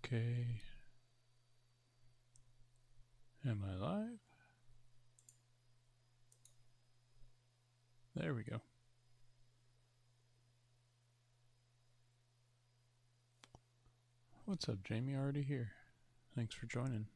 Okay. Am I live? There we go. What's up, Jamie? Already here. Thanks for joining.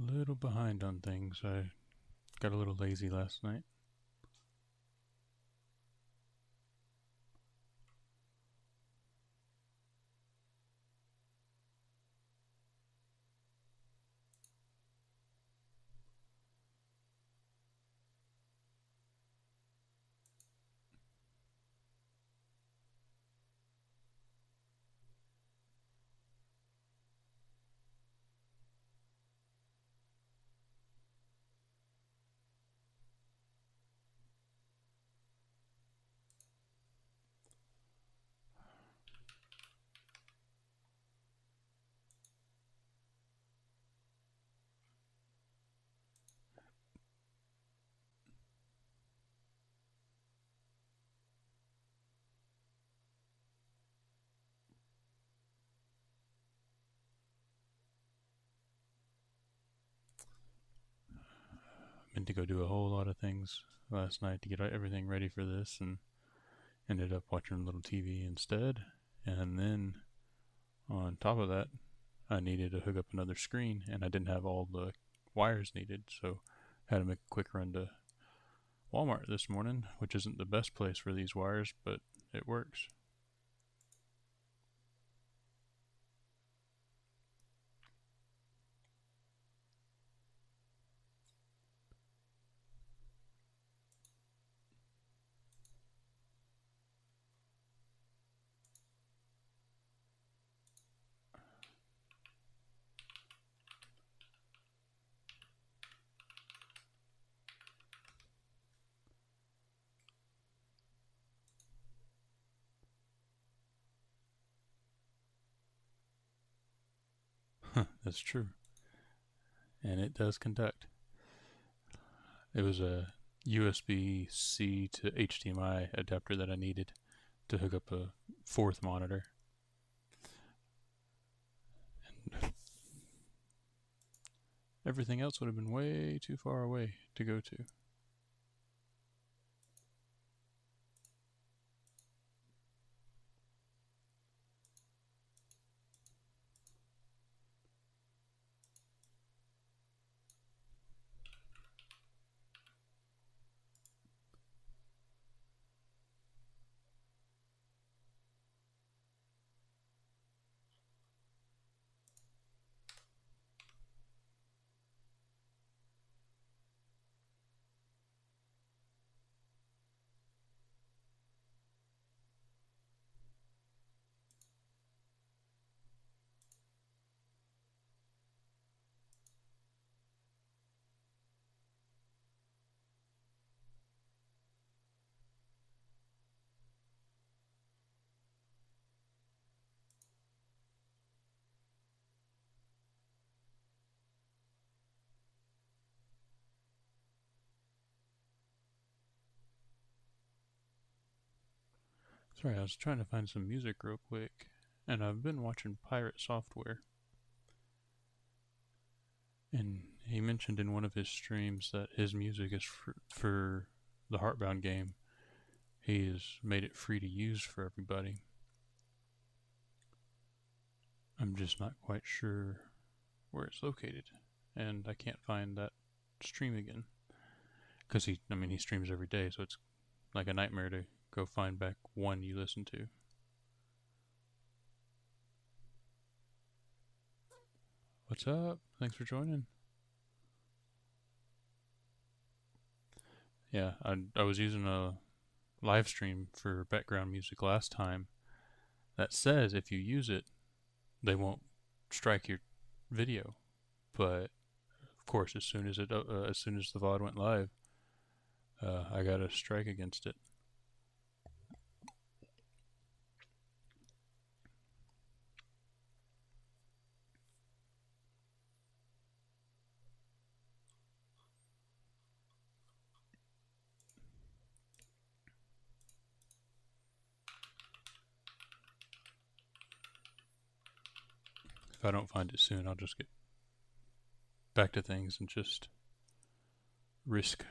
Little behind on things. I got a little lazy last night. Meant to go do a whole lot of things last night to get everything ready for this, and ended up watching a little TV instead. And then on top of that, I needed to hook up another screen, and I didn't have all the wires needed, so had to make a quick run to Walmart this morning, which isn't the best place for these wires, but it works. That's true. And it does conduct. It was a USB-C to HDMI adapter that I needed to hook up a fourth monitor. And everything else would have been way too far away to go to. Sorry, I was trying to find some music real quick, and I've been watching Pirate Software. And he mentioned in one of his streams that his music is for the Heartbound game. He has made it free to use for everybody. I'm just not quite sure where it's located, and I can't find that stream again. Because he streams every day, so it's like a nightmare to go find back one you listen to. What's up? Thanks for joining. Yeah, I was using a live stream for background music last time that says if you use it, they won't strike your video. But of course, as soon as the VOD went live, I got a strike against it. if I don't find it soon, I'll just get back to things and just risk.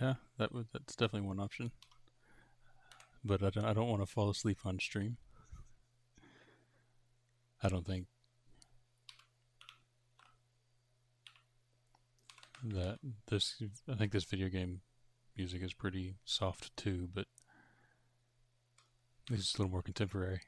Yeah, that's definitely one option. But I don't want to fall asleep on stream. I don't think that this. I think this video game music is pretty soft too, but it's a little more contemporary.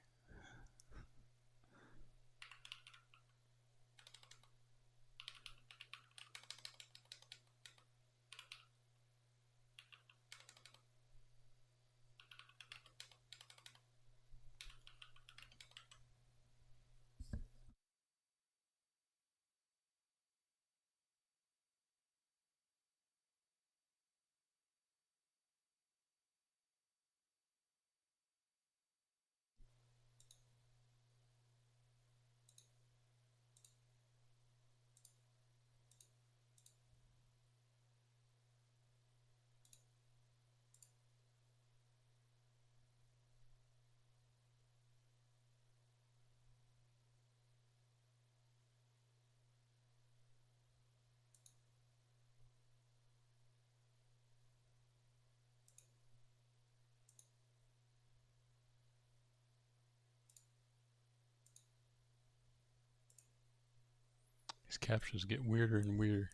These captions get weirder and weirder.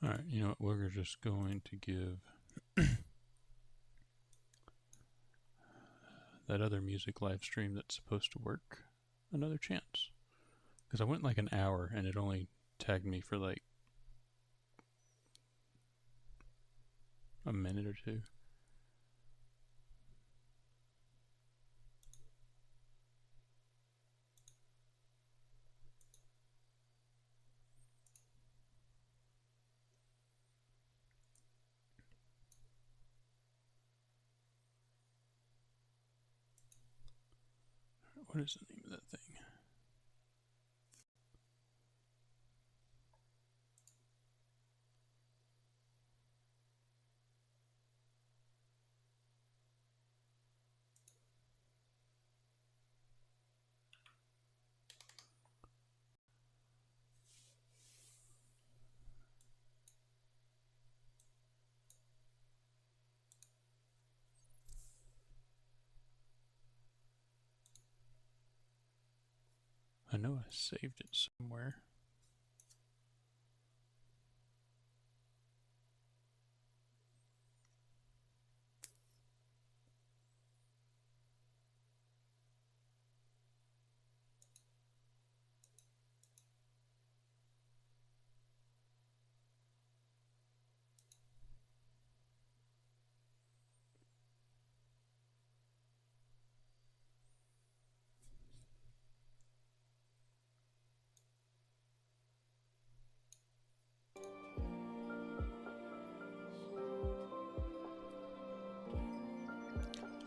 All right, you know what? We're just going to give that other music live stream that's supposed to work another chance. Because I went like an hour and it only tagged me for like a minute or two. What is the name of that thing? I know I saved it somewhere.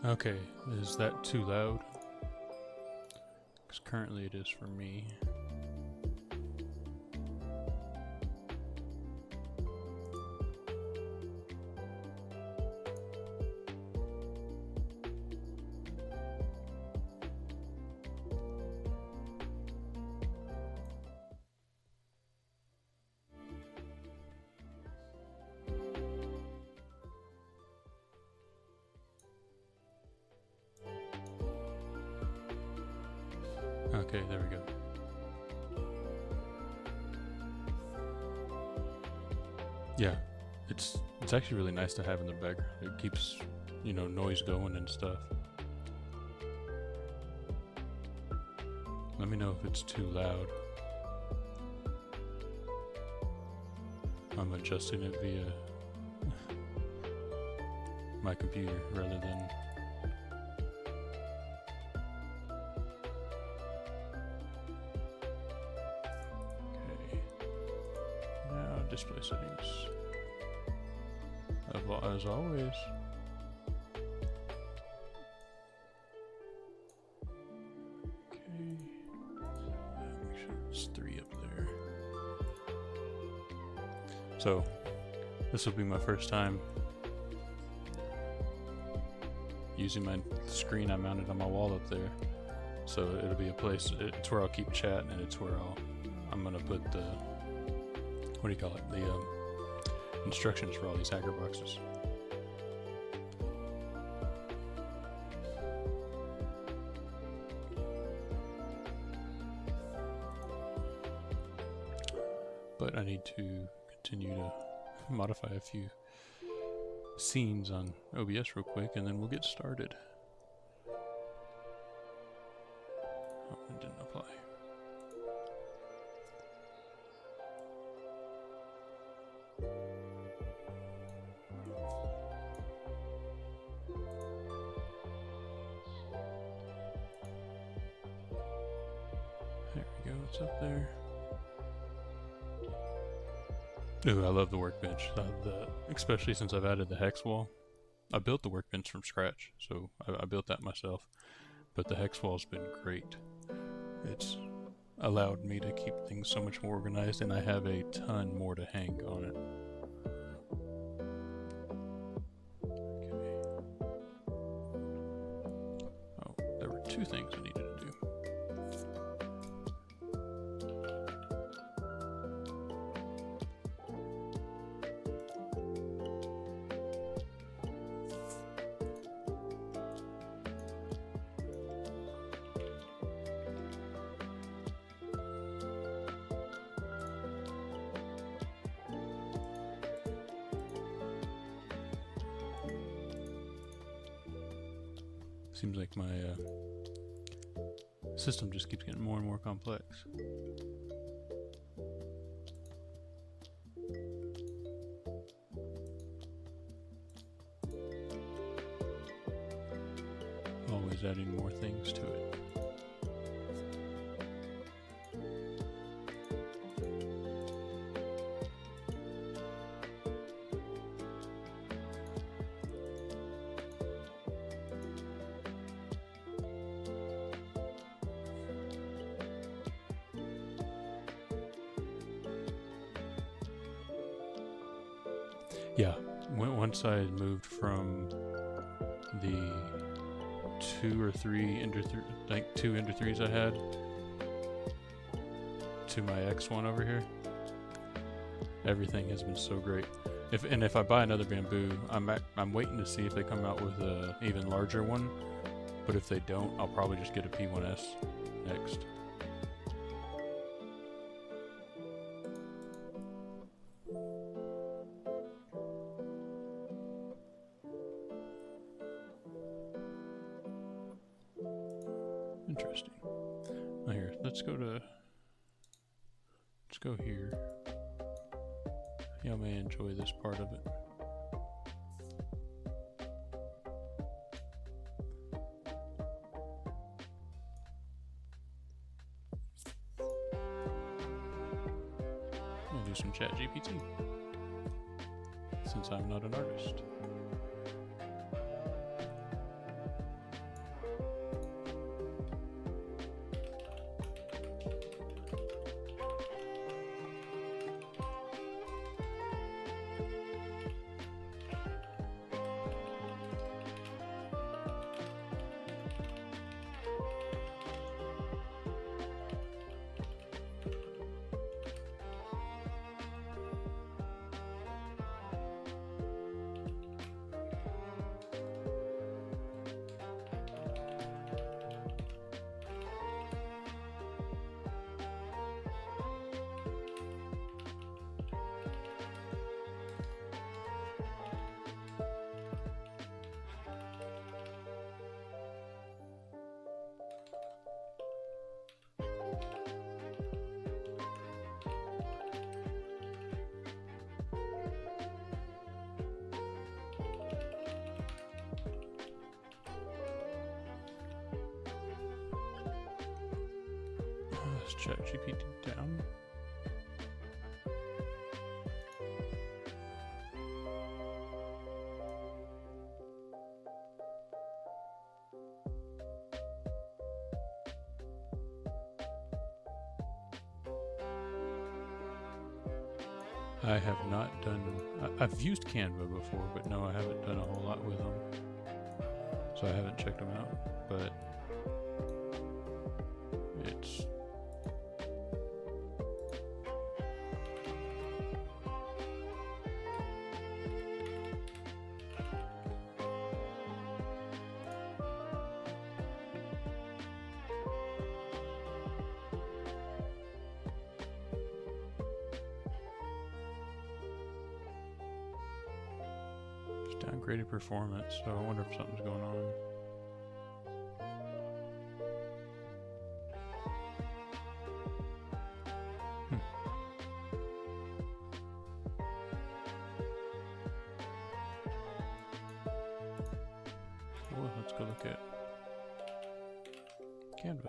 Okay, is that too loud? Because currently it is for me. Okay, there we go. Yeah, it's actually really nice to have in the background. It keeps, you know, noise going and stuff. Let me know if it's too loud. I'm adjusting it via my computer rather than... Okay. Now display settings. As always. Okay. Make sure it's 3 up there. So, this will be my first time using my screen I mounted on my wall up there. So it'll be a place, it's where I'll keep chat, and it's where I'm gonna put the, what do you call it? The instructions for all these hacker boxes. But I need to continue to modify a few scenes on OBS real quick, and then we'll get started. Oh, it didn't apply. There we go, it's up there. Ooh, I love the workbench. Especially since I've added the hex wall. I built the workbench from scratch, so I built that myself. But the hex wall's been great. It's allowed me to keep things so much more organized, and I have a ton more to hang on it. Okay. Oh, there were 2 things I needed to do. Seems like my system just keeps getting more and more complex. Always adding more things to it. Yeah, once I moved from the 2 or 3 Ender 2 Ender 3s I had to my X1 over here, everything has been so great. If I buy another bamboo, I'm waiting to see if they come out with an even larger one. But if they don't, I'll probably just get a P1S next. Interesting. Now here, let's go here. Y'all may enjoy this part of it. I'll do some chat GPT, since I'm not an artist. Is ChatGPT down? I have not done. I've used Canva before, but no, I haven't done a whole lot with them. So I haven't checked them out, but it's downgraded performance, so I wonder if something's going on. Well, let's go look at Canva.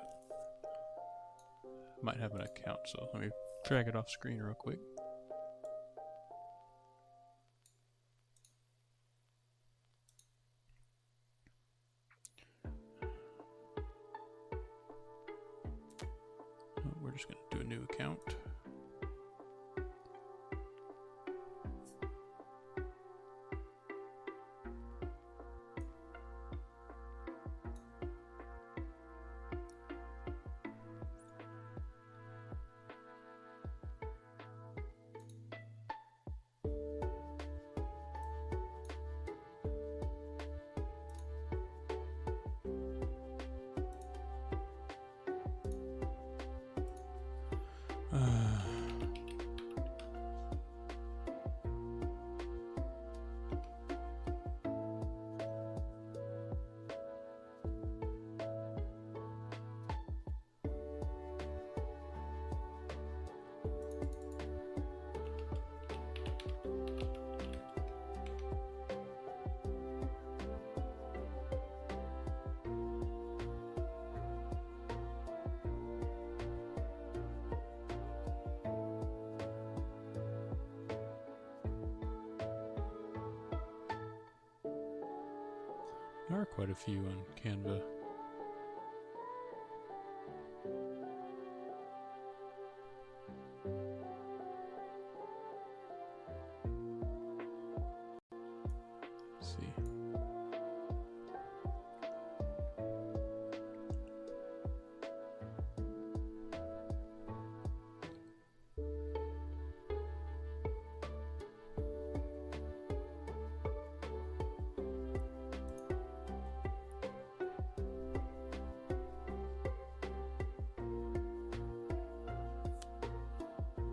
Might have an account, so let me drag it off screen real quick. We're just going to do a new account. There are quite a few on Canva. Let's see.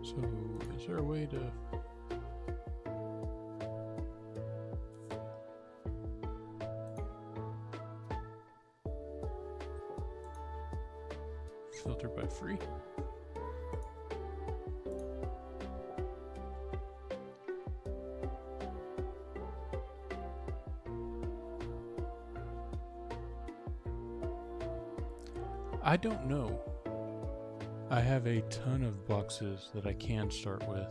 So, is there a way to filter by free? I don't know. I have a ton of boxes that I can start with.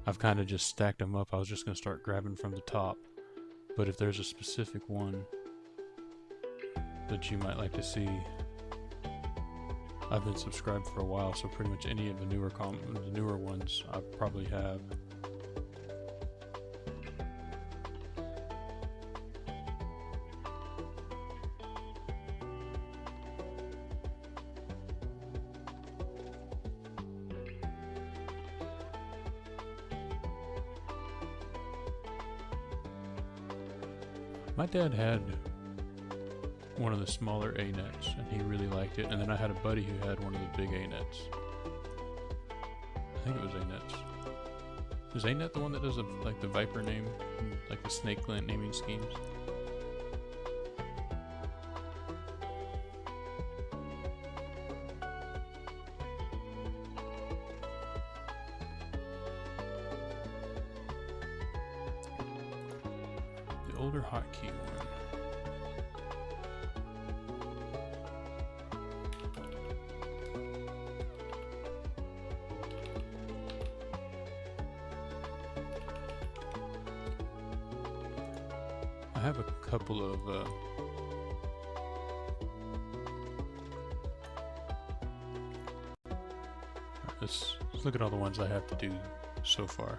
I've kind of just stacked them up. I was just going to start grabbing from the top. But if there's a specific one that you might like to see, I've been subscribed for a while, so pretty much any of the newer ones I probably have. My dad had one of the smaller A-nets, and he really liked it. And then I had a buddy who had one of the big A-nets. I think it was A-nets. Is A-net the one that does like the Viper name, like the snake naming schemes? Older hotkey one. have a couple of let's look at all the ones I have to do so far.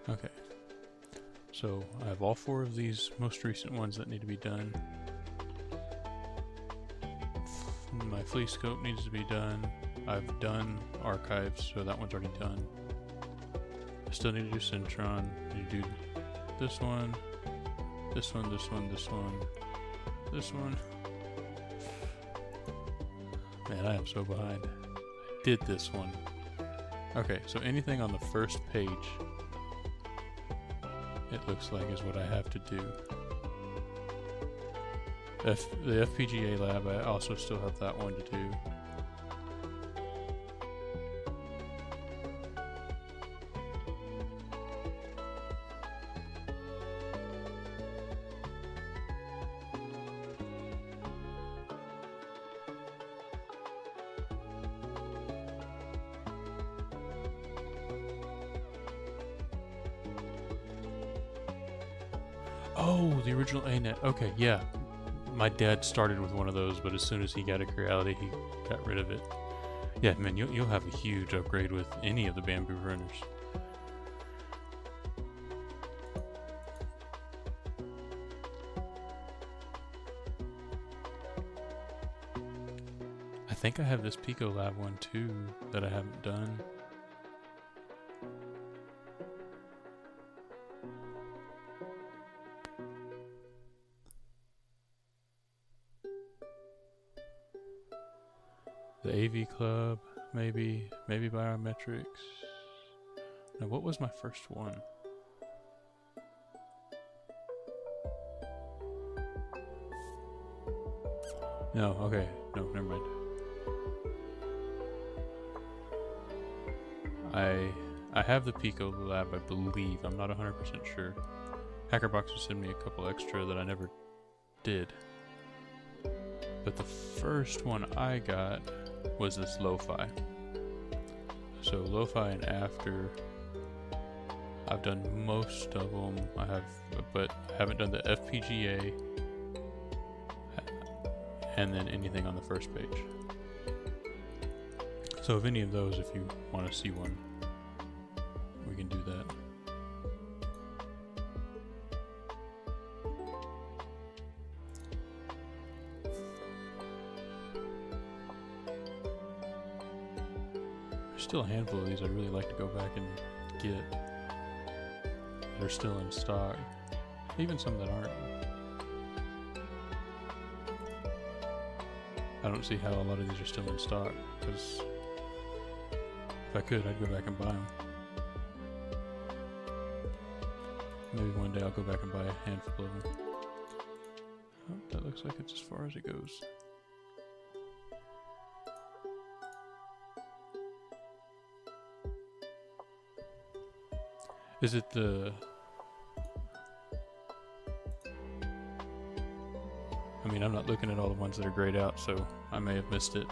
Okay, so I have all 4 of these most recent ones that need to be done. My flea scope needs to be done. I've done archives, so that one's already done. I still need to do Centron. I need to do this one, this one, this one, this one, this one. Man, I am so behind. I did this one. Okay, so anything on the first page, it looks like, is what I have to do. The FPGA lab, I also still have that one to do. Oh, the original ANET. Okay, yeah. My dad started with one of those, but as soon as he got a Creality, he got rid of it. Yeah, man, you'll have a huge upgrade with any of the Bamboo runners. I think I have this Pico Lab one too that I haven't done. The AV Club, maybe biometrics. Now, what was my first one? No, okay, no, never mind. I have the Pico Lab, I believe. I'm not 100% sure. Hackerboxes sent me a couple extra that I never did. But the first one I got was this Lo-Fi. So Lo-Fi and After, I've done most of them. But I haven't done the FPGA, and then anything on the first page. So if any of those, if you want to see one, we can do that. There's still a handful of these I'd really like to go back and get that are still in stock, even some that aren't. I don't see how a lot of these are still in stock, because if I could, I'd go back and buy them. Maybe one day I'll go back and buy a handful of them. Oh, that looks like it's as far as it goes. Is it the... I mean, I'm not looking at all the ones that are grayed out, so I may have missed it.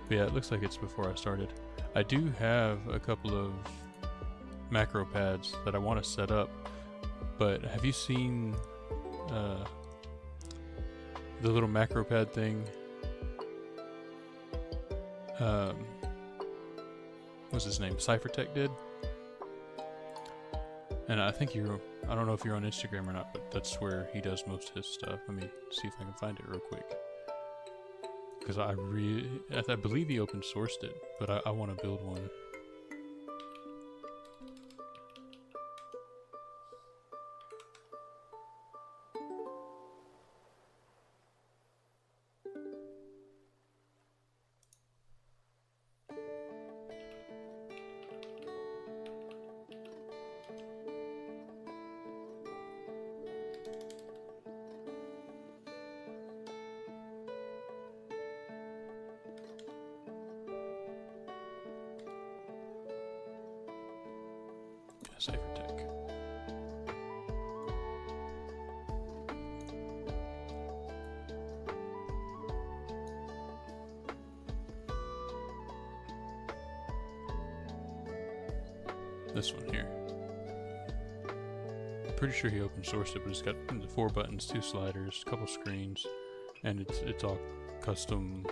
But yeah, it looks like it's before I started. I do have a couple of macro pads that I want to set up, but have you seen the little macro pad thing? What's his name? Cyphertech did? And I think I don't know if you're on Instagram or not, but that's where he does most of his stuff. Let me see if I can find it real quick. Because I believe he open sourced it, but I want to build one. Cyphertech. this one here. Pretty sure he open sourced it, but it's got 4 buttons, 2 sliders, a couple screens, and it's all custom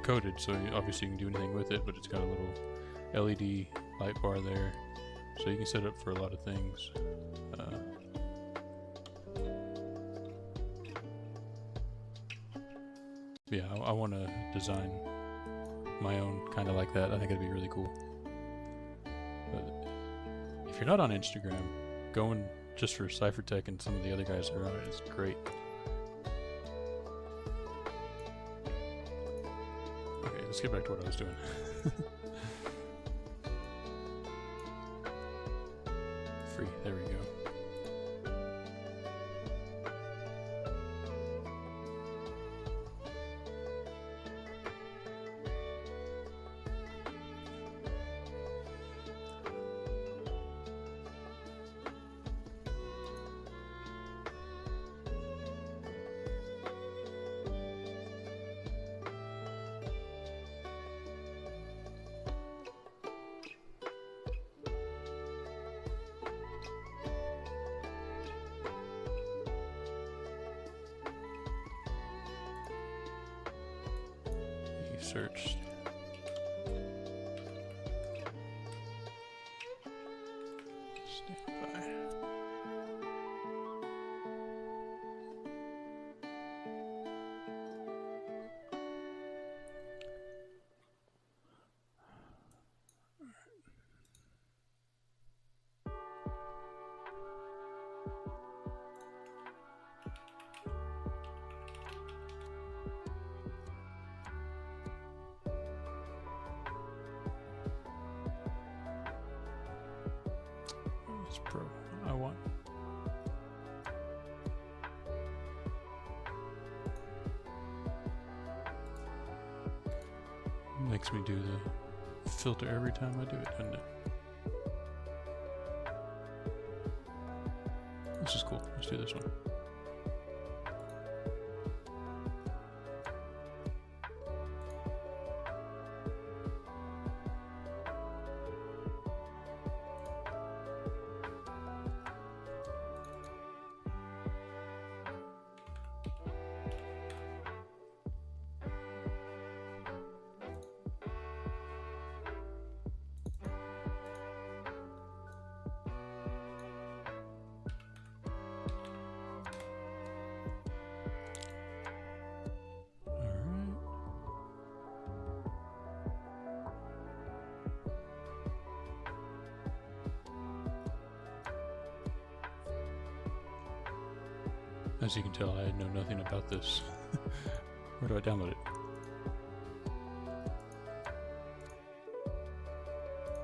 coded, so obviously you can do anything with it, but it's got a little LED light bar there, so you can set it up for a lot of things. Yeah, I want to design my own kind of like that. I think it'd be really cool. But if you're not on Instagram, going just for Cyphertech and some of the other guys that are on it is great. Okay, let's get back to what I was doing. Free, there we go. Searched. Stand by. Pro I want. Makes me do the filter every time I do it, doesn't it? This is cool. Let's do this one. As you can tell, I know nothing about this. Where do I download it?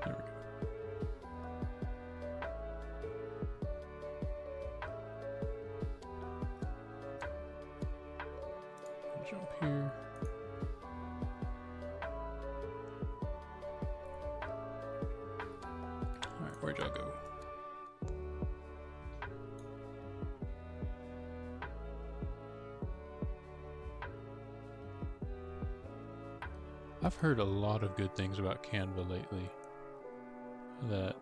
There we go. Jump here. Alright, where'd y'all go? I've heard a lot of good things about Canva lately that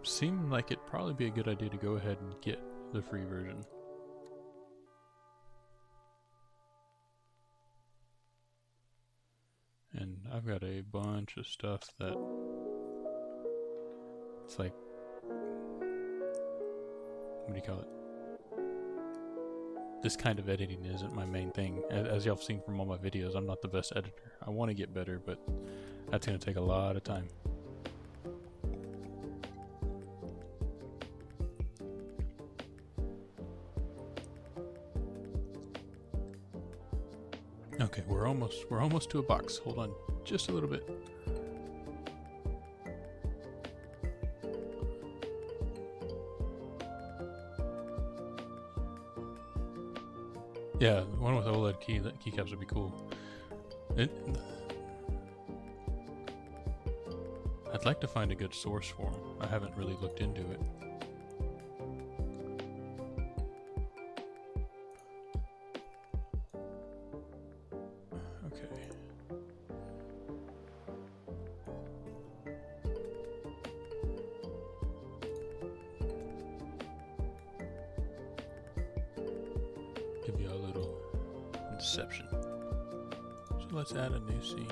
seem like it'd probably be a good idea to go ahead and get the free version. And I've got a bunch of stuff that it's like, what do you call it? This kind of editing isn't my main thing. As y'all have seen from all my videos, I'm not the best editor. I want to get better, but that's going to take a lot of time. Okay, we're almost to a box. Hold on just a little bit. Yeah, one with OLED keycaps would be cool. I'd like to find a good source for them. I haven't really looked into it. Okay. exception. So let's add a new scene.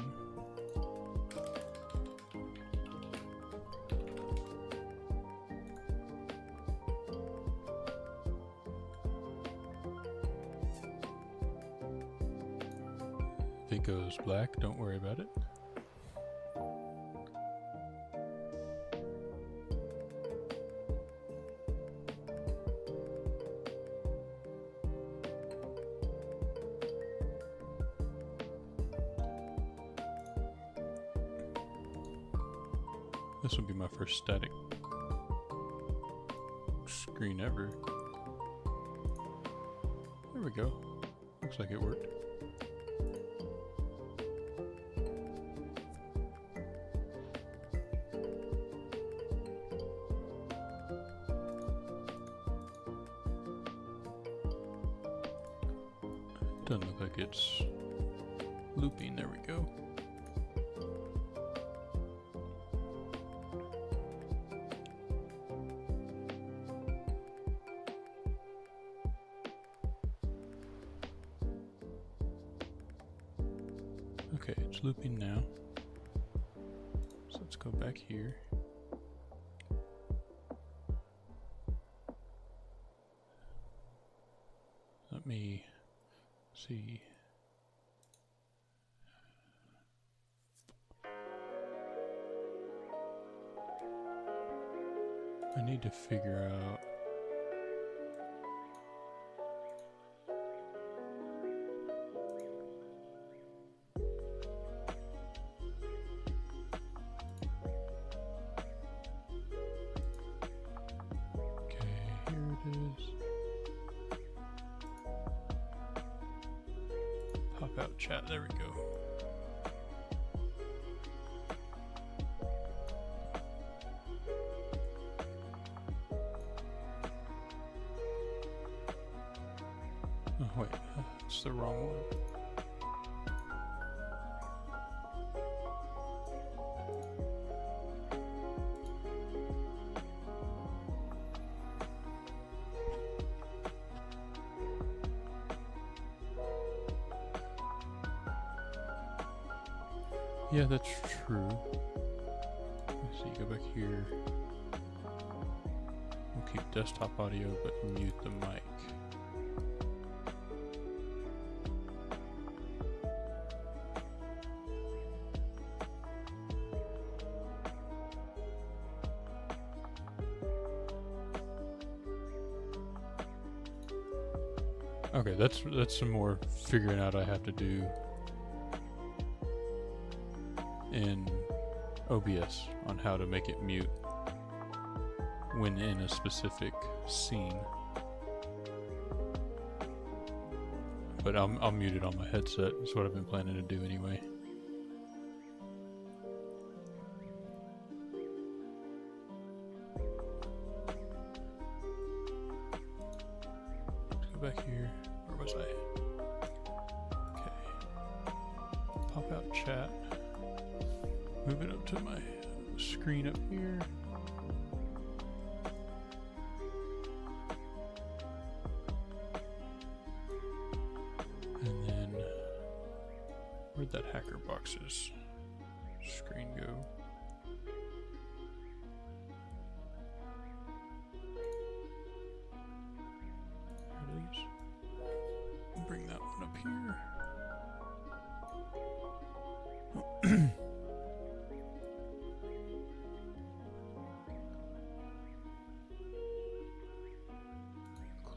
If it goes black, don't worry about it. This will be my first static screen ever. There we go. Looks like it worked. Doesn't look like it's looping. There we go. Okay, it's looping now. So let's go back here. Let me see. I need to figure out pop out chat. There we go. Oh wait, that's the wrong one. Yeah, that's true. So you go back here. We'll keep desktop audio, but mute the mic. Okay, that's some more figuring out I have to do in OBS on how to make it mute when in a specific scene. But I'll mute it on my headset. That's what I've been planning to do anyway. Let's go back here. Where was I? Okay. Pop out chat. Move it up to my screen up here. And then, where'd that Hackerboxes screen go? There it is. Bring that one up here.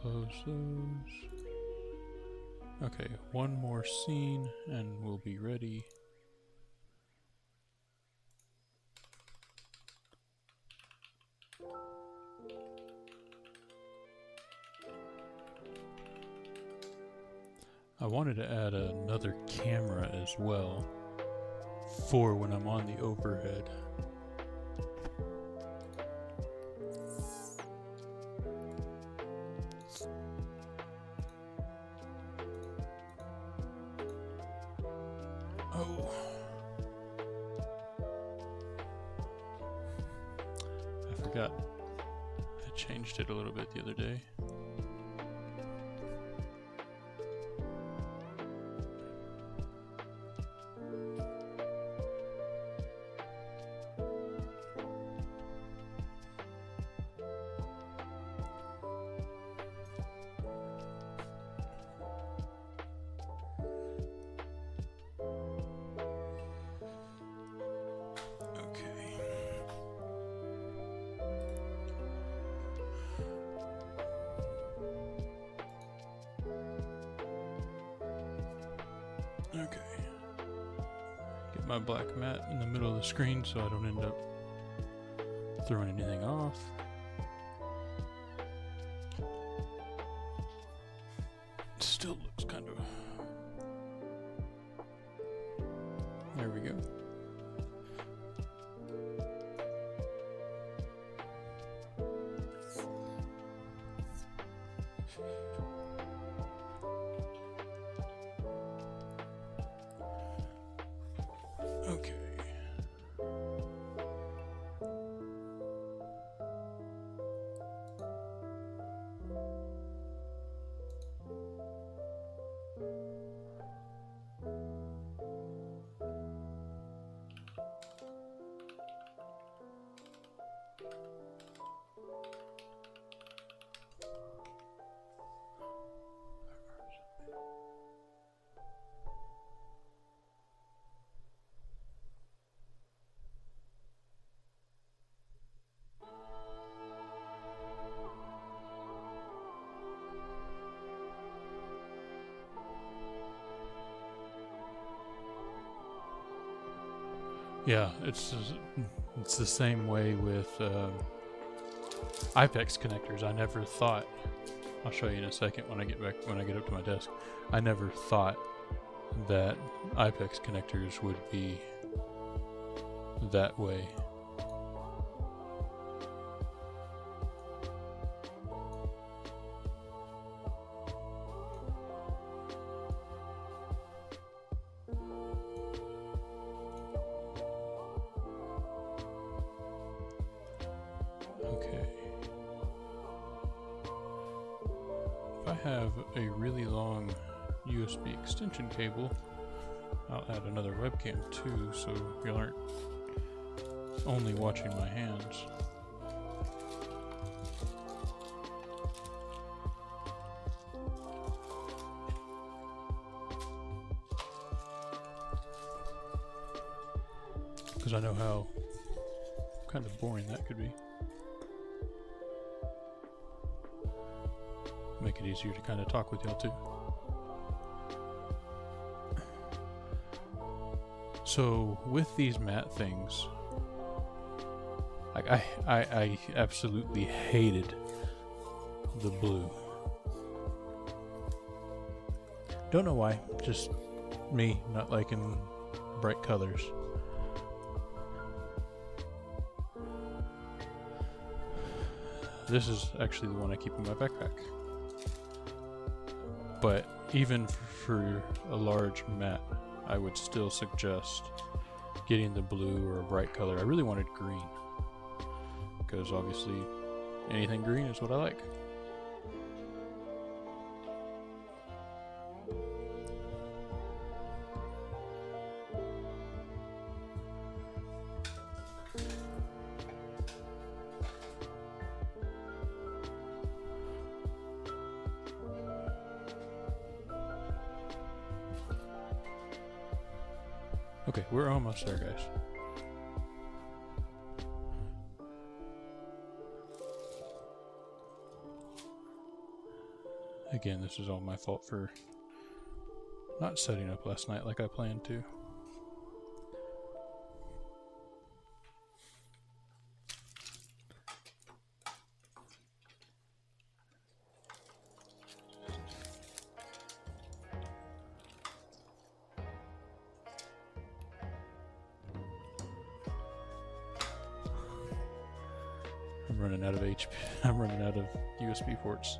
Close those. Okay, one more scene and we'll be ready. I wanted to add another camera as well for when I'm on the overhead. Oh. I forgot. I changed it a little bit the other day. put my black mat in the middle of the screen so I don't end up throwing anything off. It still looks kind of... There we go. Okay. Yeah, it's the same way with IPEX connectors. I never thought, I'll show you in a second when I get up to my desk. I never thought that IPEX connectors would be that way. Okay. If I have a really long USB extension cable, I'll add another webcam too, so you aren't only watching my hands. Because I know how kind of boring that could be. Make it easier to kind of talk with y'all too. So with these mat things, like I absolutely hated the blue. Don't know why, just me not liking bright colors. This is actually the one I keep in my backpack. But even for a large mat, I would still suggest getting the blue or a bright color. I really wanted green, because obviously anything green is what I like. Okay, we're almost there, guys. Again, this is all my fault for not setting up last night like I planned to. I'm running out of HP. I'm running out of USB ports.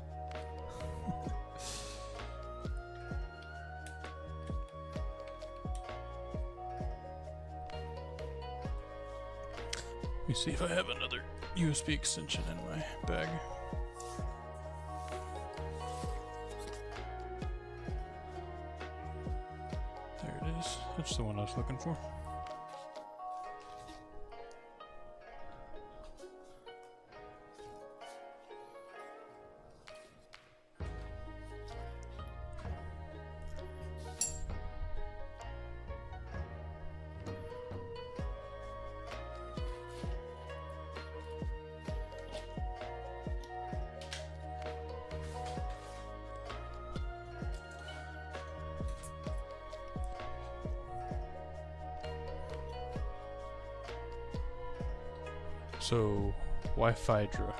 Let me see if I have another USB extension in my bag. There it is. That's the one I was looking for. So, Wi-Fi-Dra.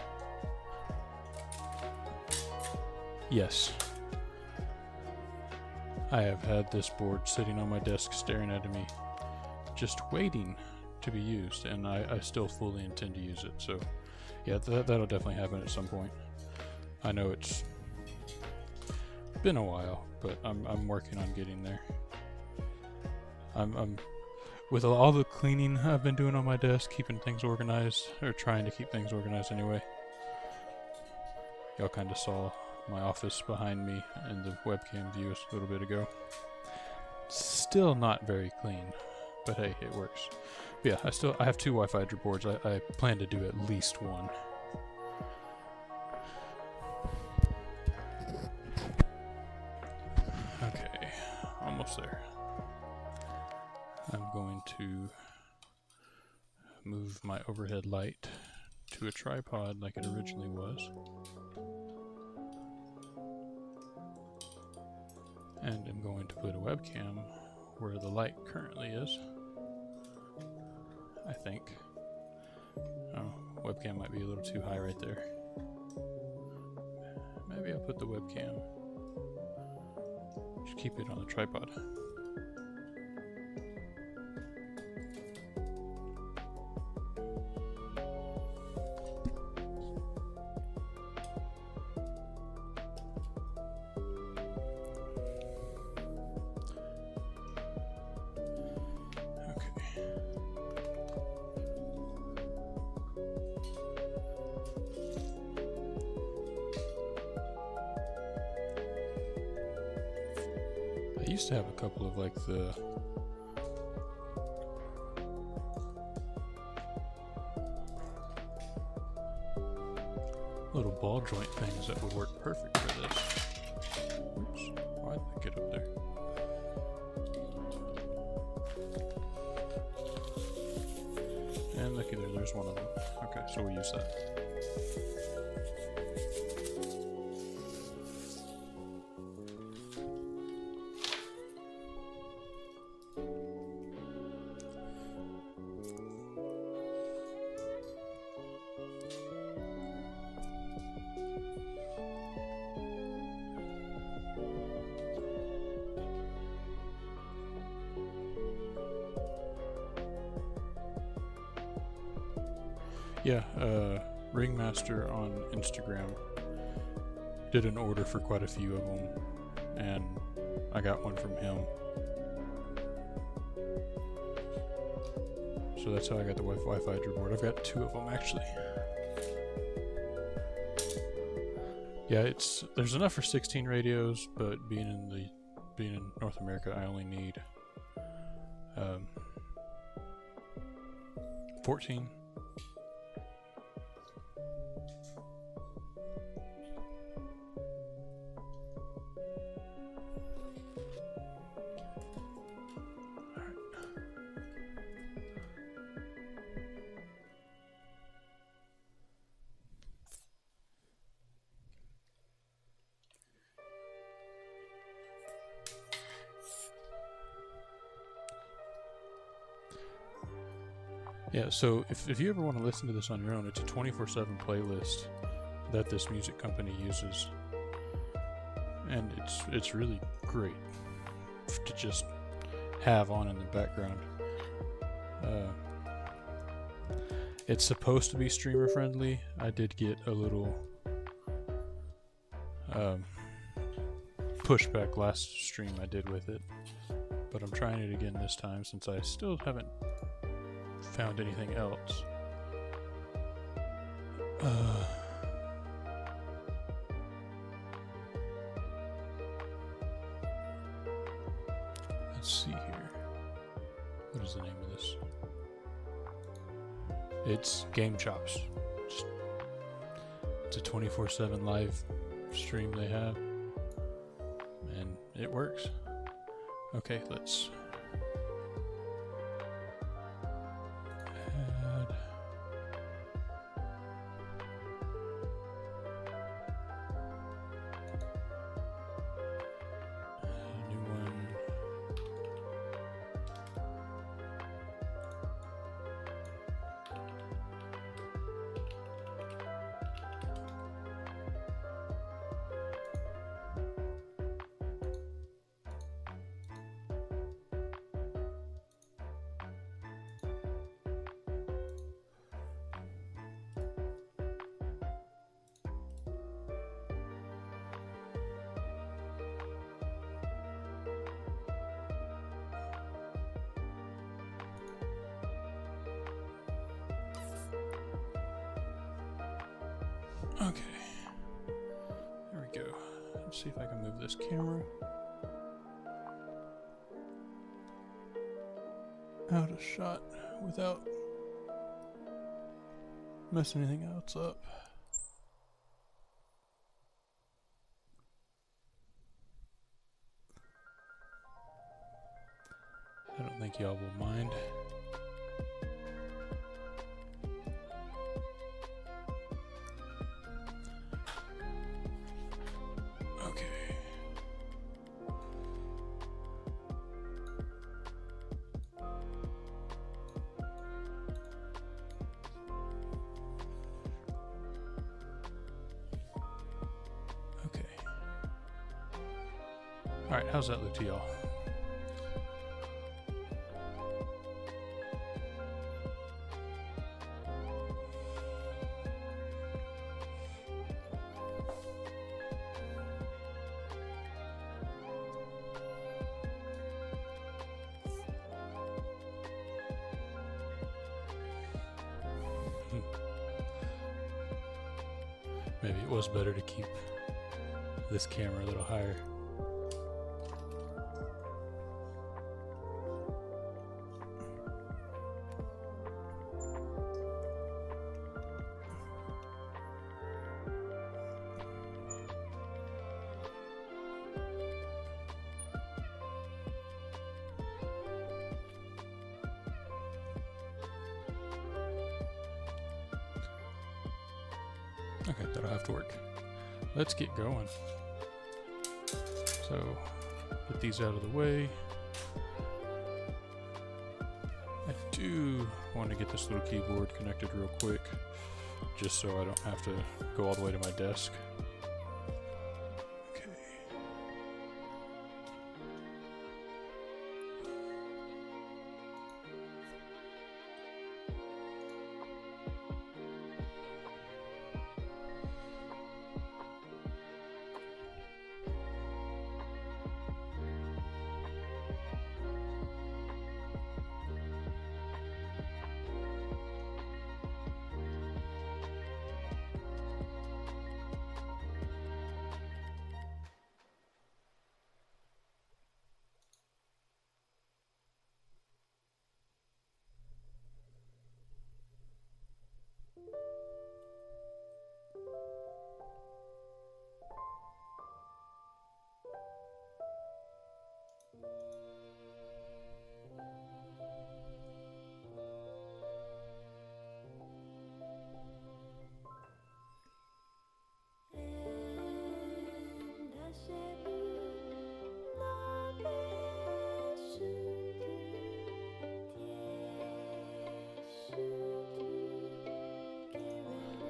Yes. I have had this board sitting on my desk staring at me, just waiting to be used, and I still fully intend to use it. So, yeah, that'll definitely happen at some point. I know it's been a while, but I'm working on getting there. I'm with all the cleaning I've been doing on my desk, keeping things organized, or trying to keep things organized anyway. Y'all kind of saw my office behind me in the webcam view a little bit ago. Still not very clean, but hey, it works. But yeah, I have 2 Wi-Fi boards. I plan to do at least one. Okay, almost there. I'm going to move my overhead light to a tripod like it originally was. And I'm going to put a webcam where the light currently is. I think. Oh, webcam might be a little too high right there. Maybe I'll put the webcam. Just keep it on the tripod. I used to have a couple of like the little ball joint things that would work perfect for this. Oops, why did I get up there? And looky there, there's one of them. Okay, so we'll use that. Yeah, Ringmaster on Instagram did an order for quite a few of them, and I got one from him. So that's how I got the Wi-Fi board. I've got 2 of them actually. Yeah, there's enough for 16 radios, but being in North America, I only need 14. Yeah, so if you ever want to listen to this on your own, it's a 24/7 playlist that this music company uses, and it's really great to just have on in the background. It's supposed to be streamer friendly. I did get a little pushback last stream I did with it, but I'm trying it again this time since I still haven't found anything else. Let's see here. What is the name of this? It's Game Chops. It's a 24/7 live stream they have, and it works. Okay, let's add a new one. Okay. There we go. Let's see if I can move this camera out of shot without messing anything else up. I don't think y'all will mind. Okay. Okay. All right, how's that look to y'all? Maybe it was better to keep this camera a little higher. Okay, that'll have to work. Let's get going. So, get these out of the way. I do want to get this little keyboard connected real quick, just so I don't have to go all the way to my desk. Okay.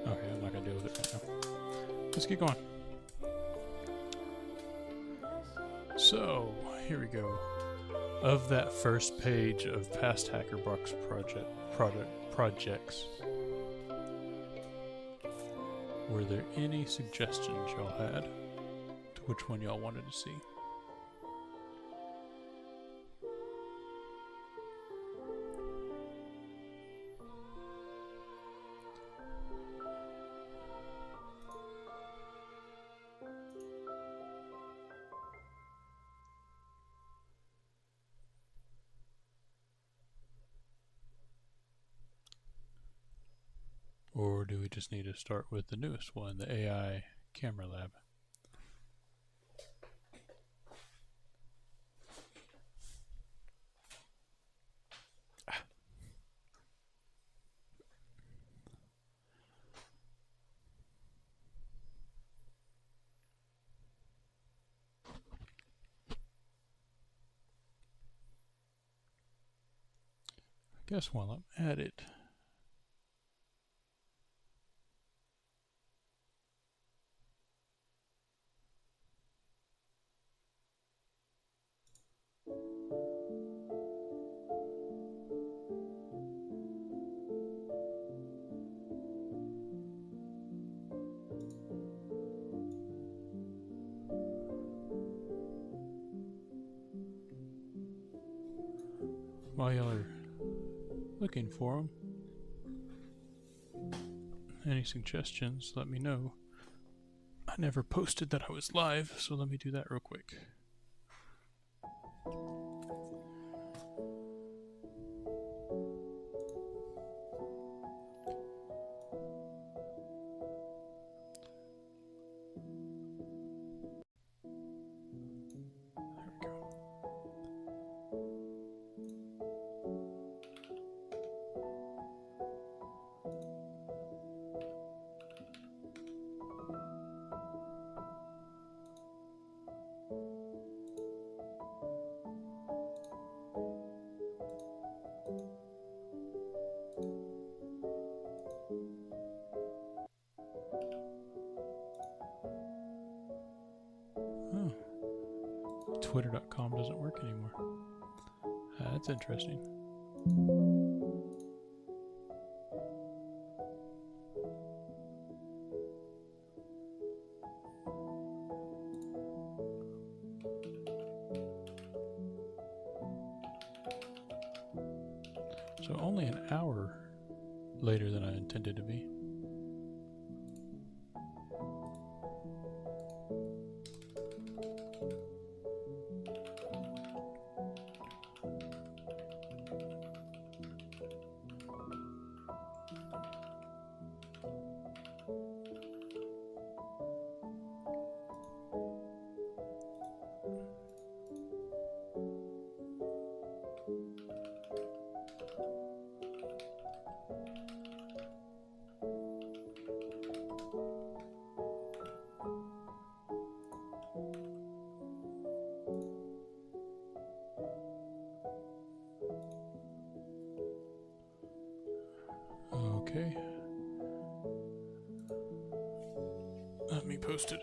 Okay, I'm not gonna deal with it right now. Let's get going. So, here we go. Of that first page of past Hackerbox projects, were there any suggestions y'all had to which one y'all wanted to see? Or do we just need to start with the newest one, the AI camera lab? I guess while I'm at it, while y'all are looking for them, any suggestions, let me know. I never posted that I was live, so let me do that real quick. Twitter.com doesn't work anymore. That's interesting. So only an hour later than I intended to be. Okay. Let me post it.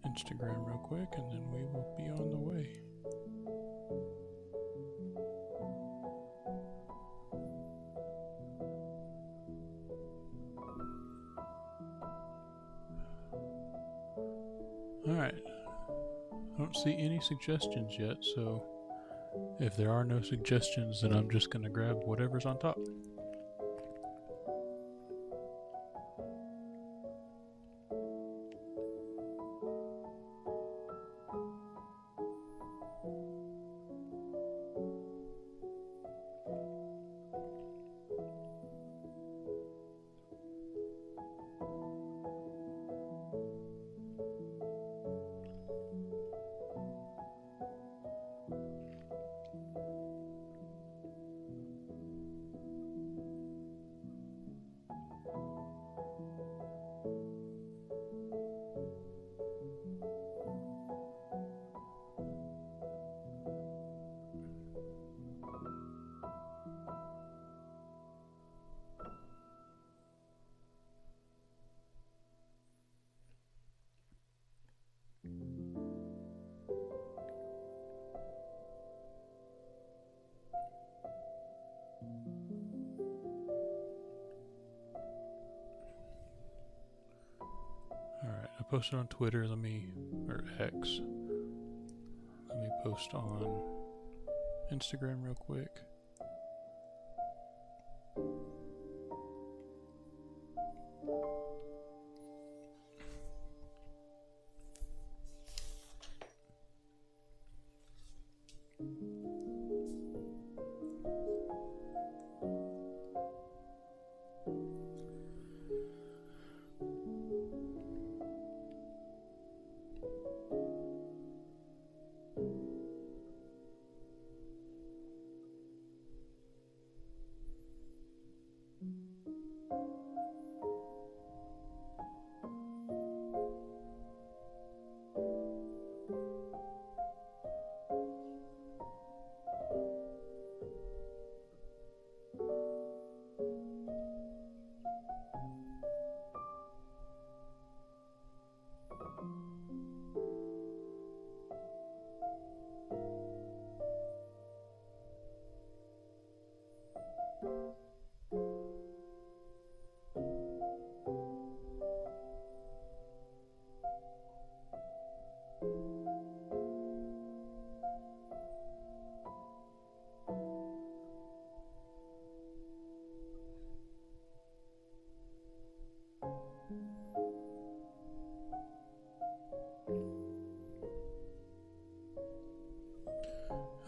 Instagram real quick, and then we will be on the way. Alright. I don't see any suggestions yet, so if there are no suggestions, then I'm just going to grab whatever's on top. Alright, I posted on Twitter, or X. Let me post on Instagram real quick.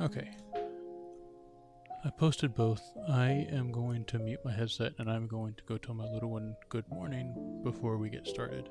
Okay. I posted both. I am going to mute my headset and I'm going to go tell my little one good morning before we get started.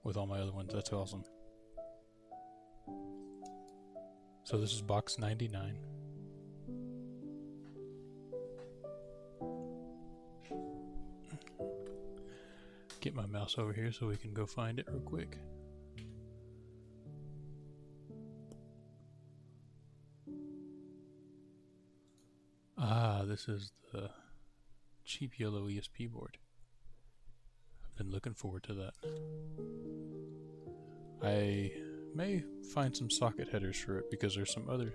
With all my other ones, that's awesome. So this is box 99. Get my mouse over here so we can go find it real quick. Ah, this is the cheap yellow ESP board. I've been looking forward to that. I may find some socket headers for it because there's some other...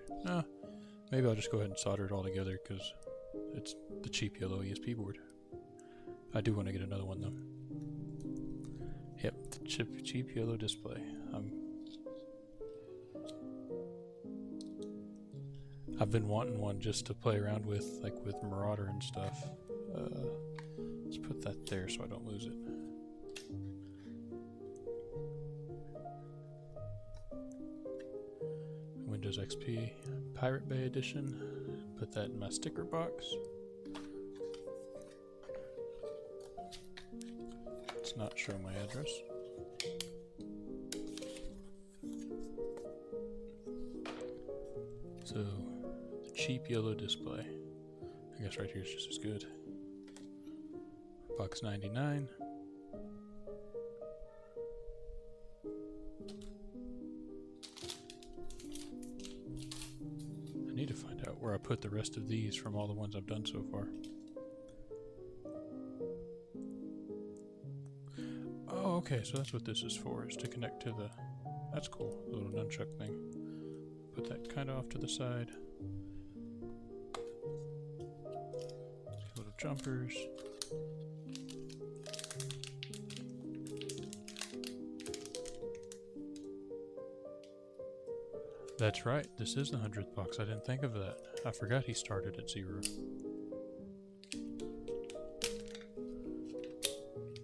maybe I'll just go ahead and solder it all together because it's the cheap yellow ESP board. I do want to get another one though. Yep, the cheap yellow display. I've been wanting one just to play around with, like with Marauder and stuff. Let's put that there so I don't lose it. Windows XP Pirate Bay Edition. Put that in my sticker box. Let's not show my address. So, the cheap yellow display. I guess right here is just as good. Box 99. I need to find out where I put the rest of these from all the ones I've done so far. Oh, okay, so that's what this is for, is to connect to the... That's cool, the little nunchuck thing. Put that kind of off to the side. Little jumpers. That's right, this is the 100th box. I didn't think of that. I forgot he started at 0.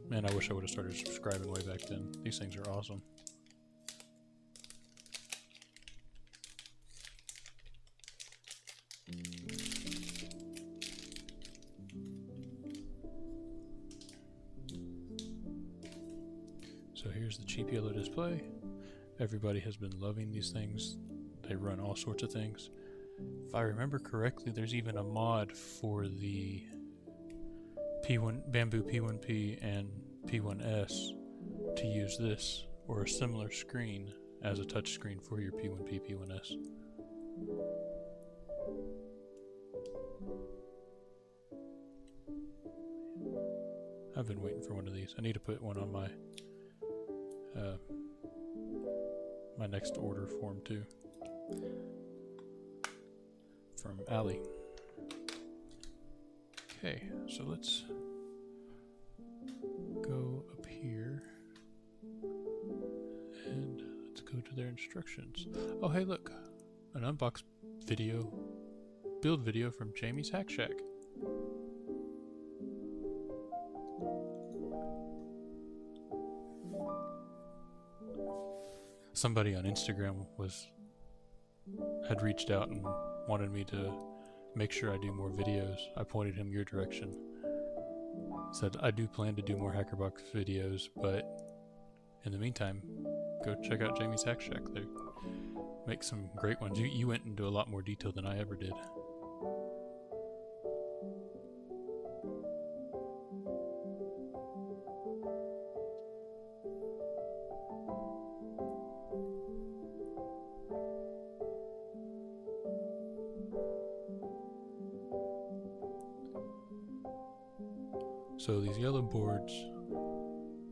Man, I wish I would have started subscribing way back then. These things are awesome. cheap yellow display. Everybody has been loving these things. They run all sorts of things. If I remember correctly, there's even a mod for the Bamboo P1P and P1S to use this or a similar screen as a touch screen for your P1P, P1S. I've been waiting for one of these. I need to put one on my my next order form too. From Ali. Okay, so let's go up here and let's go to their instructions. Oh hey look, an unbox video, build video from Jamie's Hack Shack. Somebody on Instagram had reached out and wanted me to make sure I do more videos. I pointed him your direction. Said I do plan to do more Hackerbox videos, but in the meantime, go check out Jamie's Hack Shack. They make some great ones. You went into a lot more detail than I ever did. So these yellow boards,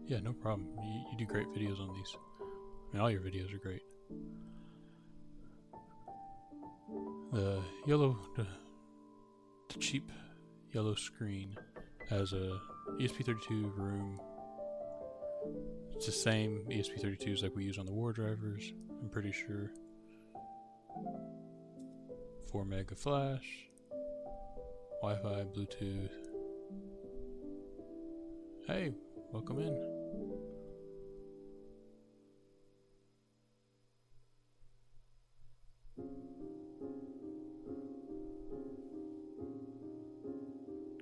yeah, no problem. You do great videos on these. I mean, all your videos are great. The cheap yellow screen has a ESP32 room. It's the same ESP32s like we use on the war drivers, I'm pretty sure. 4 mega flash, Wi-Fi, Bluetooth. Hey, welcome in.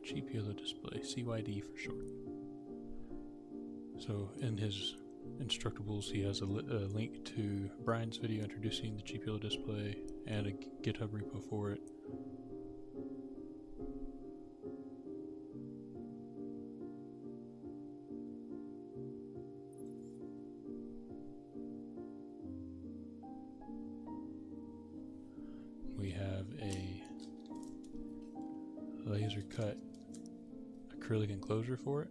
Cheap yellow display, CYD for short. So in his instructables, he has a link to Brian's video introducing the cheap yellow display and a GitHub repo for it. We have a laser cut acrylic enclosure for it.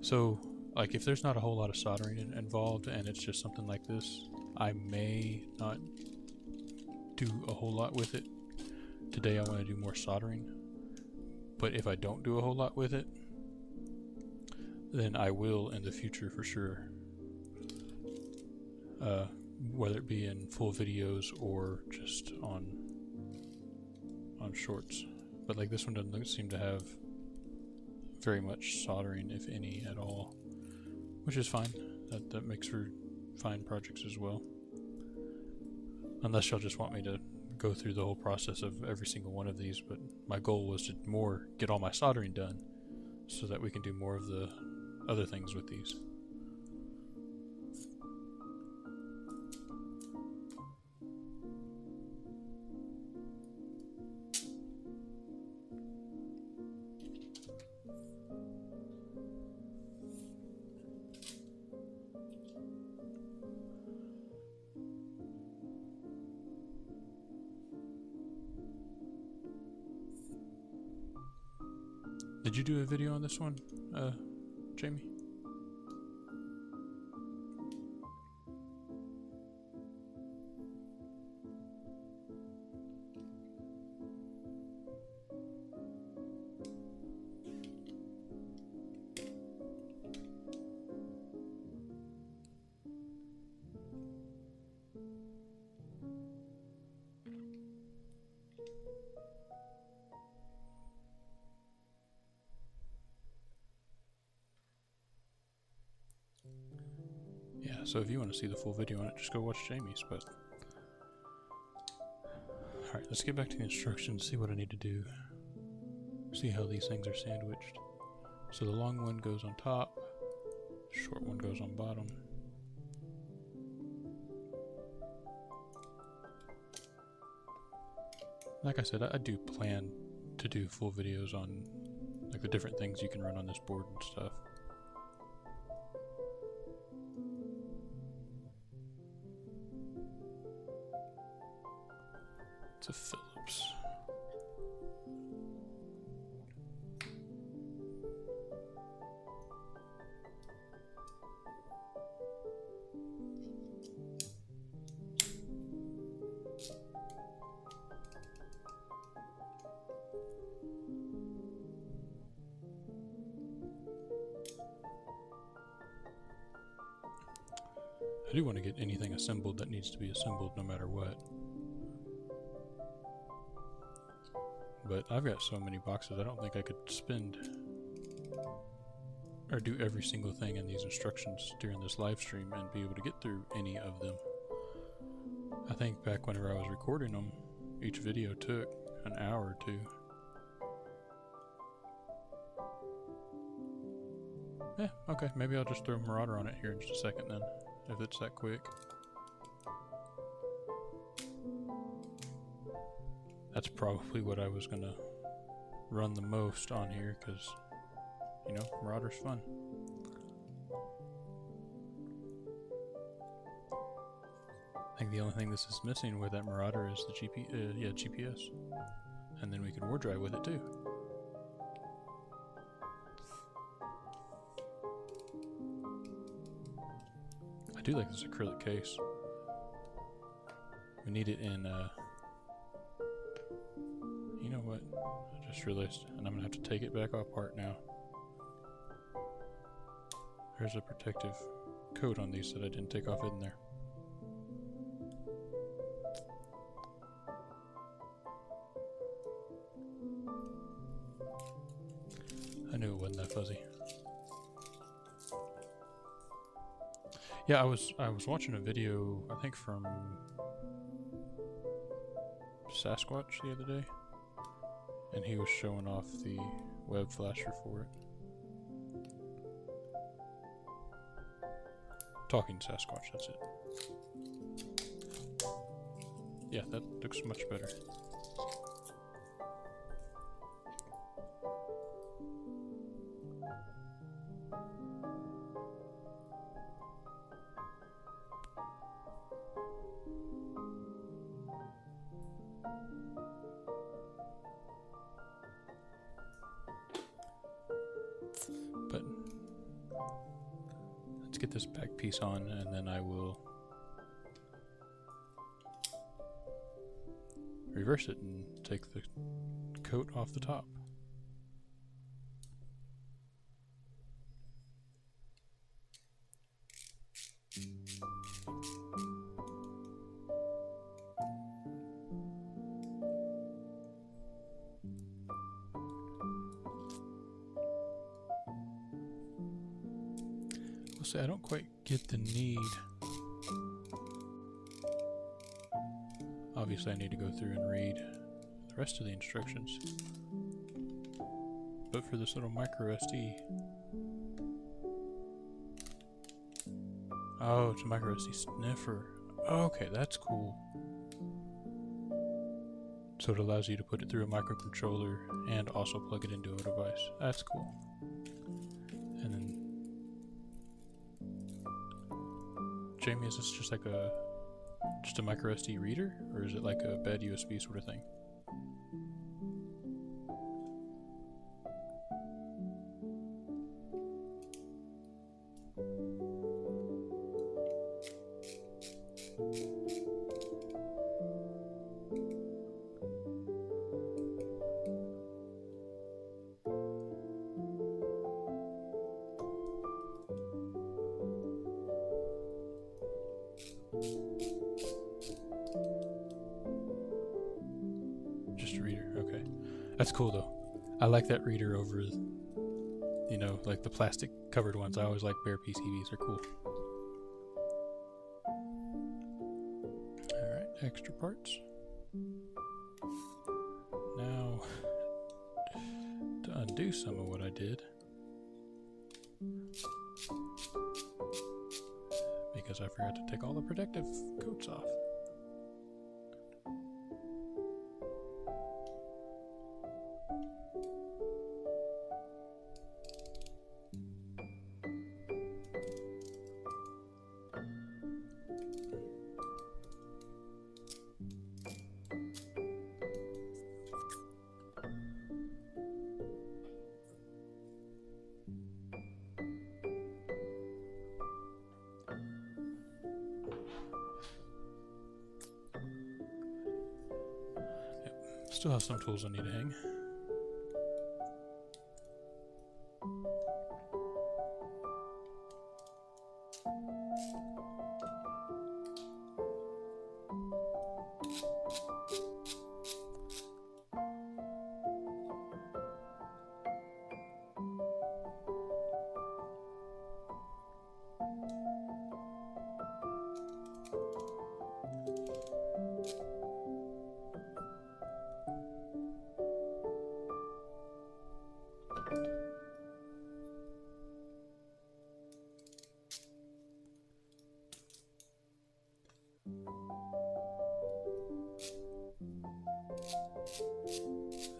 So, like, if there's not a whole lot of soldering involved and it's just something like this, I may not do a whole lot with it. Today I want to do more soldering, but if I don't do a whole lot with it, then I will in the future for sure. Whether it be in full videos or just on shorts. But like this one doesn't seem to have very much soldering, if any, at all, which is fine. That makes for fine projects as well. Unless y'all just want me to go through the whole process of every single one of these, but my goal was to get all my soldering done so that we can do more of the other things with these. Did you do a video on this one, Jamie? Yeah, so if you want to see the full video on it, just go watch Jamie's, but... Alright, let's get back to the instructions, see what I need to do. See how these things are sandwiched. So the long one goes on top, short one goes on bottom. Like I said, I do plan to do full videos on like the different things you can run on this board and stuff. It's a Phillips. I do want to get anything assembled that needs to be assembled no matter what. But I've got so many boxes, I don't think I could spend or do every single thing in these instructions during this live stream and be able to get through any of them. I think back whenever I was recording them, each video took an hour or two. Yeah, okay, maybe I'll just throw Marauder on it here in just a second then, if it's that quick. That's probably what I was gonna run the most on here, because, you know, Marauder's fun. I think the only thing this is missing with that Marauder is the GPS. And then we can war drive with it too. I do like this acrylic case. We need it in, you know what? I just realized, and I'm gonna have to take it back apart now. There's a protective coat on these that I didn't take off in there. I knew it wasn't that fuzzy. Yeah, I was watching a video, I think from Sasquatch the other day, and he was showing off the web flasher for it. Talking Sasquatch, that's it. Yeah, that looks much better. But let's get this back piece on, and then I will reverse it and take the coat off the top. Say I don't quite get the need. Obviously I need to go through and read the rest of the instructions. But for this little micro SD. Oh, it's a micro SD sniffer. Okay, that's cool. So it allows you to put it through a microcontroller and also plug it into a device. That's cool. And then Jamie, is this just like a micro SD reader, or is it like a bad USB sort of thing? Just a reader, okay. That's cool though. I like that reader over, you know, like the plastic covered ones. I always like bare PCBs, they're cool. Alright, extra parts. Now, to undo some of what I did, because I forgot to take all the protective coats off. Yep. Still have some tools I need to hang.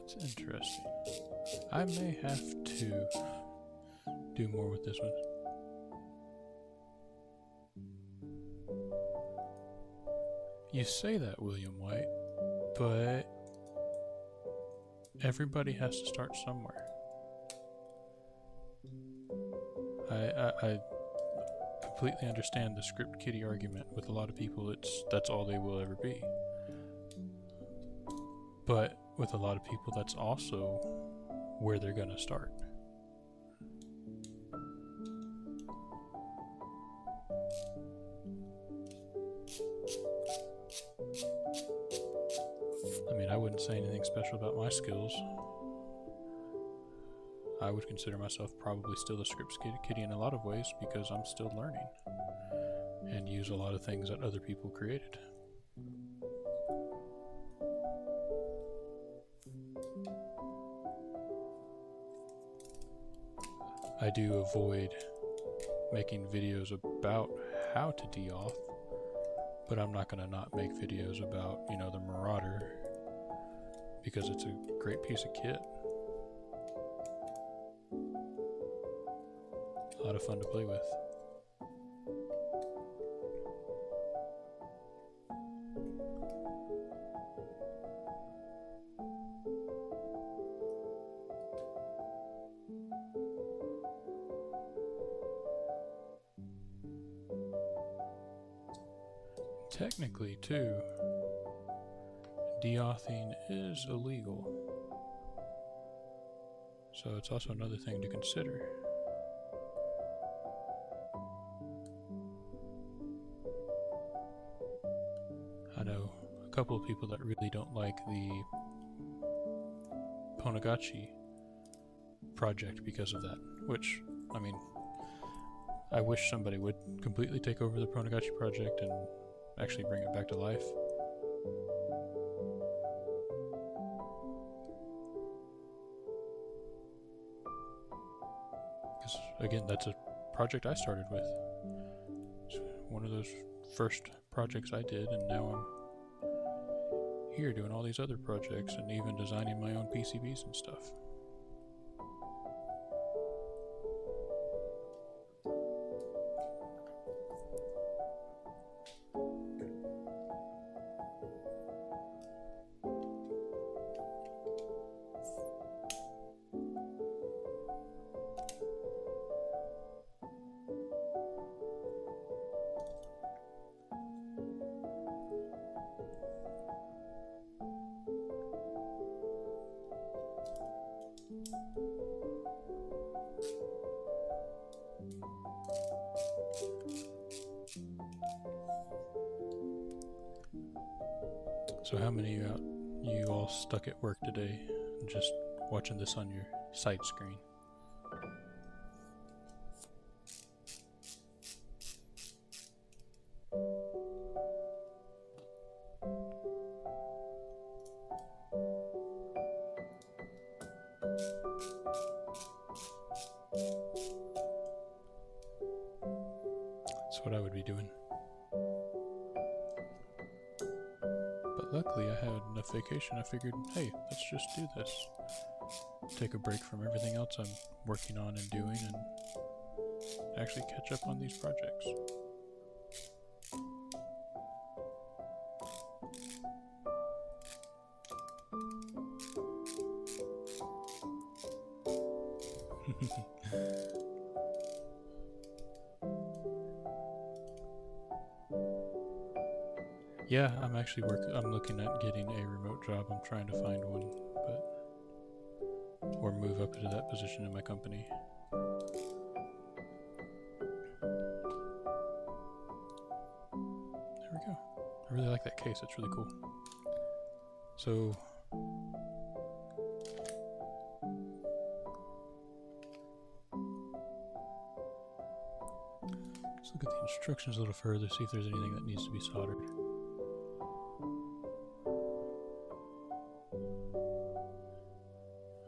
That's interesting. I may have to do more with this one. You say that, William White, but everybody has to start somewhere. I completely understand the script kiddie argument. With a lot of people, that's all they will ever be. But with a lot of people, that's also where they're gonna start. I mean, I wouldn't say anything special about my skills. I would consider myself probably still a script kiddie in a lot of ways because I'm still learning and use a lot of things that other people created. I do avoid making videos about how to de-auth, but I'm not going to not make videos about, you know, the Marauder because it's a great piece of kit. A lot of fun to play with. Technically, too, de-authing is illegal. So it's also another thing to consider. I know a couple of people that really don't like the Ponagachi project because of that, which, I mean, I wish somebody would completely take over the Ponagachi project and actually bring it back to life. Because, again, that's a project I started with. It's one of those first projects I did, and now I'm here doing all these other projects and even designing my own PCBs and stuff. So how many of you all stuck at work today and just watching this on your side screen? That's what I would be doing. But luckily I had enough vacation, I figured, hey, let's just do this. Take a break from everything else I'm working on and doing and actually catch up on these projects. Yeah, I'm looking at getting a remote job. I'm trying to find one, or move up to that position in my company. There we go. I really like that case. It's really cool. So, let's look at the instructions a little further, see if there's anything that needs to be soldered.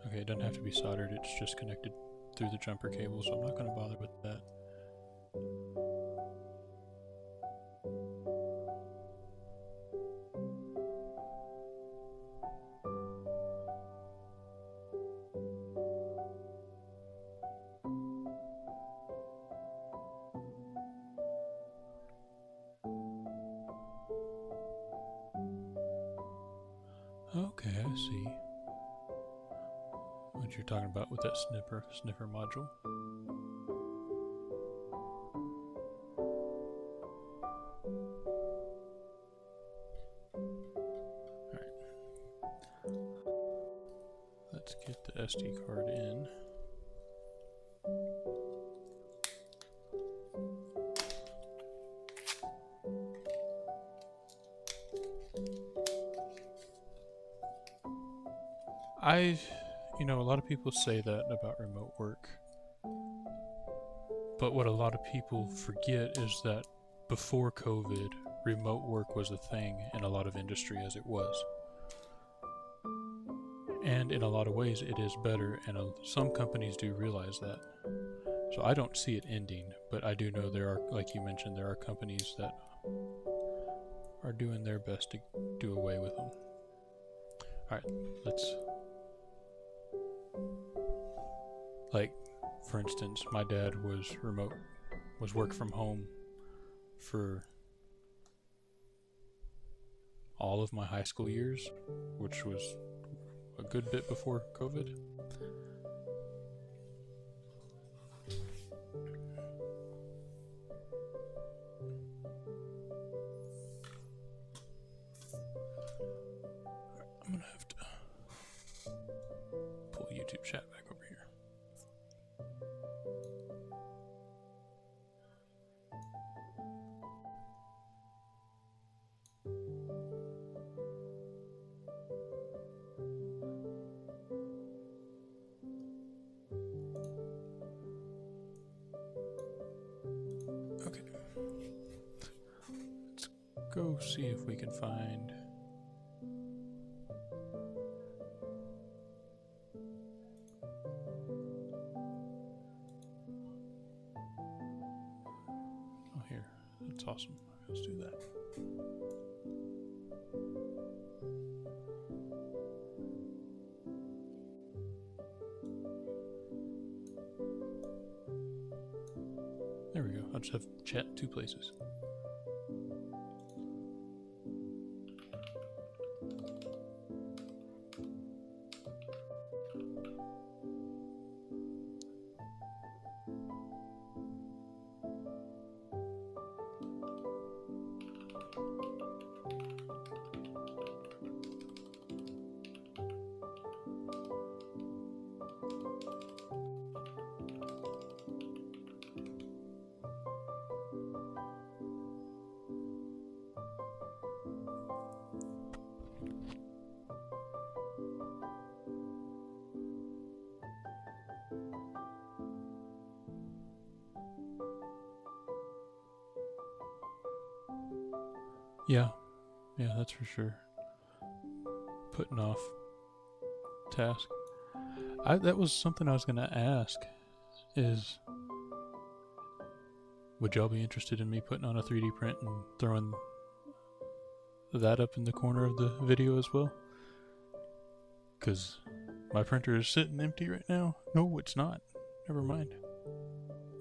Okay, it doesn't have to be soldered, it's just connected through the jumper cable, so I'm not going to bother with that. Okay, I see what you're talking about with that sniffer module. Alright. Let's get the SD card in. A lot of people say that about remote work, but what a lot of people forget is that before COVID, remote work was a thing in a lot of industry as it was. And in a lot of ways it is better, and some companies do realize that. So I don't see it ending, but I do know there are, like you mentioned, there are companies that are doing their best to do away with them. Alright, for instance, my dad was work from home for all of my high school years, which was a good bit before COVID. I'm gonna have to pull YouTube chat back over here. Okay. Let's go see if we can find... Oh, here. That's awesome. Let's do that. There we go. I'll just have chat two places. Yeah, that's for sure. Putting off task. That was something I was gonna ask, is would y'all be interested in me putting on a 3D print and throwing that up in the corner of the video as well? Because my printer is sitting empty right now. No, it's not. Never mind.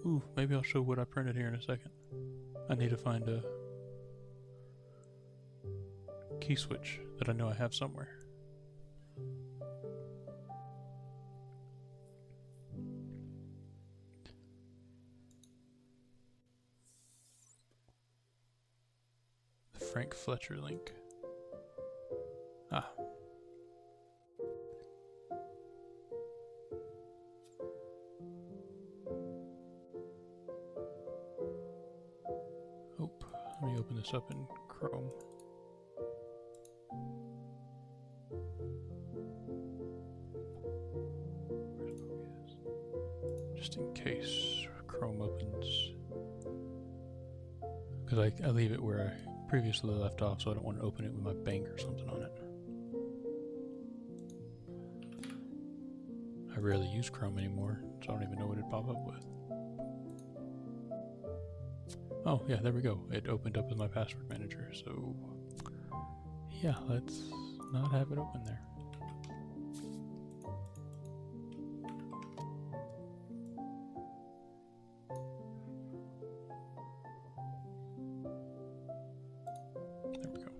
Ooh, maybe I'll show what I printed here in a second. I need to find a key switch that I know I have somewhere. The Frank Fletcher link. Ah. Oh, let me open this up in Chrome. Just in case Chrome opens. Because I leave it where I previously left off, so I don't want to open it with my bank or something on it. I rarely use Chrome anymore, so I don't even know what it'd pop up with. Oh, yeah, there we go. It opened up with my password manager, so yeah, let's not have it open there. There we go.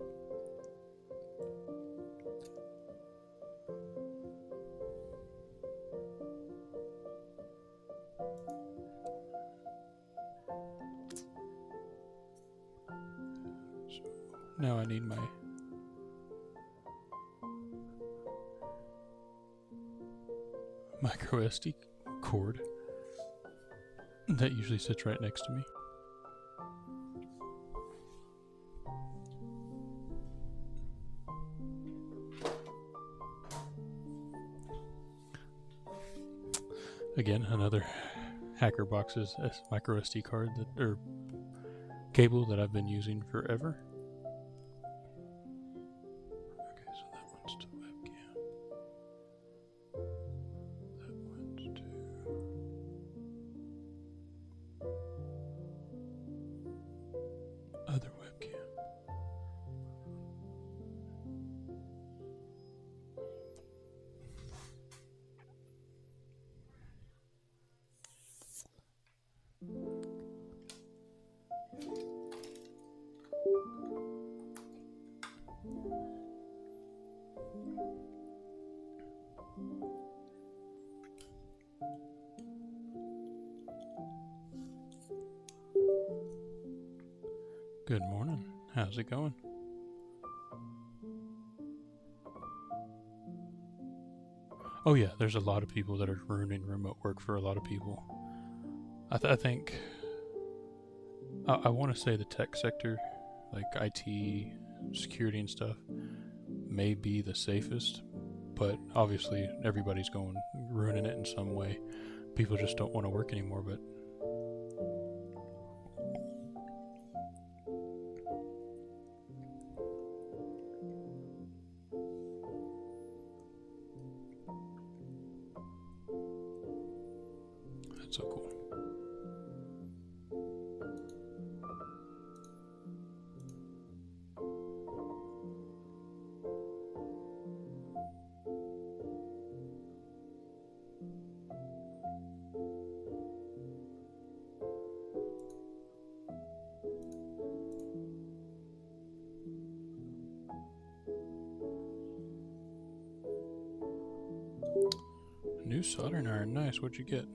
So now I need my micro SD cord that usually sits right next to me. Again, another Hackerboxes micro SD card or cable that I've been using forever. Okay, so that one's to webcam. That one's to other webcam. Good morning. How's it going? Oh yeah, there's a lot of people that are ruining remote work for a lot of people. I think I want to say the tech sector, like IT, security and stuff, may be the safest, but obviously everybody's ruining it in some way. People just don't want to work anymore, but that's so cool. New soldering iron, nice. What'd you get?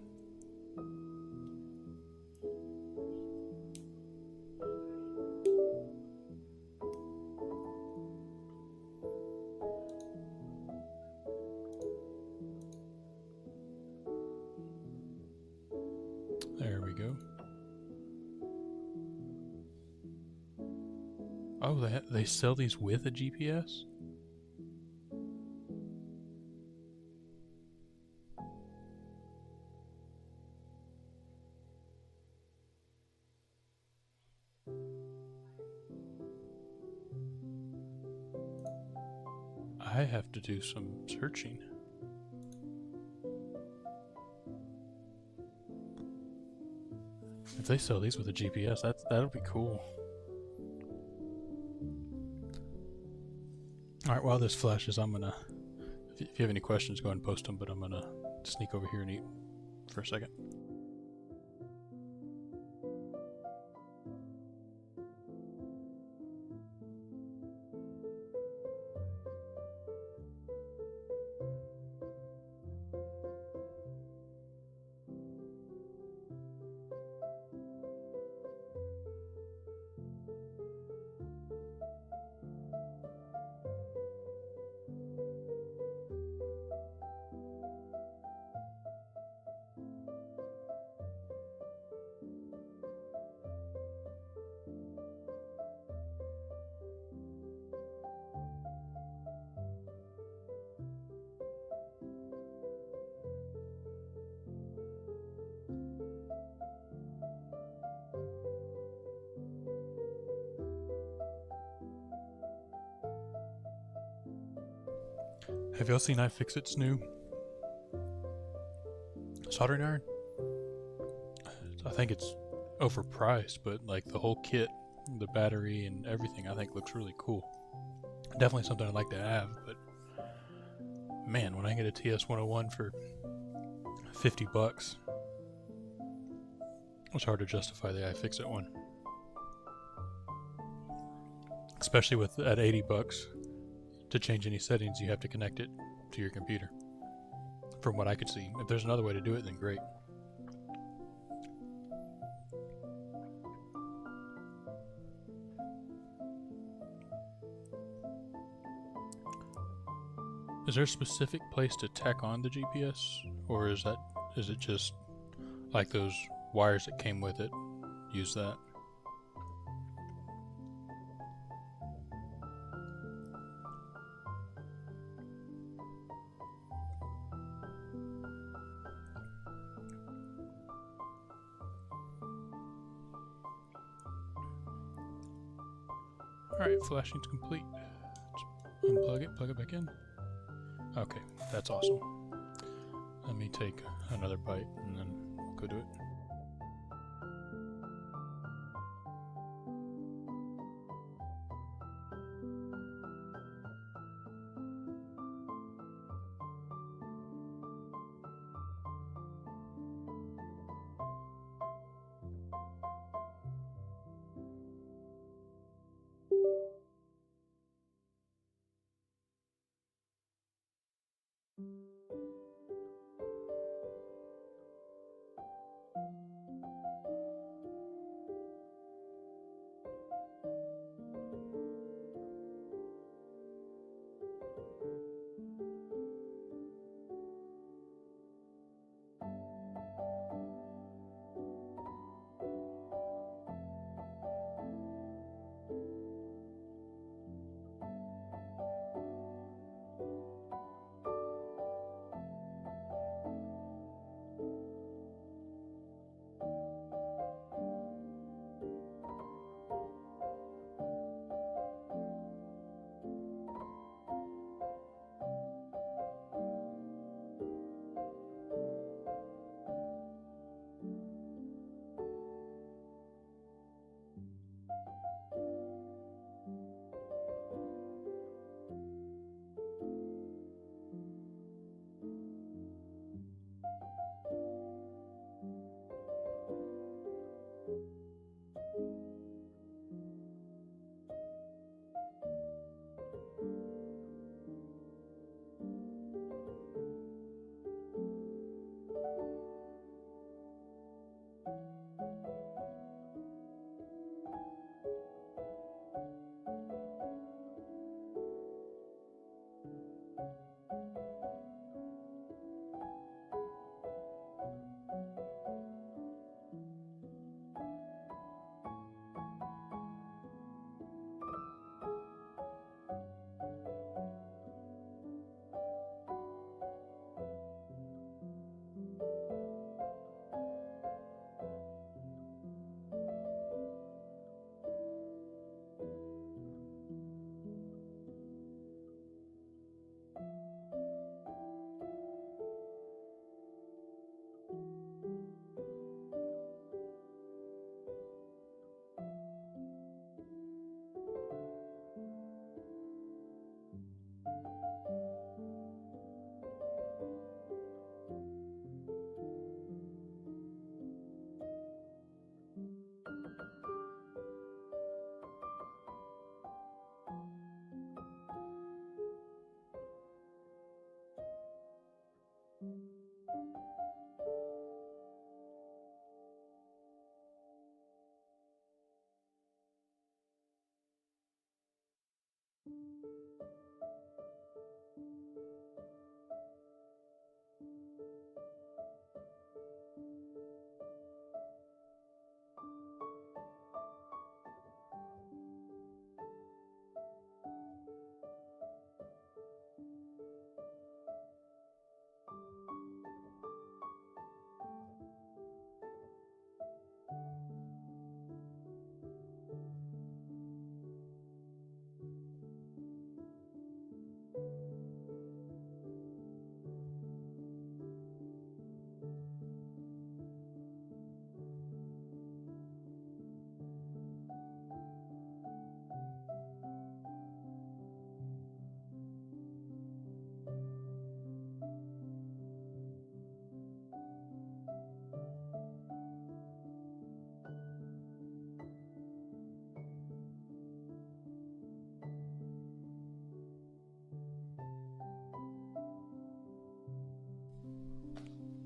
There we go. Oh, they sell these with a GPS? I have to do some searching. If they sell these with a GPS, that'll be cool. Alright, while this flashes, I'm gonna... If you have any questions, go ahead and post them, but I'm gonna sneak over here and eat for a second. Have y'all seen iFixit's new soldering iron? I think it's overpriced, but like the whole kit, the battery and everything, I think looks really cool. Definitely something I'd like to have, but man, when I get a TS101 for $50, it's hard to justify the iFixit one. Especially with at $80, to change any settings, you have to connect it to your computer. From what I could see. If there's another way to do it, then great. Is there a specific place to tack on the GPS, or is it just like those wires that came with it? Use that. Alright, flashing's complete. Let's unplug it, plug it back in. Okay, that's awesome. Let me take another bite and then we'll go do it.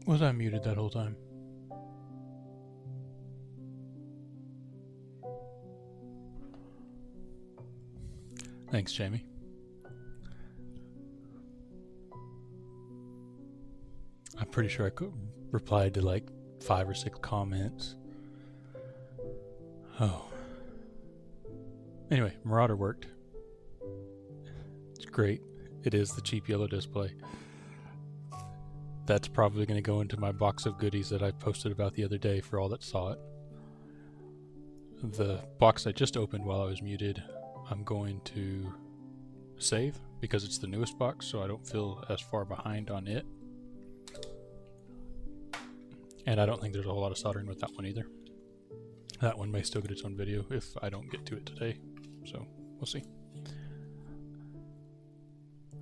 Was I muted that whole time? Thanks, Jamie. I'm pretty sure I replied to like 5 or 6 comments. Oh. Anyway, Marauder worked. It's great. It is the cheap yellow display. That's probably going to go into my box of goodies that I posted about the other day for all that saw it. The box I just opened while I was muted, I'm going to save because it's the newest box, so I don't feel as far behind on it. And I don't think there's a whole lot of soldering with that one either. That one may still get its own video if I don't get to it today, so we'll see.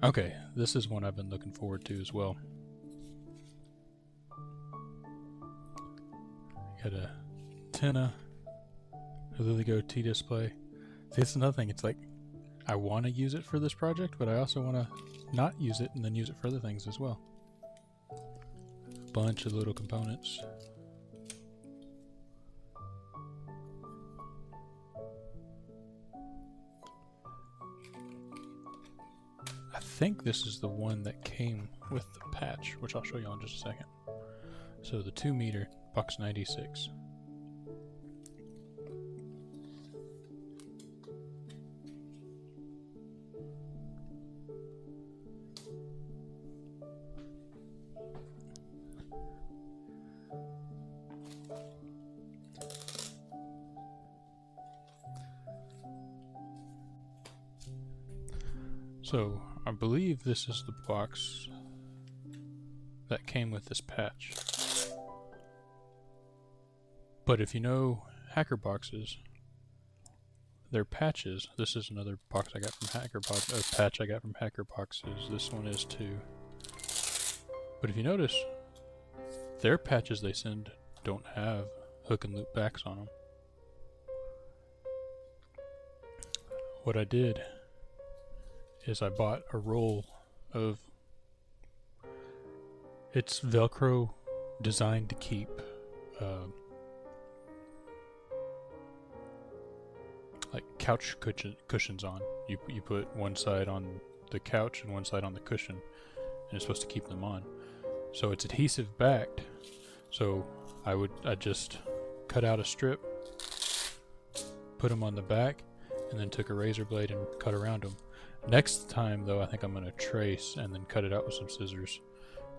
Okay, this is one I've been looking forward to as well. Got a Tenna, a LilyGo T-display. See, it's another thing, it's like, I want to use it for this project, but I also want to not use it and then use it for other things as well. Bunch of little components. I think this is the one that came with the patch, which I'll show you in just a second. So the 2 meter, box 96. So I believe this is the box that came with this patch. But if you know Hackerboxes, their patches, this is another box I got from Hackerboxes, patch I got from Hackerboxes, this one is too. But if you notice, their patches they send don't have hook and loop backs on them. What I did is I bought a roll of, it's Velcro designed to keep like couch cushions on. You put one side on the couch and one side on the cushion, and it's supposed to keep them on. So it's adhesive backed. So I just cut out a strip, put them on the back, and then took a razor blade and cut around them. Next time though, I think I'm going to trace and then cut it out with some scissors,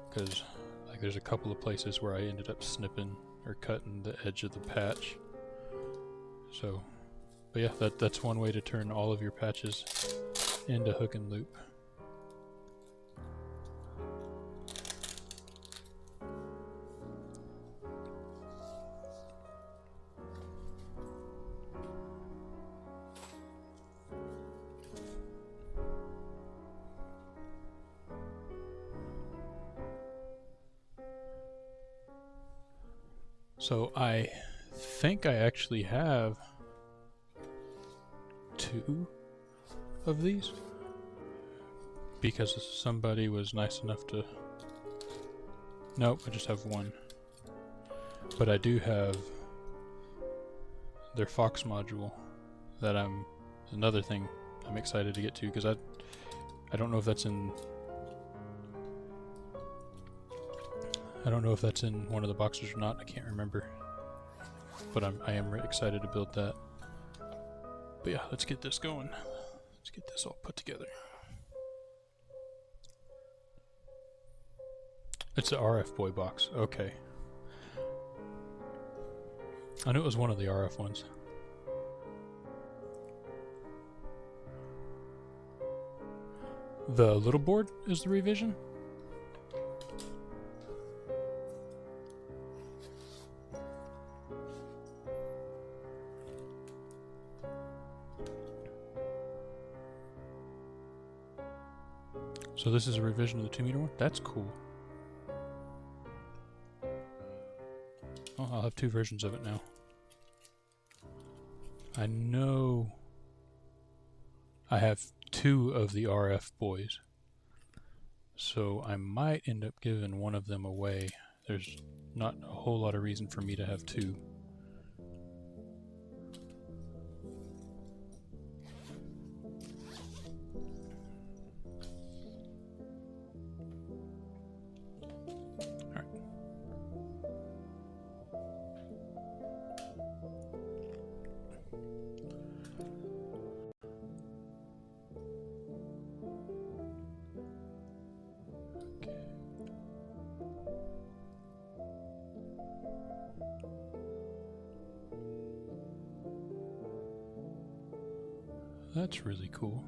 because like there's a couple of places where I ended up snipping or cutting the edge of the patch. So, but yeah, that's one way to turn all of your patches into hook and loop. So I think I actually have 2 of these because somebody was nice enough to... Nope, I just have 1. But I do have their Fox module that another thing I'm excited to get to, because I don't know if that's in... I don't know if that's in one of the boxes or not. I can't remember. But I am excited to build that. But yeah, let's get this going. Let's get this all put together. It's the RF Boy box. Okay. I knew it was one of the RF ones. The little board is the revision? So this is a revision of the 2 meter one? That's cool. Oh, I'll have 2 versions of it now. I know I have 2 of the RF boys. So I might end up giving one of them away there's not a whole lot of reason for me to have two. That's really cool.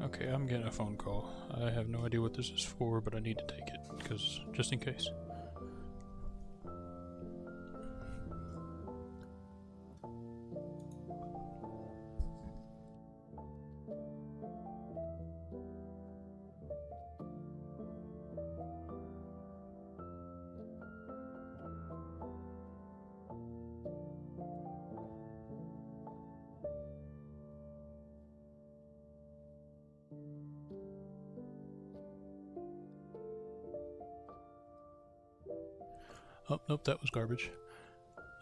Okay, I'm getting a phone call. I have no idea what this is for, but I need to take it, because just in case. Oh, nope, that was garbage.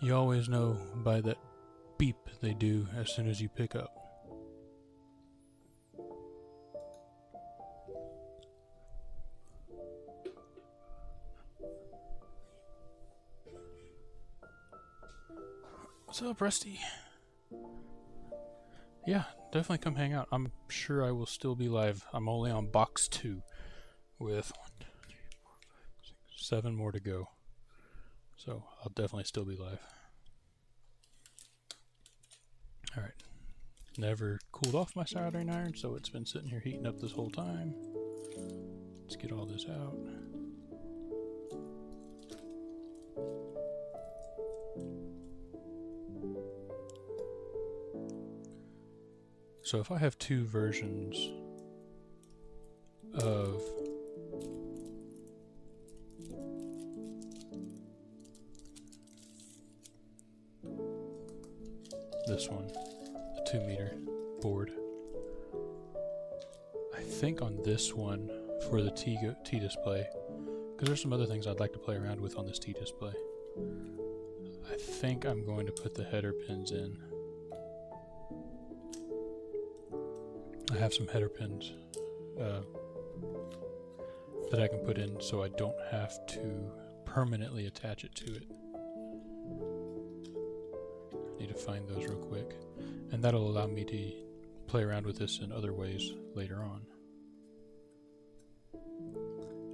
You always know by that beep they do as soon as you pick up. What's up, Rusty? Yeah, definitely come hang out. I'm sure I will still be live. I'm only on box 2 with 1, 2, 3, 4, 5, 6, 7 more to go. So I'll definitely still be live. Alright. Never cooled off my soldering iron, so it's been sitting here heating up this whole time. Let's get all this out. So if I have two versions of this one, the 2-meter board, I think on this one for the T display, because there's some other things I'd like to play around with on this T display, I think I'm going to put the header pins in. I have some header pins that I can put in so I don't have to permanently attach it to it. I need to find those real quick, and that'll allow me to play around with this in other ways later on.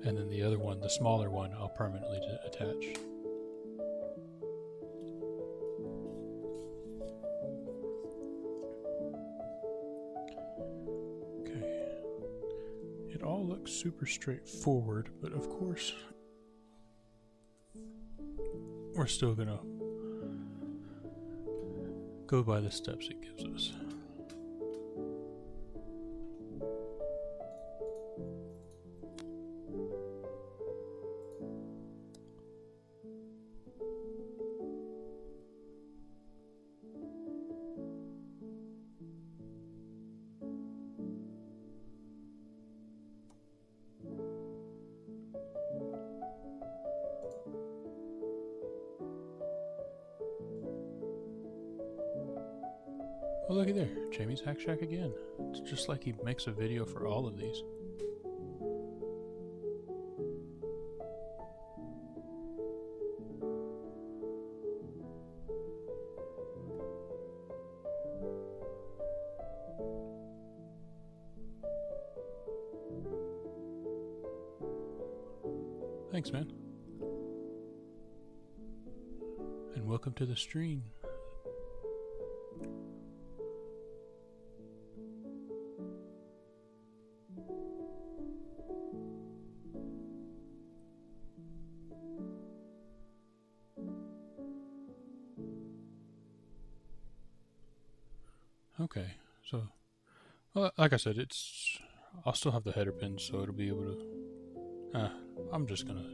And then the other one, the smaller one, I'll permanently attach. It all looks super straightforward, but of course we're still gonna go by the steps it gives us. Oh, looky there, Jamie's Hack Shack again. It's just like he makes a video for all of these. Thanks, man. And welcome to the stream. Okay, so, well, like I said, I'll still have the header pins, so it'll be able to, I'm just gonna,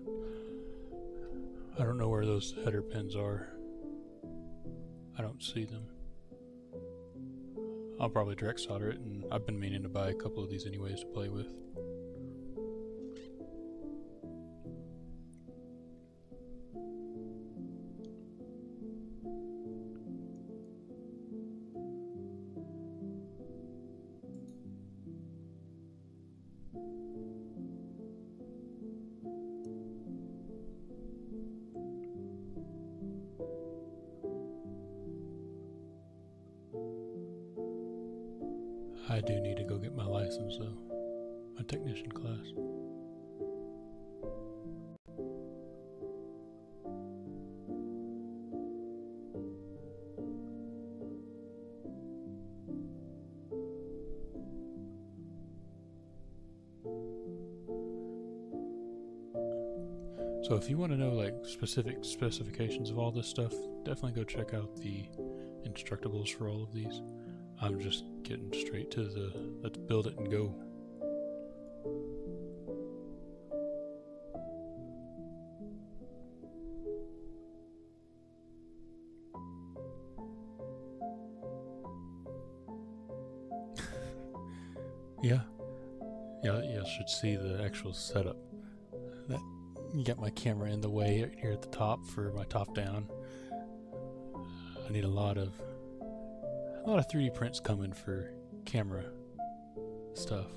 I don't know where those header pins are. I don't see them. I'll probably direct solder it, and I've been meaning to buy a couple of these anyways to play with. I do need to go get my license though, my technician class. So if you want to know like specific specifications of all this stuff, definitely go check out the instructables for all of these. I'm just getting straight to the let's build it and go. Yeah, you should see the actual setup. That you got my camera in the way here at the top for my top down. I need a lot of 3D prints coming for camera stuff.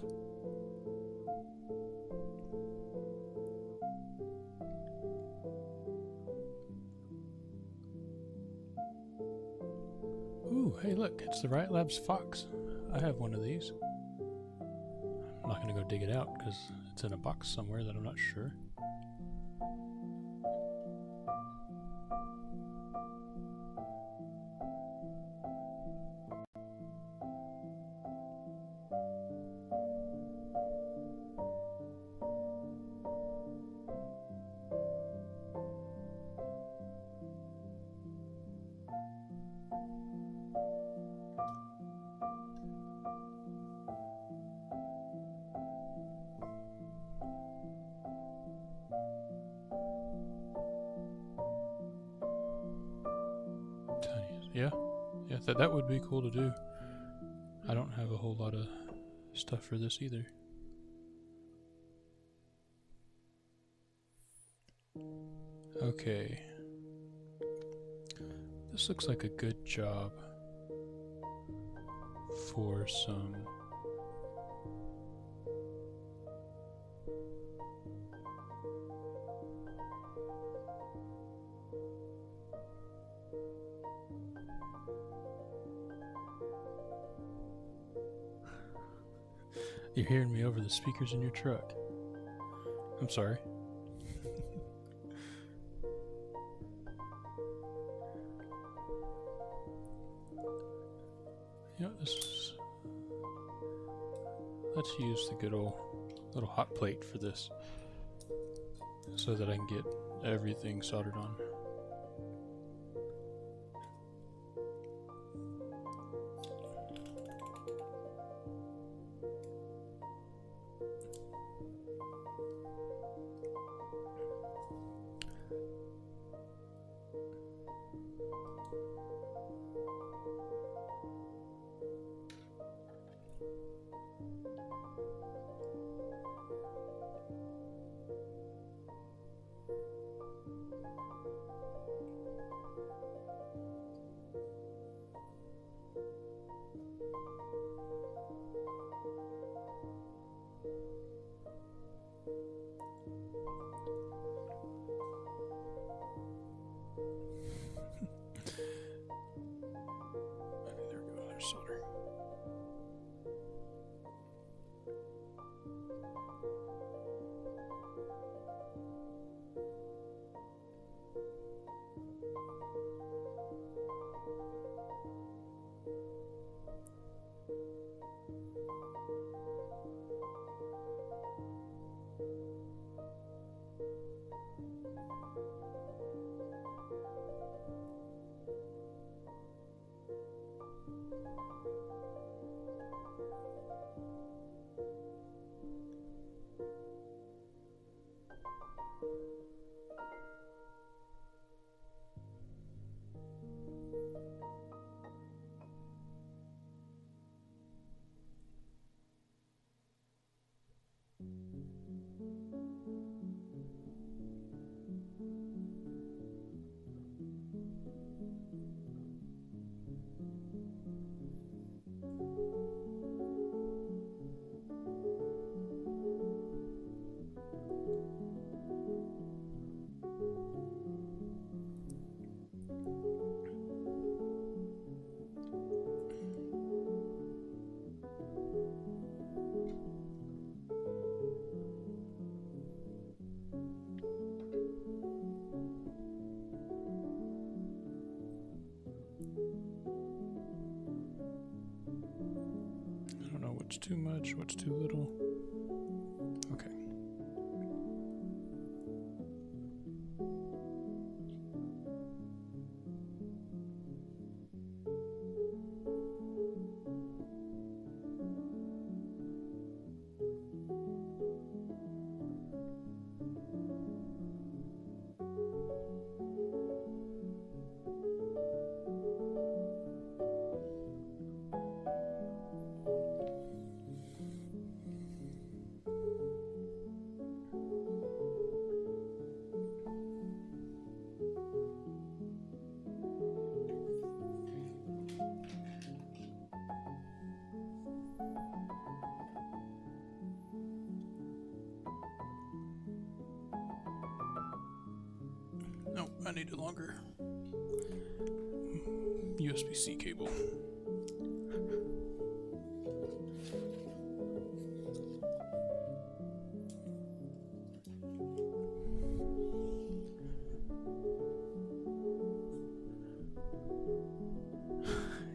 Ooh, hey look, it's the Riot Labs Fox. I have one of these. I'm not going to go dig it out because it's in a box somewhere that I'm not sure. Yeah, that would be cool to do. I don't have a whole lot of stuff for this either. Okay. This looks like a good job for some You're hearing me over the speakers in your truck. I'm sorry. Let's use the good old little hot plate for this so that I can get everything soldered on. What's too much? What's too little? Okay. Nope, I need a longer USB-C cable.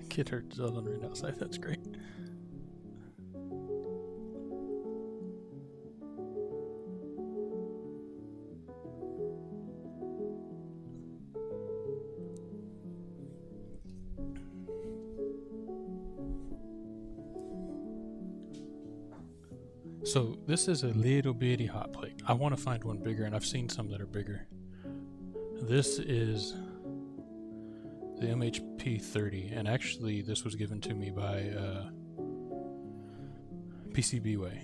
Kid heard Zelda right outside, that's great. So this is a little bitty hot plate. I want to find one bigger, and I've seen some that are bigger. This is the MHP30, and actually this was given to me by PCBWay.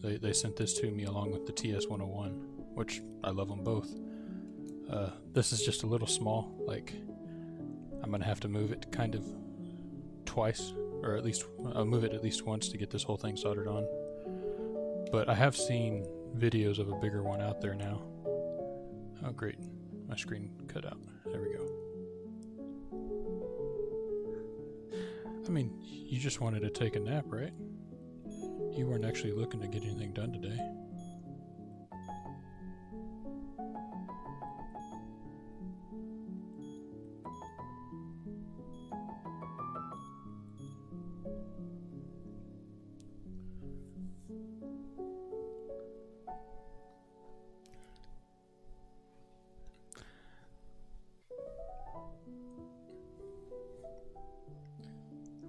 They sent this to me along with the TS101, which I love them both. This is just a little small, like I'm gonna have to move it kind of twice, or at least I'll move it at least once to get this whole thing soldered on. But I have seen videos of a bigger one out there now. Oh great, my screen cut out. There we go. I mean, you just wanted to take a nap, right? You weren't actually looking to get anything done today.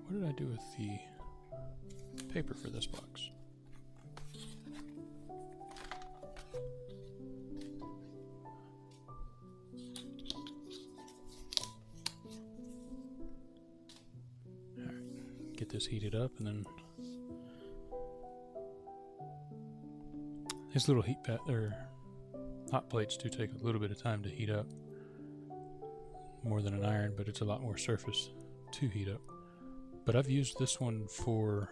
What did I do with the paper for this box? Alright, get this heated up, and then these little hot plates do take a little bit of time to heat up. More than an iron, but it's a lot more surface to heat up. But I've used this one for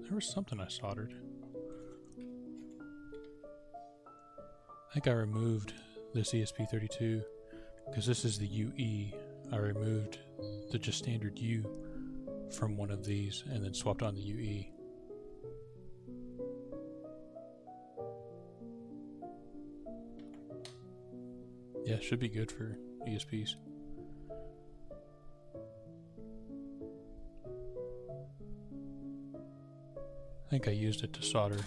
there was something I soldered. I think I removed this ESP32 because this is the UE. I removed the just standard U from one of these and then swapped on the UE. Yeah, should be good for ESPs. I think I used it to solder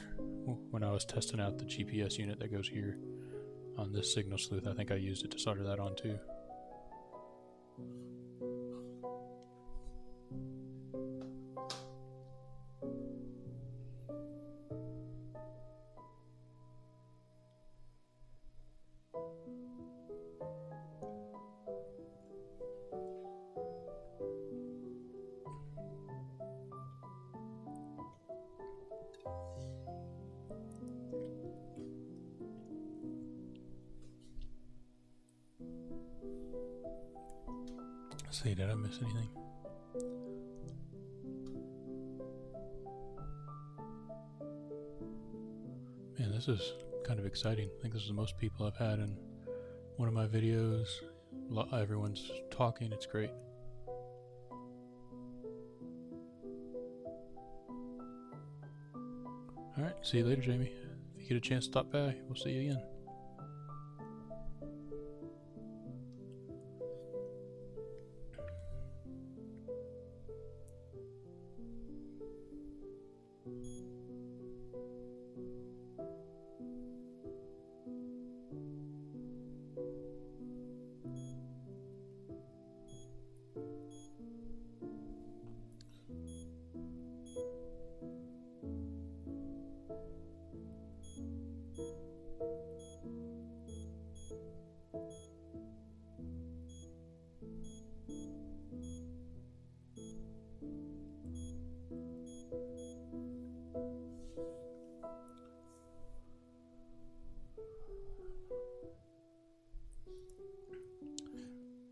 when I was testing out the GPS unit that goes here on this signal sleuth. I think I used it to solder that on too. Let's see, did I miss anything? Man, this is kind of exciting. I think this is the most people I've had in one of my videos. Everyone's talking, it's great. Alright, see you later, Jamie. If you get a chance to stop by, we'll see you again.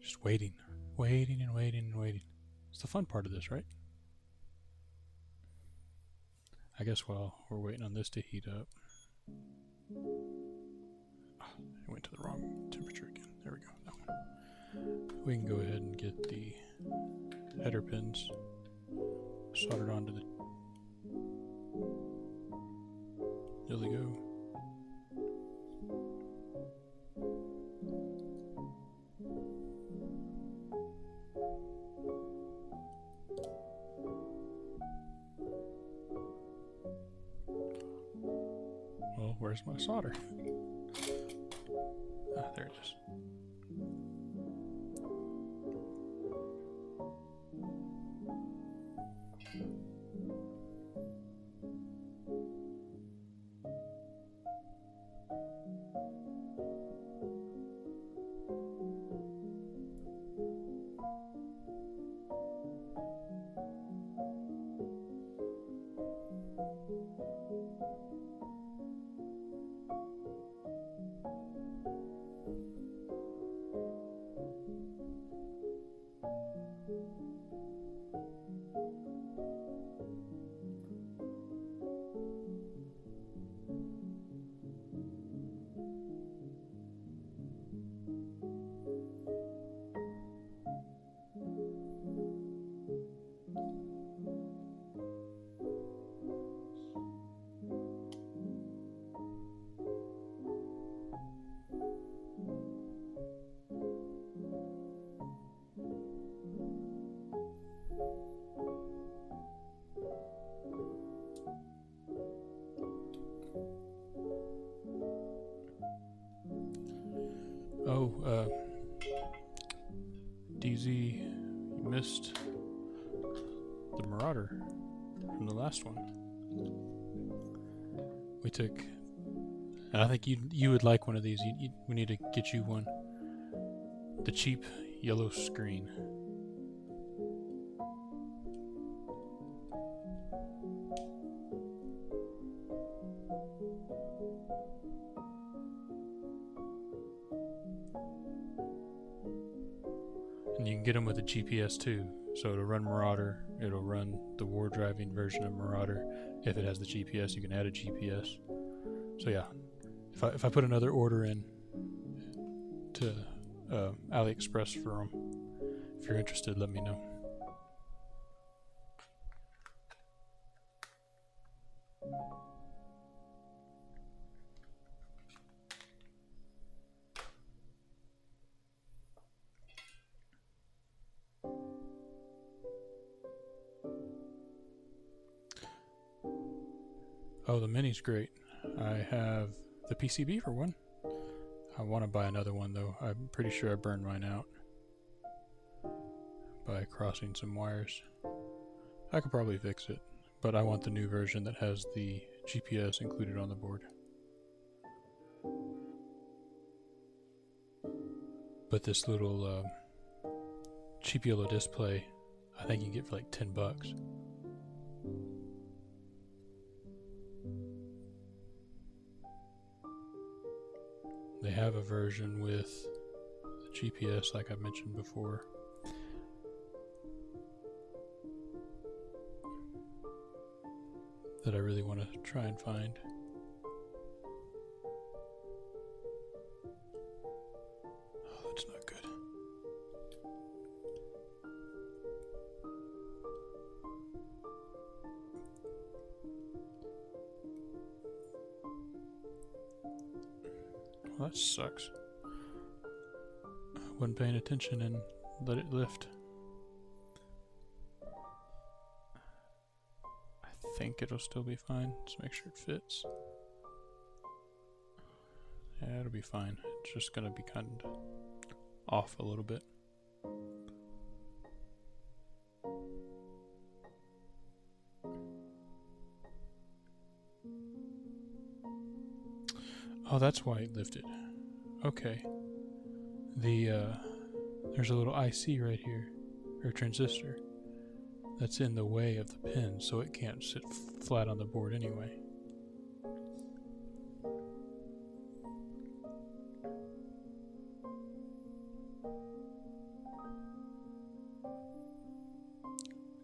Just waiting, waiting and waiting and waiting. It's the fun part of this, right? I guess while we're waiting on this to heat up. I went to the wrong temperature again. There we go, that one. We can go ahead and get the header pins soldered onto the... There we go. Well, where's my solder? Ah, there it is. Oh, DZ, you missed the Marauder from the last one. We took, and I think you would like one of these. We need to get you one. The cheap yellow screen. And you can get them with a GPS too. So it'll run Marauder, it'll run the war driving version of Marauder. If it has the GPS, you can add a GPS. So yeah, if I put another order in to AliExpress for them, if you're interested, let me know. Oh, the Mini's great. I have the PCB for one. I want to buy another one though. I'm pretty sure I burned mine out by crossing some wires. I could probably fix it, but I want the new version that has the GPS included on the board. But this little cheap yellow display, I think you can get for like $10. They have a version with the GPS, like I mentioned before. That I really want to try and find. Oh, that's not good. Well, that sucks. I wasn't paying attention and let it lift. I think it'll still be fine. Just make sure it fits. Yeah, it'll be fine. It's just gonna be kind of off a little bit. Oh, that's why it lifted. Okay. There's a little IC right here, or transistor, that's in the way of the pin, so it can't sit flat on the board anyway.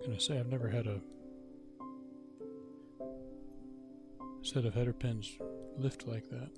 I'm gonna say I've never had a set of header pins lift like that.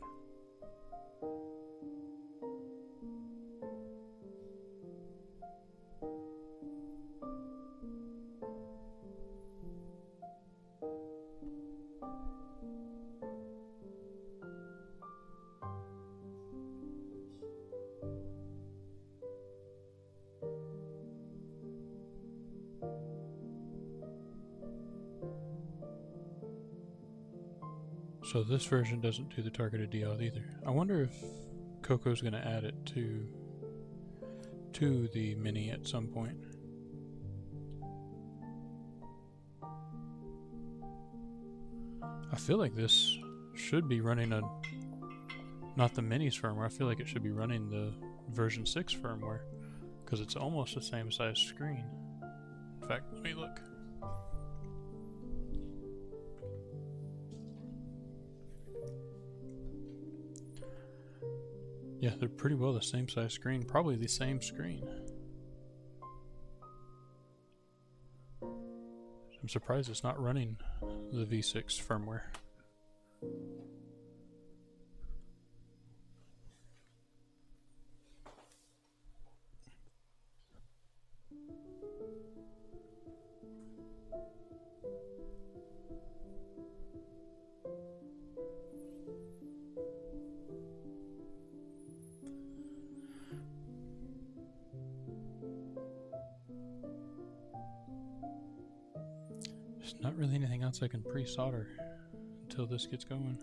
So this version doesn't do the targeted deauth either. I wonder if Coco's going to add it to the Mini at some point. I feel like this should be running not the Mini's firmware. I feel like it should be running the version 6 firmware because it's almost the same size screen. In fact, let me look. Yeah, they're pretty well the same size screen, probably the same screen. I'm surprised it's not running the V6 firmware. There's not really anything else I can pre-solder until this gets going.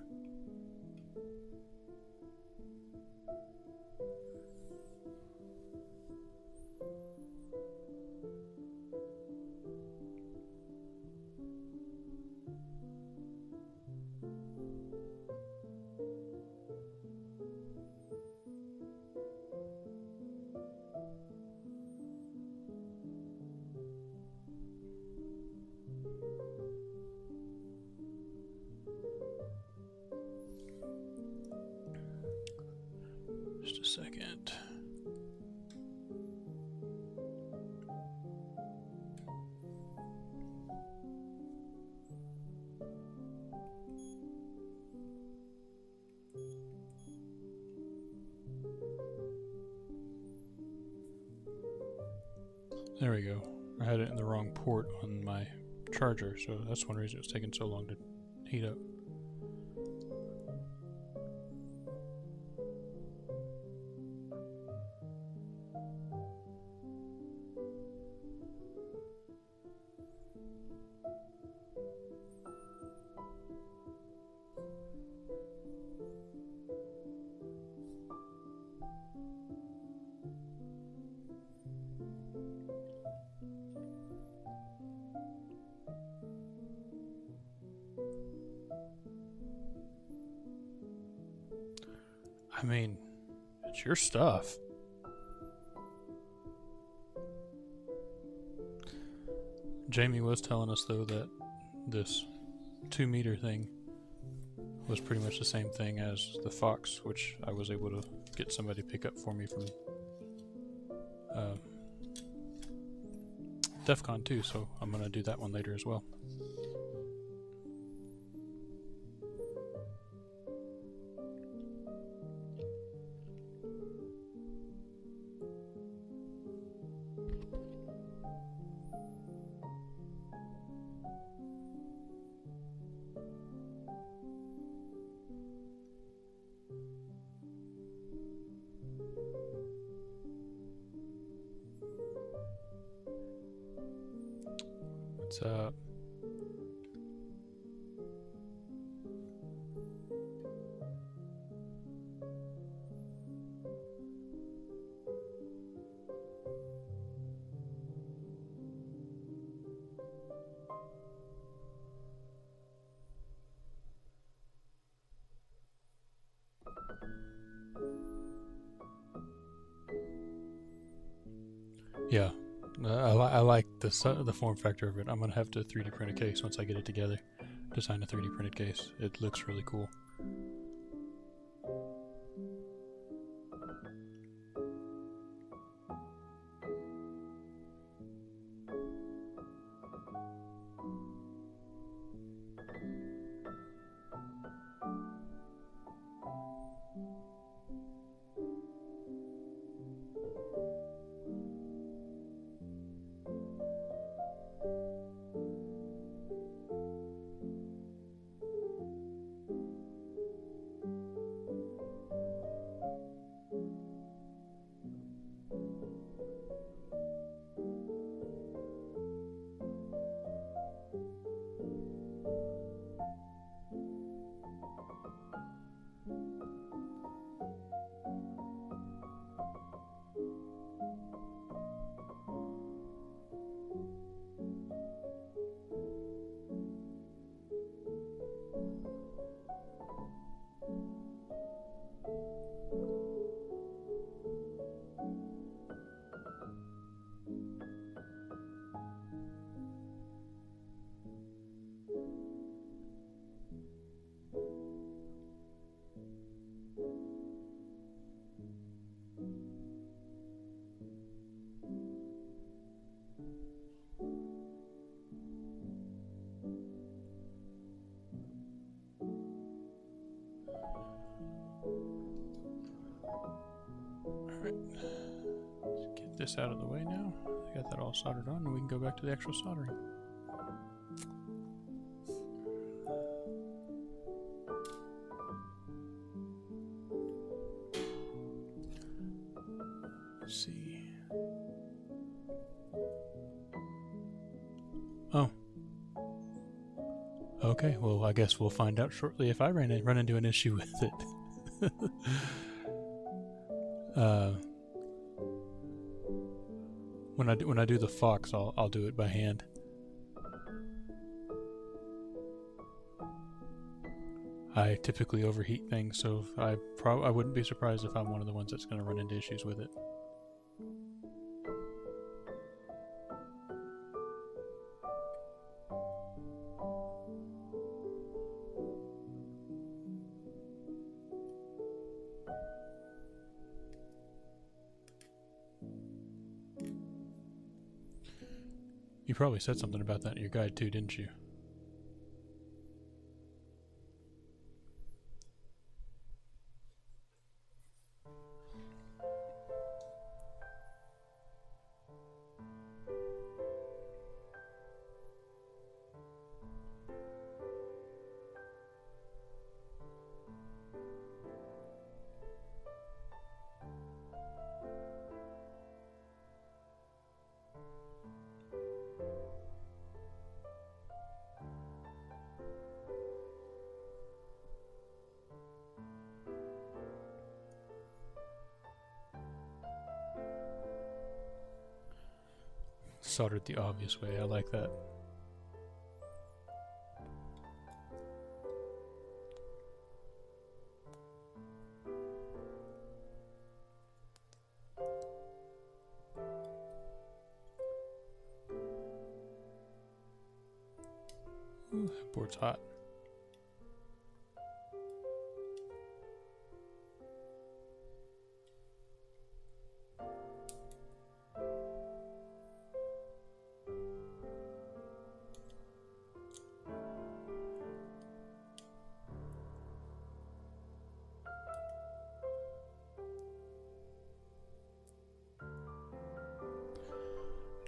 Just a second. There we go. I had it in the wrong port on my charger, so that's one reason it was taking so long to heat up. I mean, it's your stuff. Jamie was telling us, though, that this 2-meter thing was pretty much the same thing as the Fox, which I was able to get somebody to pick up for me from DEF CON 2, so I'm going to do that one later as well. What's up? Yeah. I like the form factor of it. I'm gonna have to 3D print a case once I get it together. Design a 3D printed case. It looks really cool. Let's get this out of the way now. I got that all soldered on, and we can go back to the actual soldering. Let's see. Oh. Okay, well, I guess we'll find out shortly if I run into an issue with it. When I do the Fox, I'll do it by hand. I typically overheat things, so I wouldn't be surprised if I'm one of the ones that's going to run into issues with it. You probably said something about that in your guide too, didn't you? Soldered the obvious way. I like that. Ooh, that board's hot.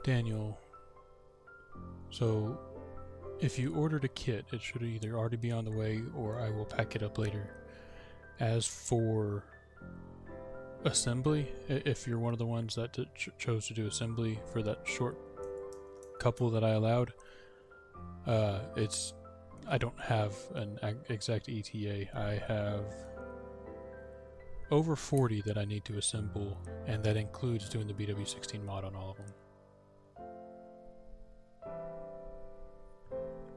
Daniel, so if you ordered a kit, it should either already be on the way or I will pack it up later. As for assembly, if you're one of the ones that chose to do assembly for that short couple that I allowed, I don't have an exact ETA. I have over 40 that I need to assemble, and that includes doing the BW16 mod on all of them.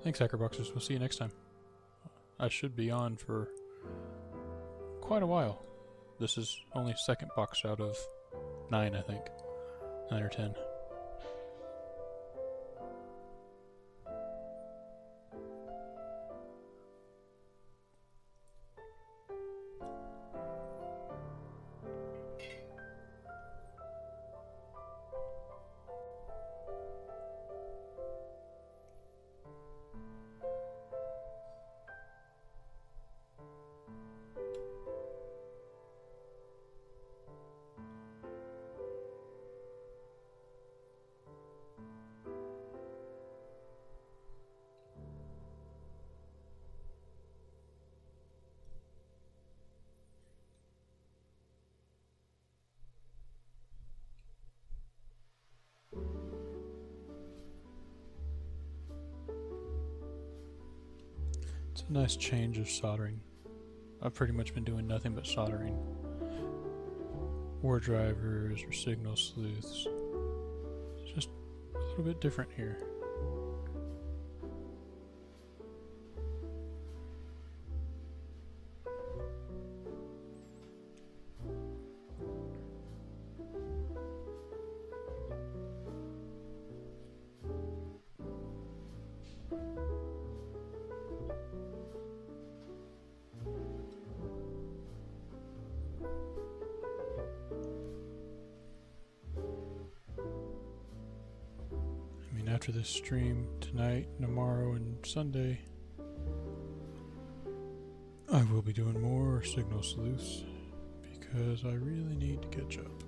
Thanks, Hackerboxes. We'll see you next time. I should be on for quite a while. This is only second box out of 9, I think. 9 or 10. It's a nice change of soldering. I've pretty much been doing nothing but soldering. War drivers or signal sleuths. It's just a little bit different here. After this stream tonight, tomorrow, and Sunday, I will be doing more signal sleuths because I really need to catch up.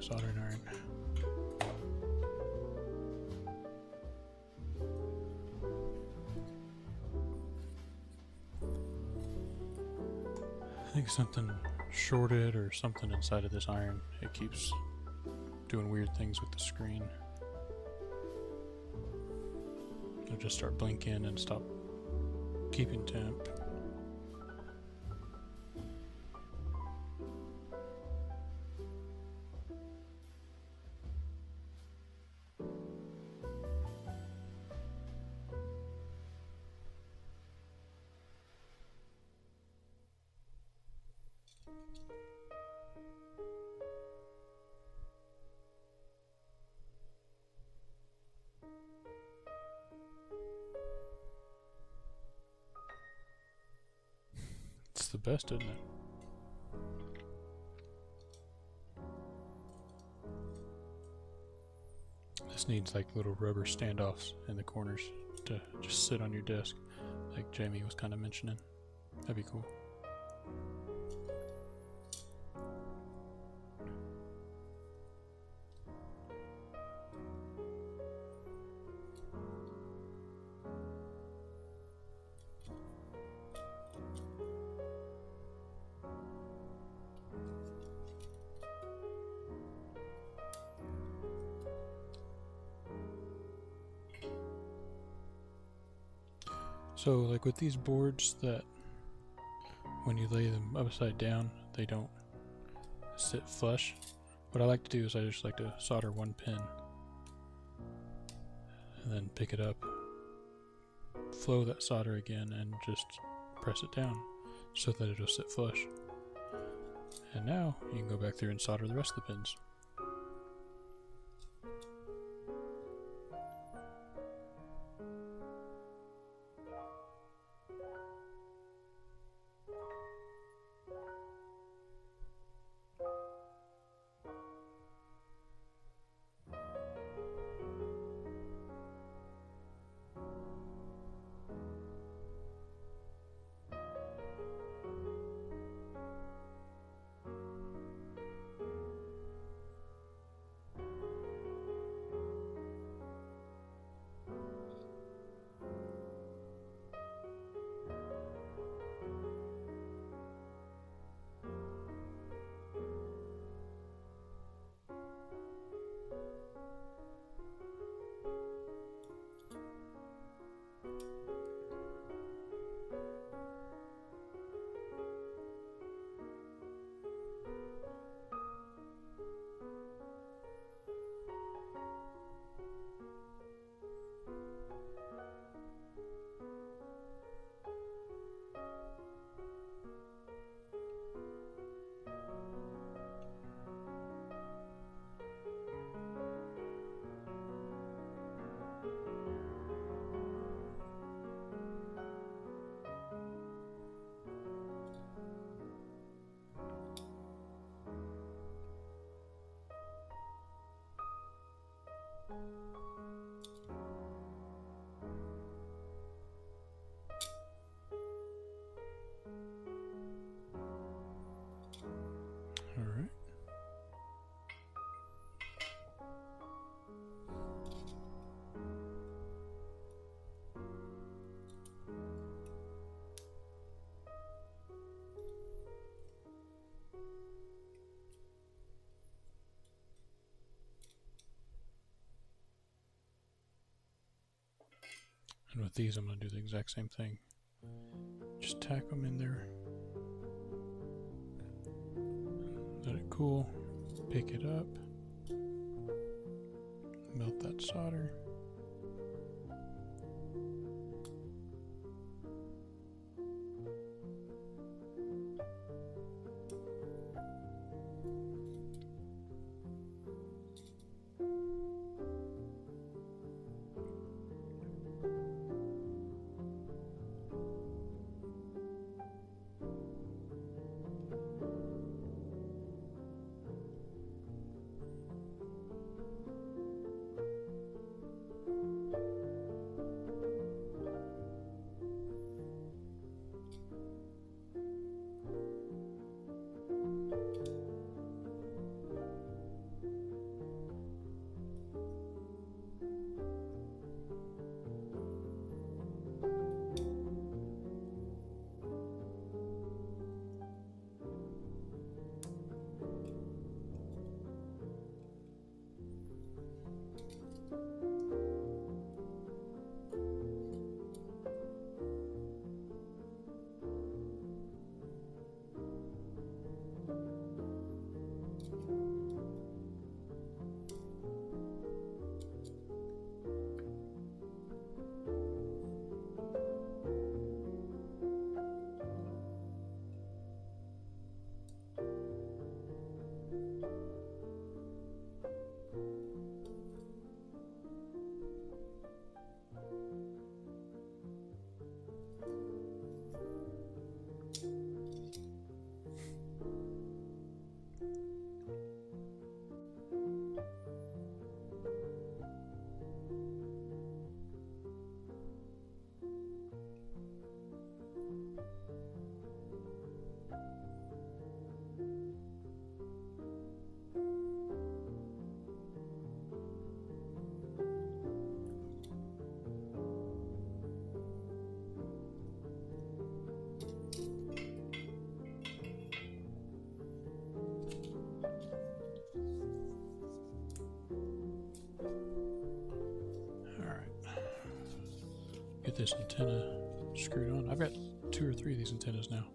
soldering iron. I think something shorted or something inside of this iron. It keeps doing weird things with the screen. It'll just start blinking and stop keeping temp. It's the best, isn't it? This needs like little rubber standoffs in the corners to just sit on your desk, like Jamie was kind of mentioning. That'd be cool. So like with these boards that when you lay them upside down, they don't sit flush. What I like to do is I just like to solder one pin and then pick it up, flow that solder again, and just press it down so that it'll sit flush. And now you can go back through and solder the rest of the pins. Alright. And with these, I'm going to do the exact same thing. Just tack them in there. Let it cool. Pick it up. Melt that solder. this antenna screwed on. I've got 2 or 3 of these antennas now.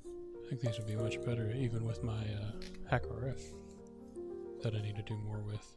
I think these would be much better even with my HackRF that I need to do more with.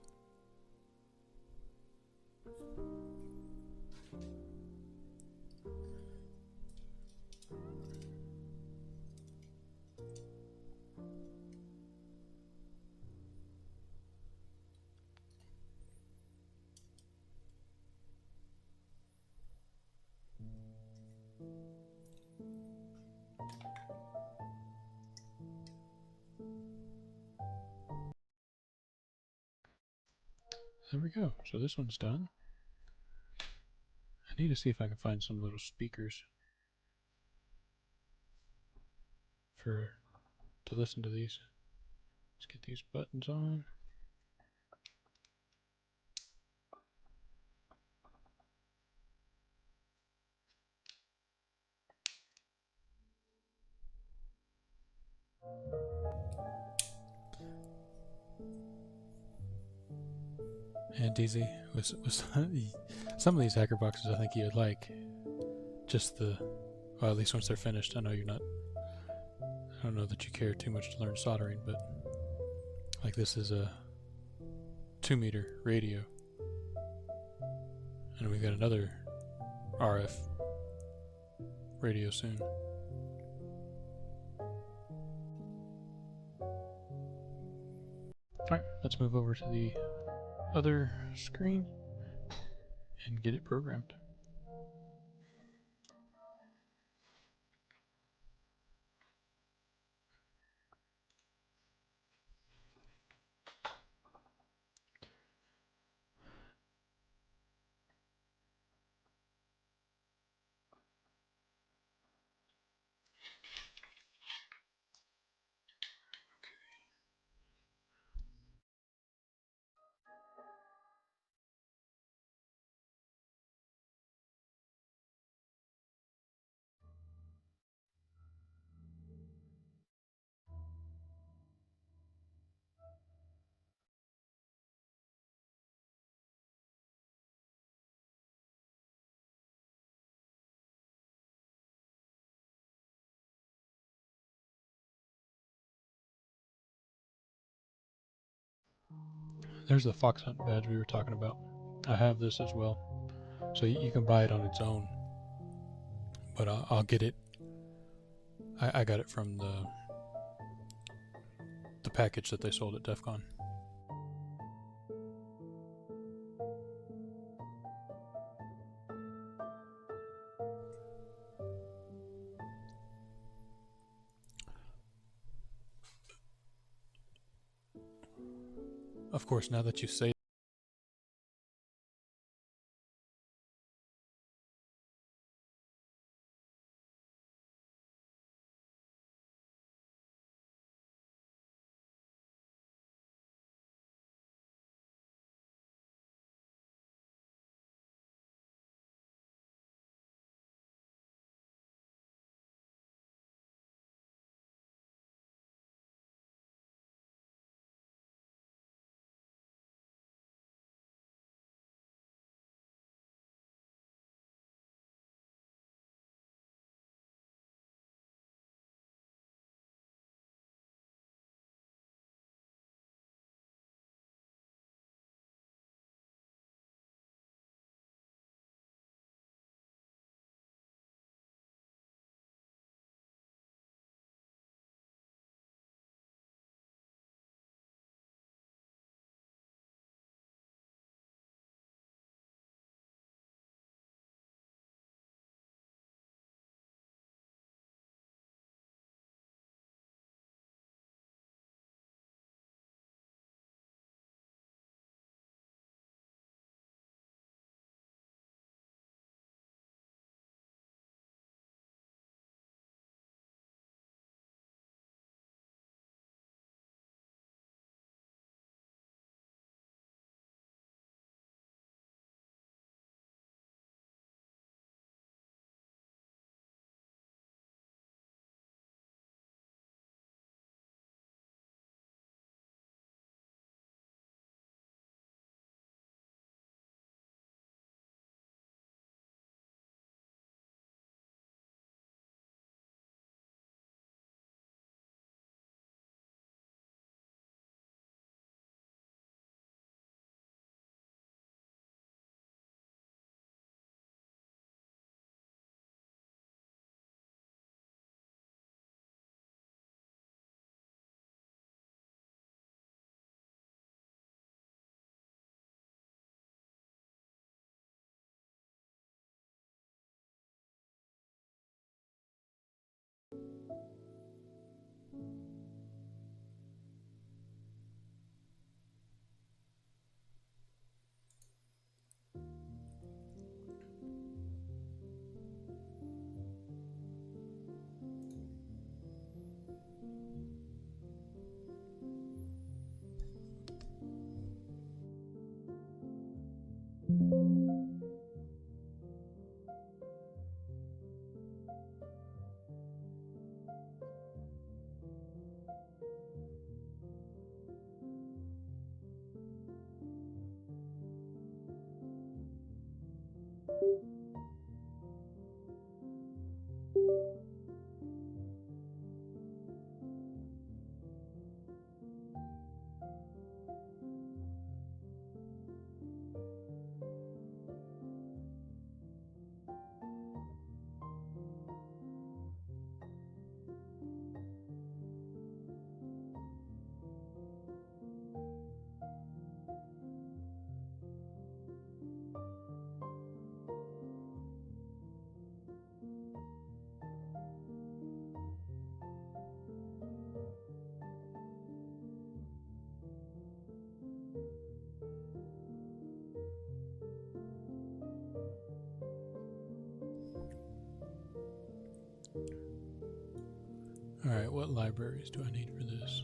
There we go. So this one's done. I need to see if I can find some little speakers to listen to these. Let's get these buttons on. And DZ, with some of these hacker boxes I think you'd like. Just well, at least once they're finished. I know you're not, I don't know that you care too much to learn soldering, but like this is a 2-meter radio. And we've got another RF radio soon. Alright, let's move over to the other screen and get it programmed. There's the Fox Hunt badge we were talking about. I have this as well. So you can buy it on its own. But I'll get it. I got it from the package that they sold at DEF CON. Of course, now that you say Alright, what libraries do I need for this?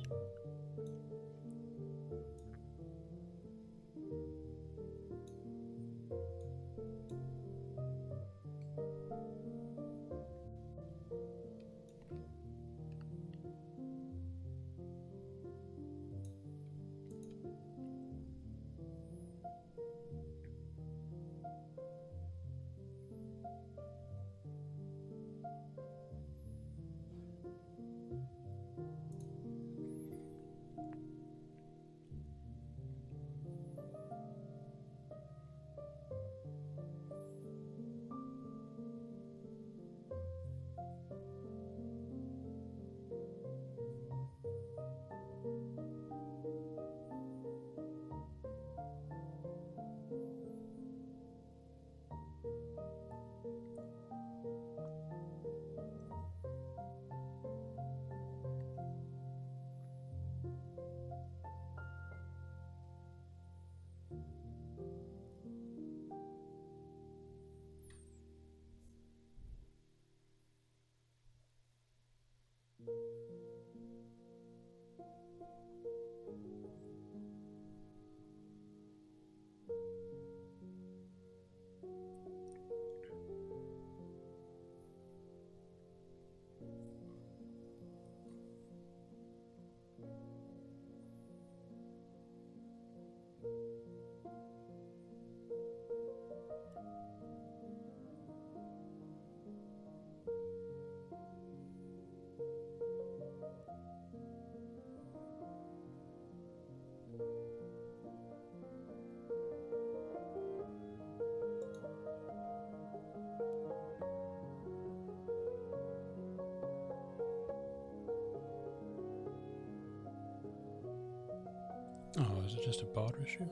Oh, is it just a baud issue?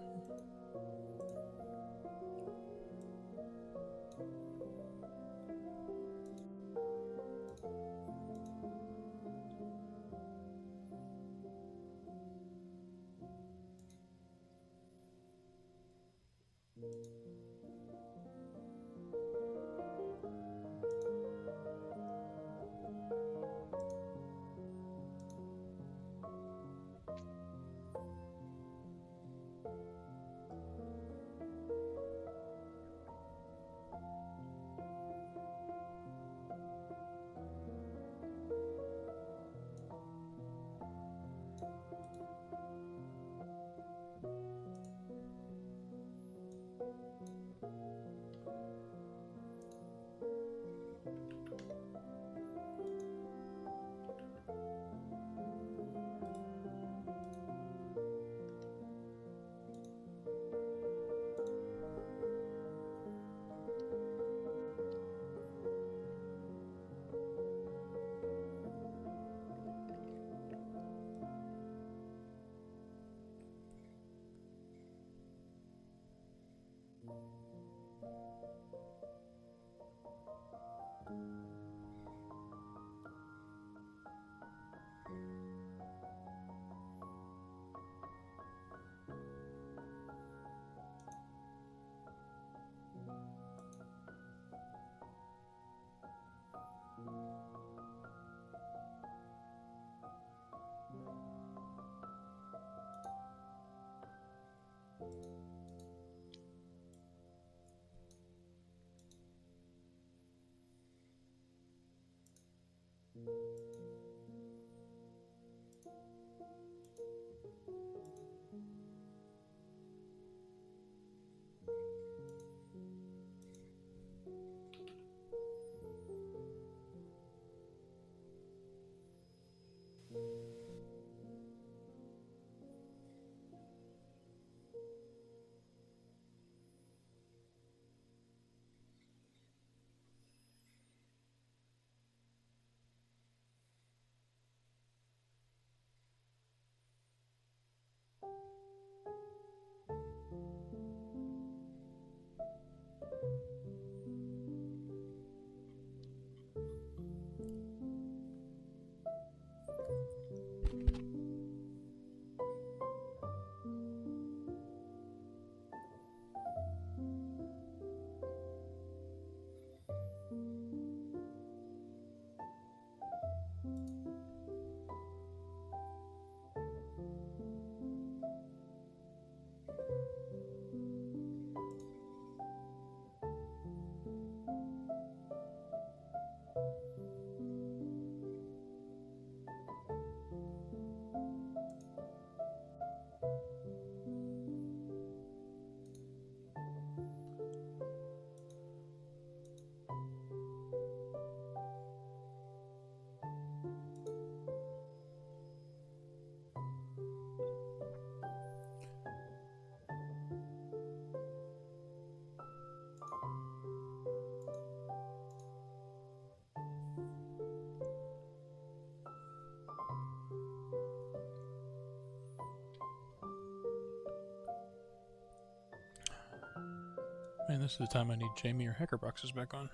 And this is the time I need Jamie or Hackerboxes back on.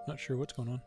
Not sure what's going on.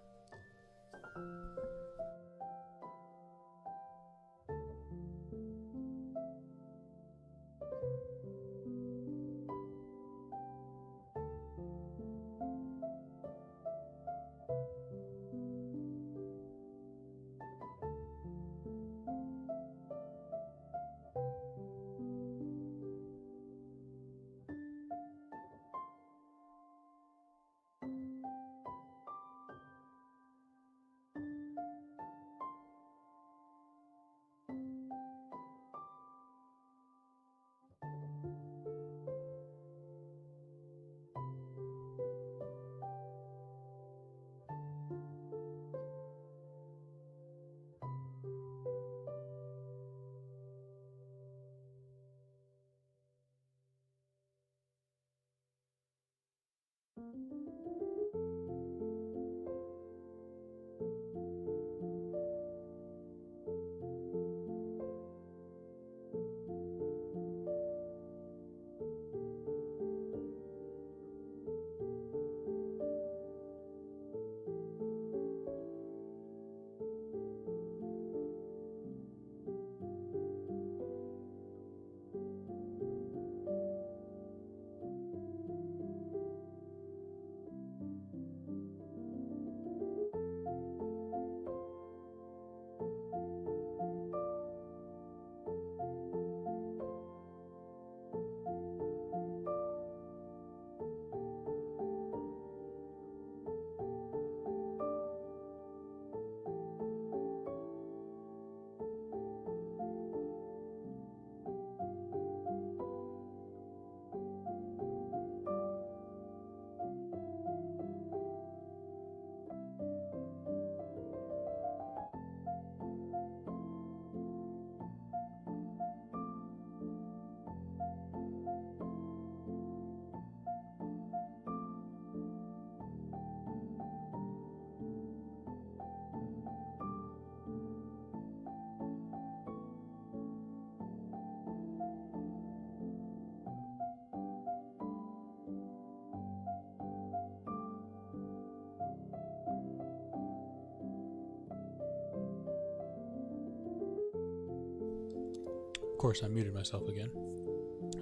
Of course, I muted myself again.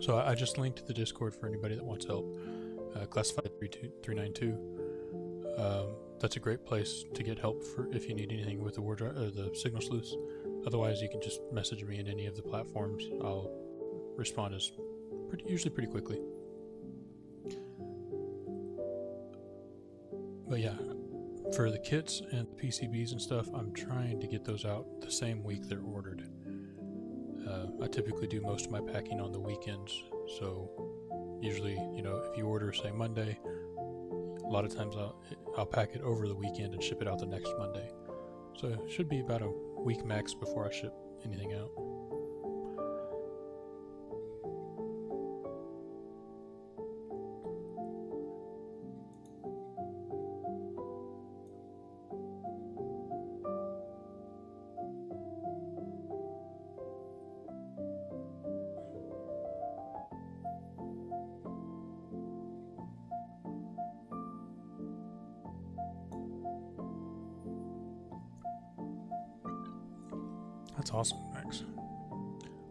So I just linked the Discord for anybody that wants help. Classified 392. That's a great place to get help for if you need anything with the the signal sleuths. Otherwise, you can just message me in any of the platforms. I'll respond usually pretty quickly. But yeah, for the kits and the PCBs and stuff, I'm trying to get those out the same week they're ordered. I typically do most of my packing on the weekends, so usually, if you order, say, Monday, a lot of times I'll pack it over the weekend and ship it out the next Monday. So it should be about a week max before I ship anything out. That's awesome, Max.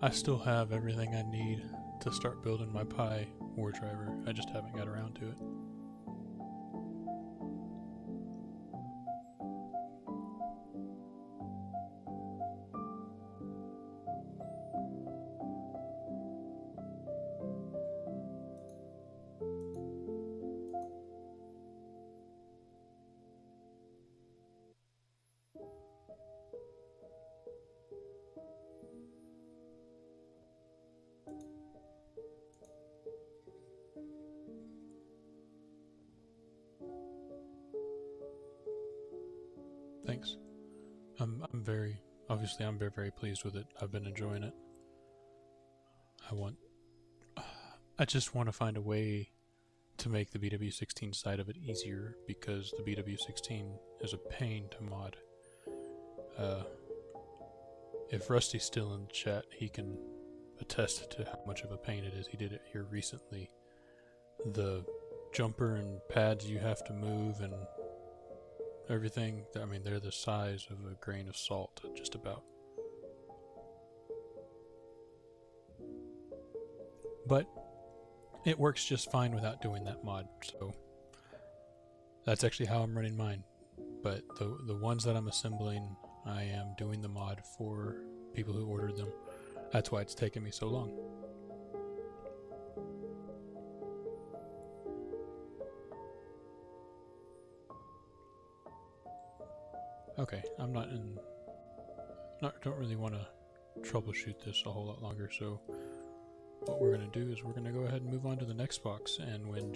I still have everything I need to start building my Pi war driver. I just haven't got around to it. Thanks. I'm very very pleased with it. I've been enjoying it. I just want to find a way to make the BW16 side of it easier, because the BW16 is a pain to mod. If Rusty's still in the chat, he can attest to how much of a pain it is. He did it here recently. the jumper and pads you have to move and everything, I mean, they're the size of a grain of salt, just about. But it works just fine without doing that mod, so that's actually how I'm running mine. But the ones that I'm assembling, I am doing the mod for people who ordered them. That's why it's taken me so long. Okay, don't really want to troubleshoot this a whole lot longer, so what we're going to do is we're going to go ahead and move on to the next box, and when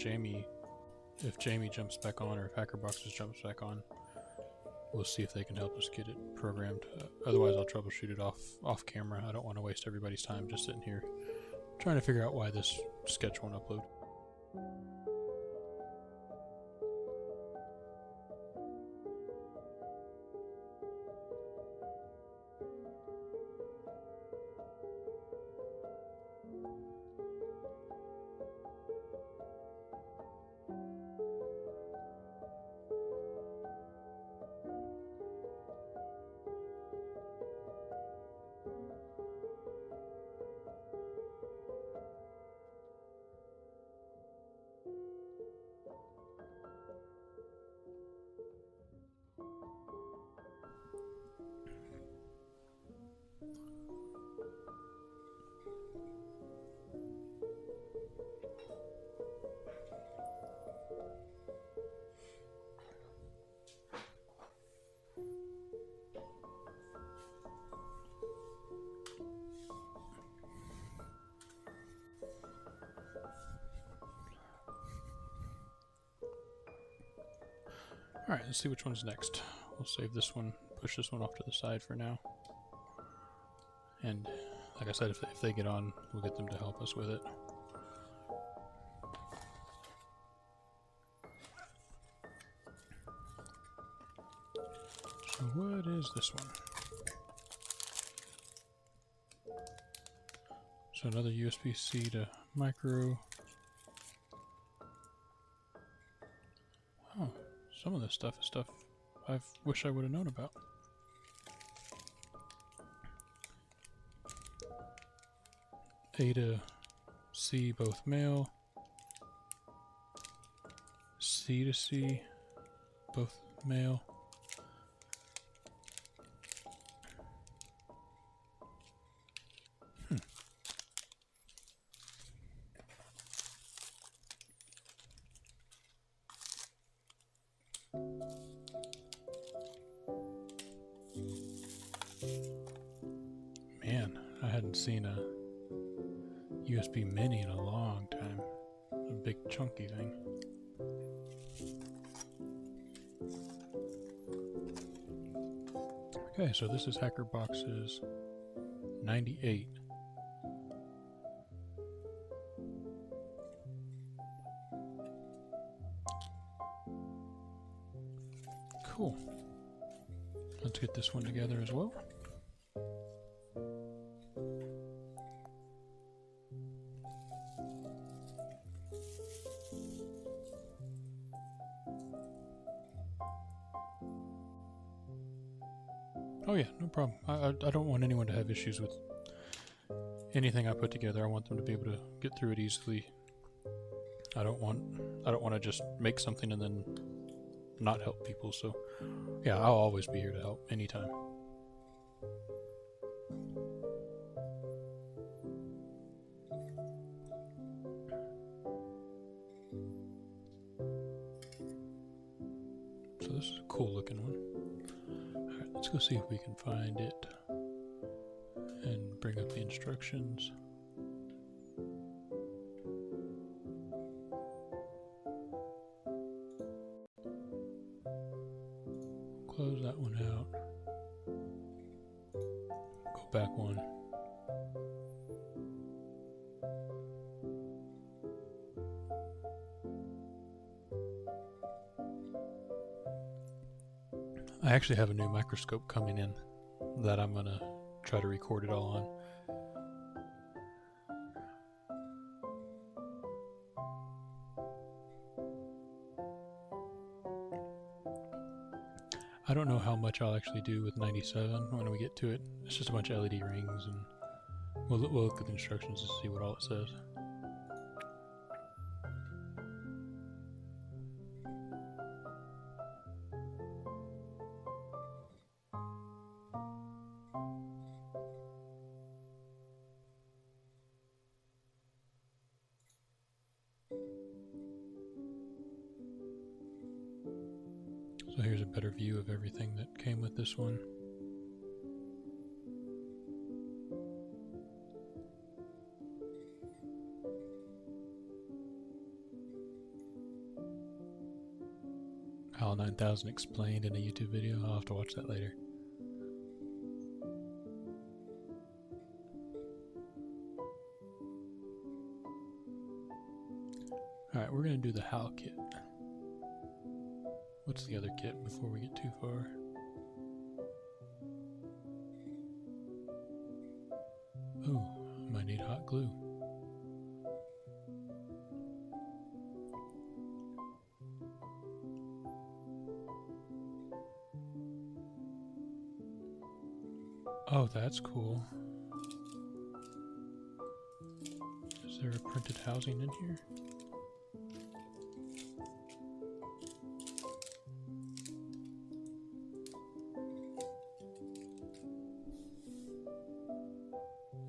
if Jamie jumps back on, or if Hackerboxes jumps back on, we'll see if they can help us get it programmed. Otherwise, I'll troubleshoot it off camera. I don't want to waste everybody's time just sitting here trying to figure out why this sketch won't upload. Alright, let's see which one's next. We'll save this one, push this one off to the side for now. And like I said, if they get on, we'll get them to help us with it. So what is this one? So another USB-C to micro. Oh, some of this stuff is stuff I wish I would have known about. A to C, both male. C to C, both male. Man, I hadn't seen a USB mini in a long time. A big chunky thing. Okay, so this is Hackerboxes 98. Cool. Let's get this one together as well. Oh yeah, no problem. I don't want anyone to have issues with anything I put together. I want them to be able to get through it easily. I don't want to just make something and then not help people. So yeah, I'll always be here to help anytime. So this is a cool looking one. Alright, let's go see if we can find it and bring up the instructions. Close that one out. Go back one. I actually have a new microscope coming in that I'm gonna try to record it all on. I don't know how much I'll actually do with 97 when we get to it. It's just a bunch of LED rings, and we'll look at the instructions to see what all it says. So here's a better view of everything that came with this one. HAL 9000 explained in a YouTube video. I'll have to watch that later. Alright, we're going to do the HAL kit. What's the other kit before we get too far? Oh, I might need hot glue. Oh, that's cool. Is there a printed housing in here?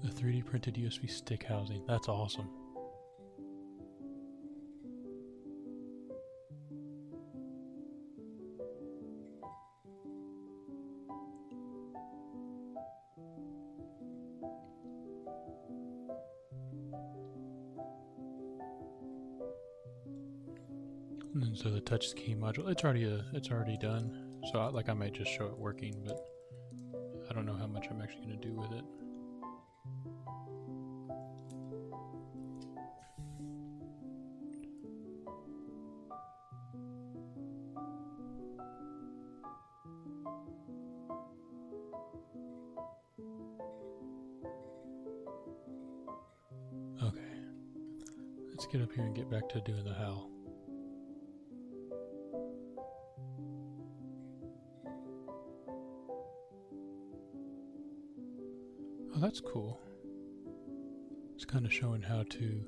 The 3D printed USB stick housing. That's awesome. And then so the touch key module, it's already done. So I might just show it working, but I don't know how much I'm actually going to do with it. Okay, let's get up here and get back to doing the HAL. Oh, that's cool. It's kind of showing how to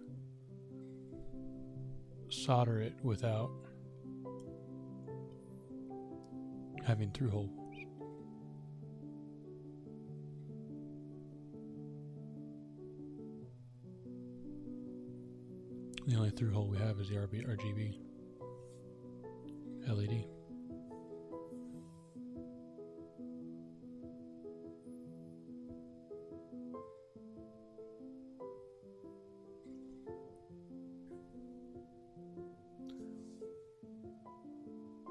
solder it without having through holes. The only through hole we have is the RGB LED.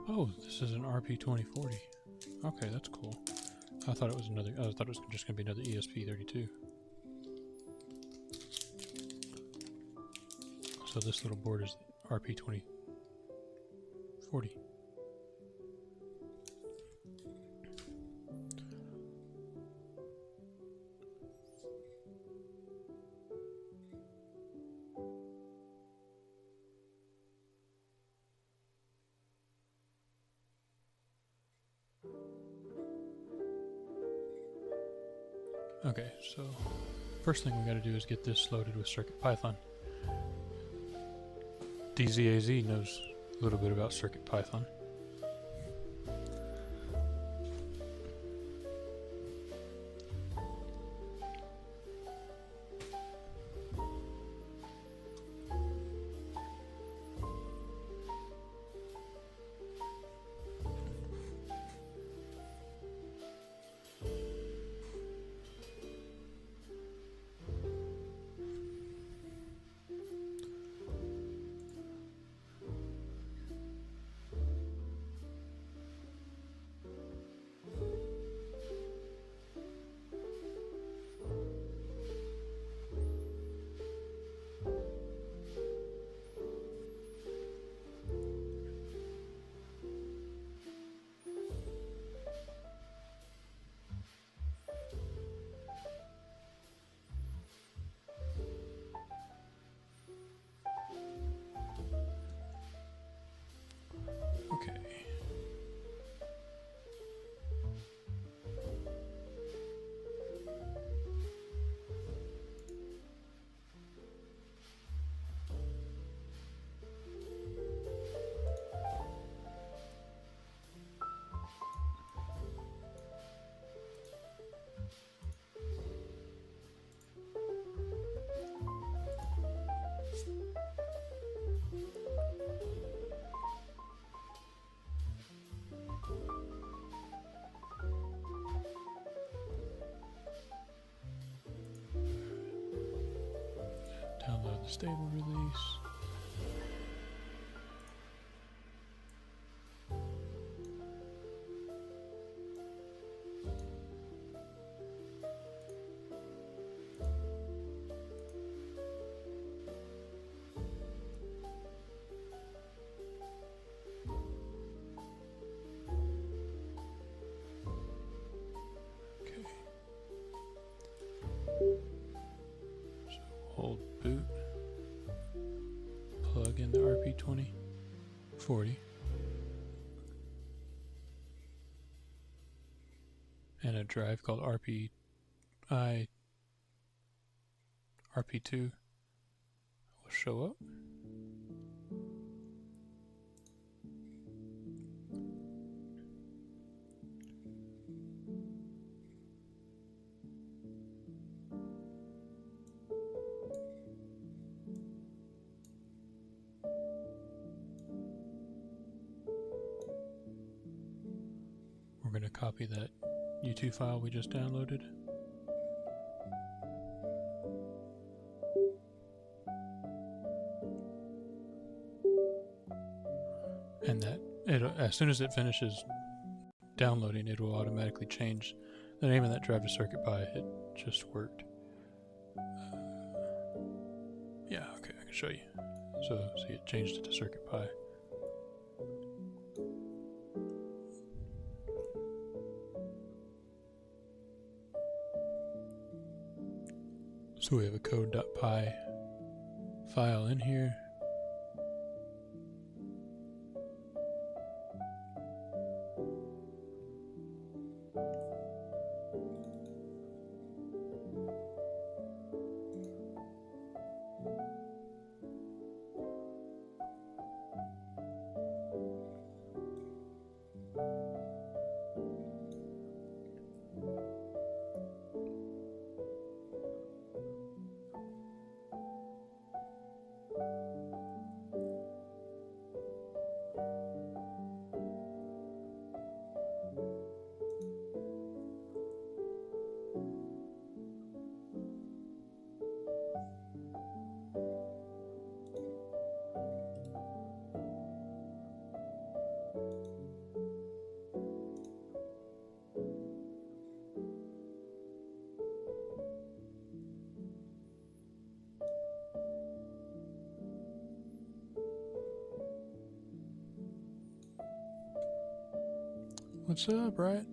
Oh, this is an RP2040. Okay, that's cool. I thought it was just going to be another ESP32. So this little board is RP2040. Okay, so first thing we got to do is get this loaded with CircuitPython. DZAZ knows a little bit about CircuitPython. Stable release. Hold boot, plug in the RP2040, and a drive called RP2 will show up. We're going to copy that U2 file we just downloaded. And that as soon as it finishes downloading, it will automatically change the name of that drive to CircuitPy. It just worked. Yeah, okay, I can show you. So see, it changed it to CircuitPy. So we have a code.py file in here. What's up, right?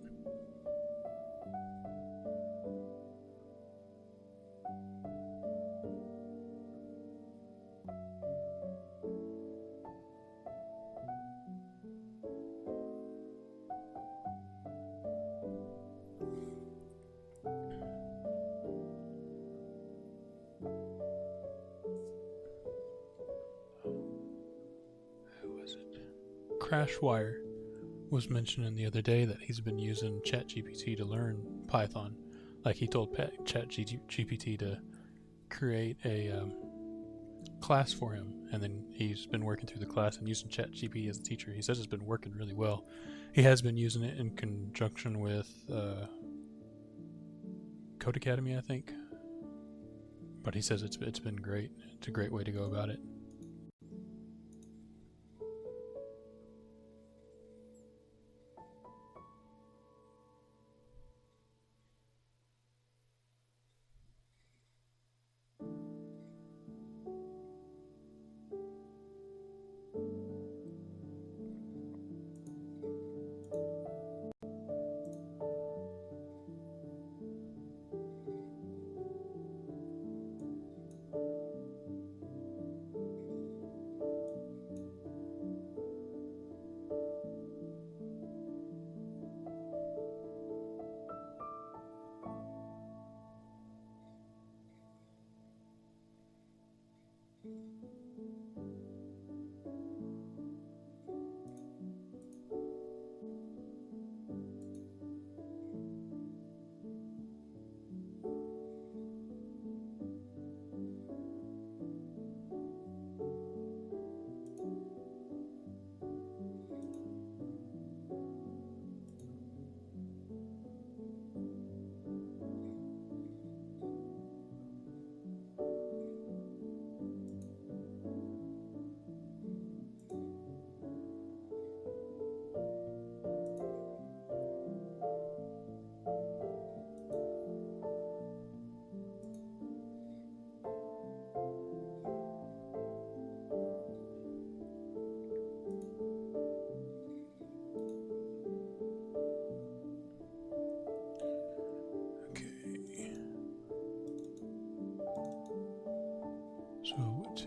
Who was it? Crashwire was mentioning the other day that he's been using ChatGPT to learn Python. Like he told ChatGPT to create a class for him, and then he's been working through the class and using ChatGPT as a teacher. He says it's been working really well. He has been using it in conjunction with Code Academy, I think. But he says it's been great. It's a great way to go about it.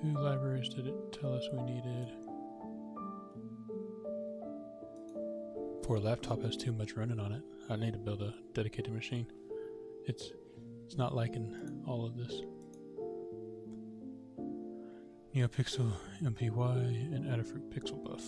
2 libraries did it tell us we needed? Poor laptop has too much running on it. I need to build a dedicated machine. It's not liking all of this. NeoPixel MPY and Adafruit Pixel Buff.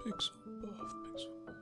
Pixel Buff, Pixel Buff.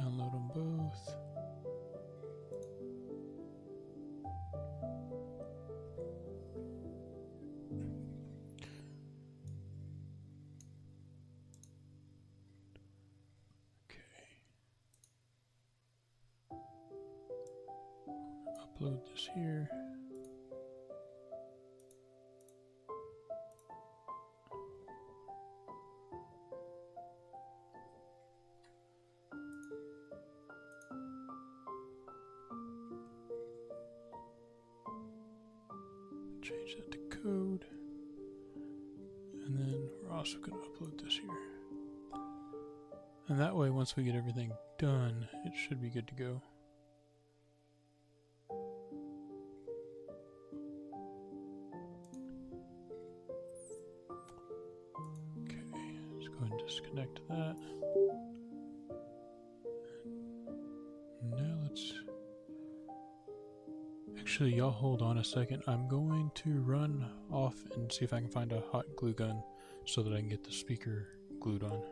Download them both. Upload this here. change that to code. And then we're also going to upload this here. And that way, once we get everything done, it should be good to go. Okay, let's go ahead and disconnect that. Now let's... Actually, y'all hold on a second. I'm going to run off and see if I can find a hot glue gun so that I can get the speaker glued on.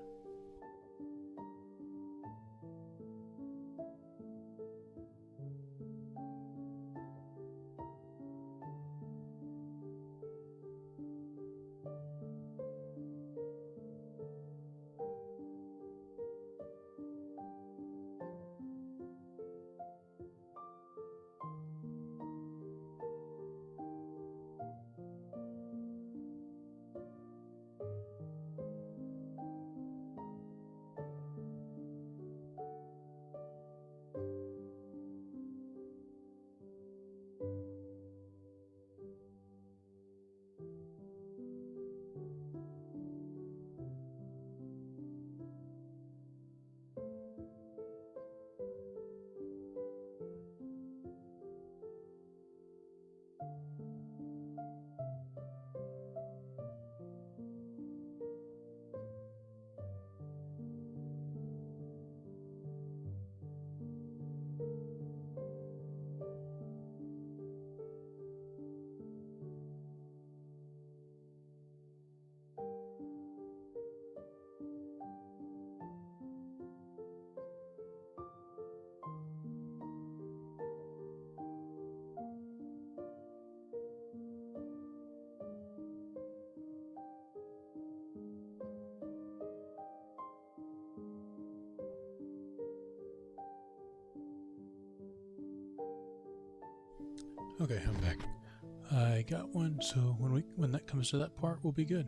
Okay, I'm back. I got one, so when that comes to that part, we'll be good.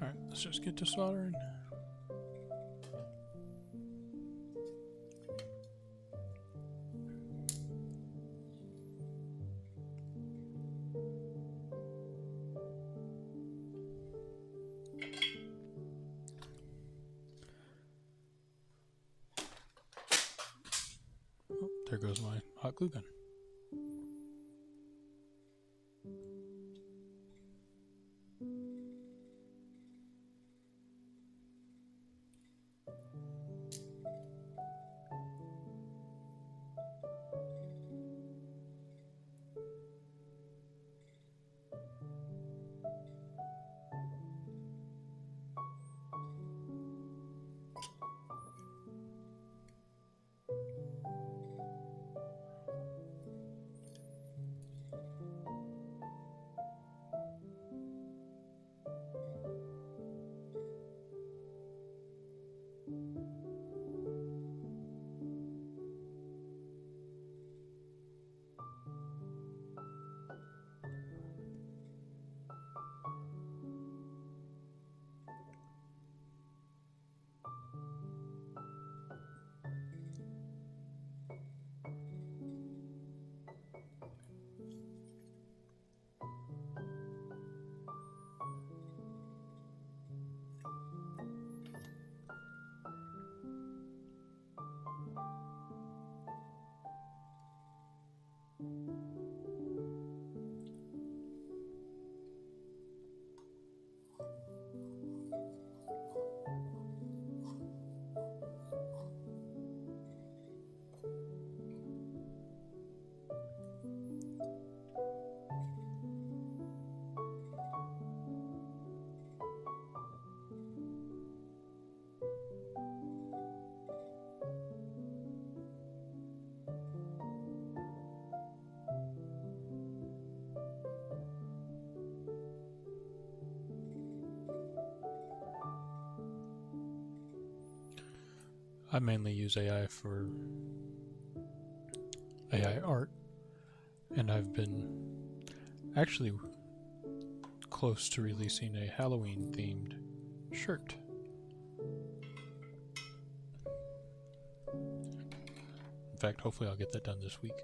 Alright, let's just get to soldering. Oh, there goes my hot glue gun. I mainly use AI for AI art, and I've been actually close to releasing a Halloween themed shirt. In fact, hopefully I'll get that done this weekend.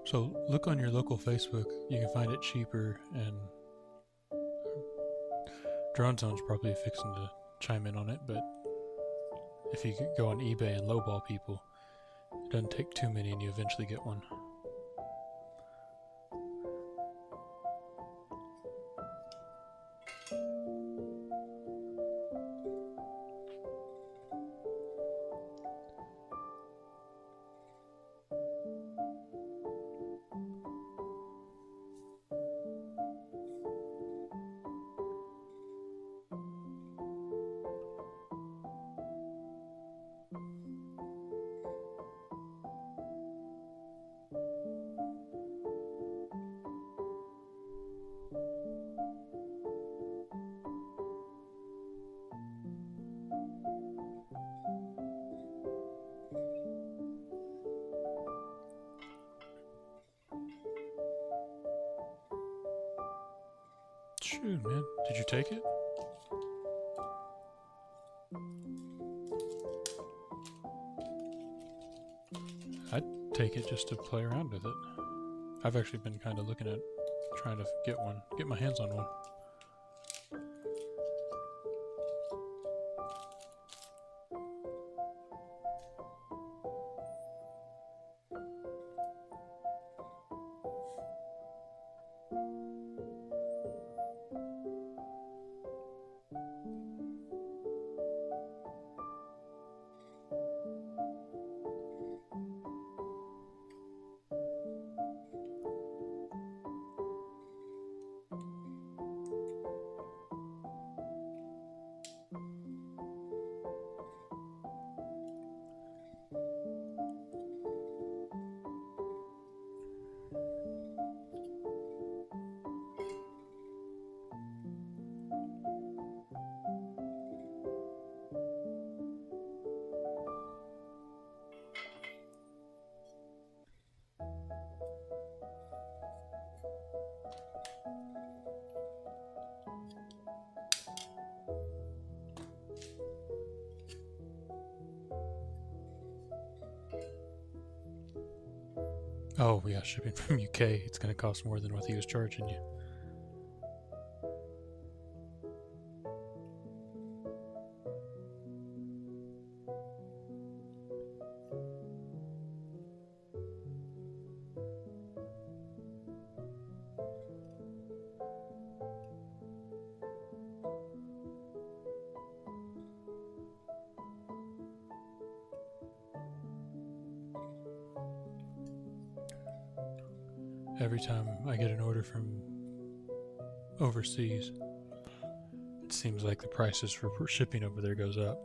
So look on your local Facebook. You can find it cheaper, and Drone Zone's probably fixing to chime in on it, but if you go on eBay and lowball people, it doesn't take too many and you eventually get one. Shoot, man. Did you take it? I'd take it just to play around with it. I've actually been kind of looking at trying to get my hands on one. Oh, yeah, shipping from UK. It's going to cost more than what he was charging you. Every time I get an order from overseas, it seems like the prices for shipping over there goes up.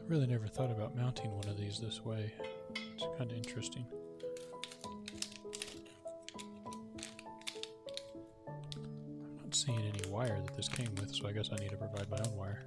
I really never thought about mounting one of these this way. It's kind of interesting. seeing any wire that this came with, so I guess I need to provide my own wire.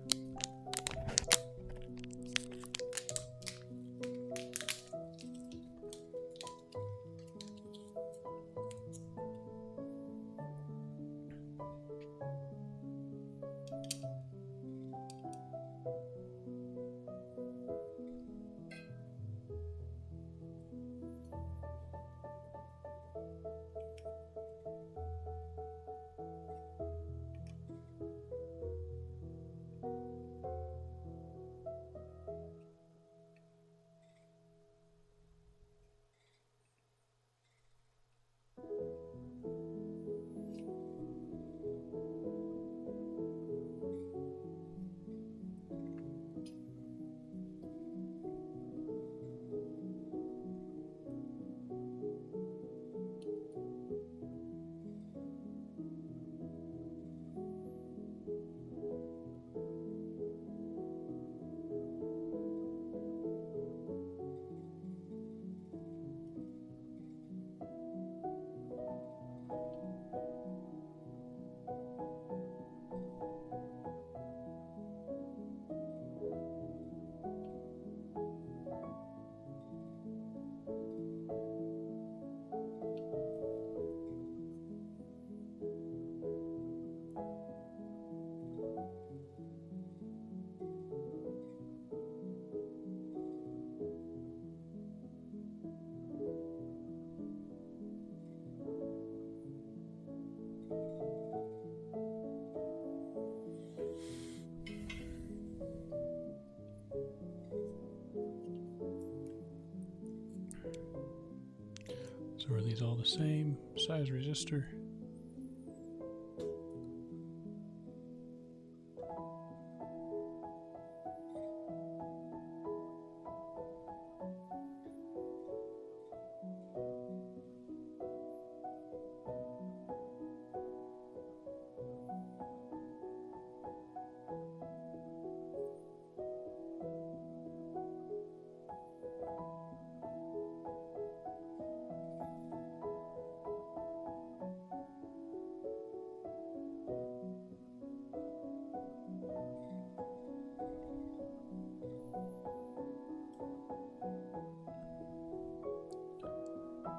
So are these all the same size resistor?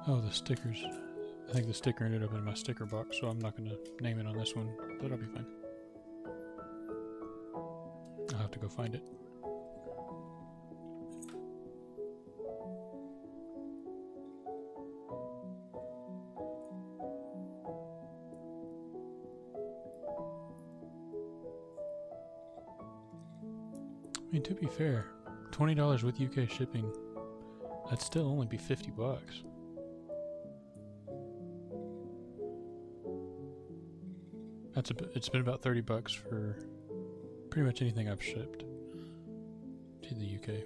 Oh, the stickers. I think the sticker ended up in my sticker box, so I'm not going to name it on this one, but I'll be fine. I'll have to go find it. I mean, to be fair, $20 with UK shipping, that'd still only be $50. It's been about $30 for pretty much anything I've shipped to the UK.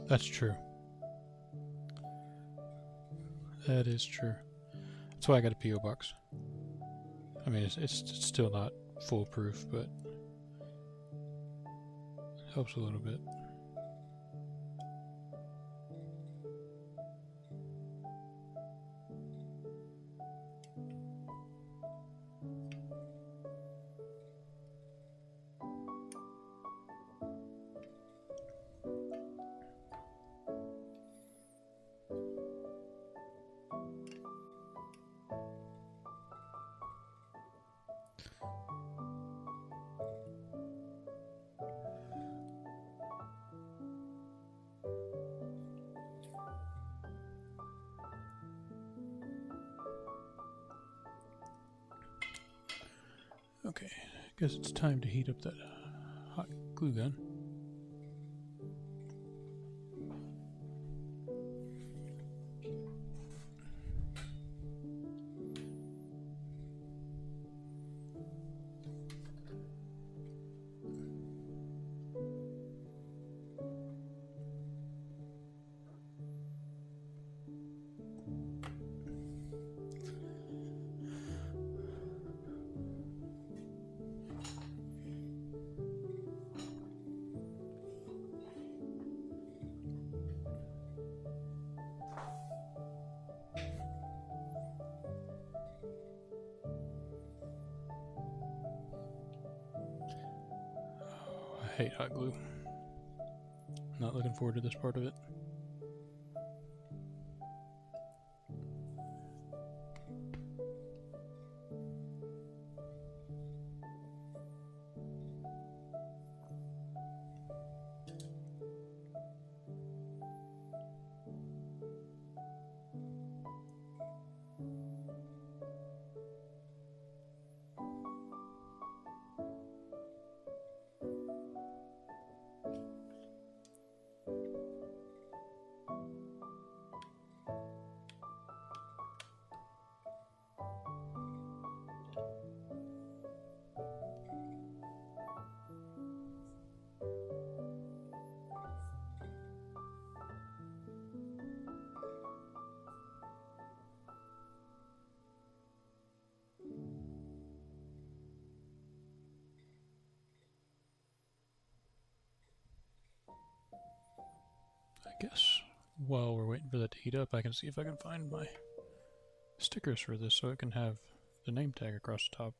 That's true. That is true. That's why I got a P.O. box. I mean, it's still not foolproof, but it helps a little bit. Okay, guess it's time to heat up that hot glue gun. I hate hot glue. Not looking forward to this part of it. I guess while we're waiting for that to heat up, I can see if I can find my stickers for this so it can have the name tag across the top.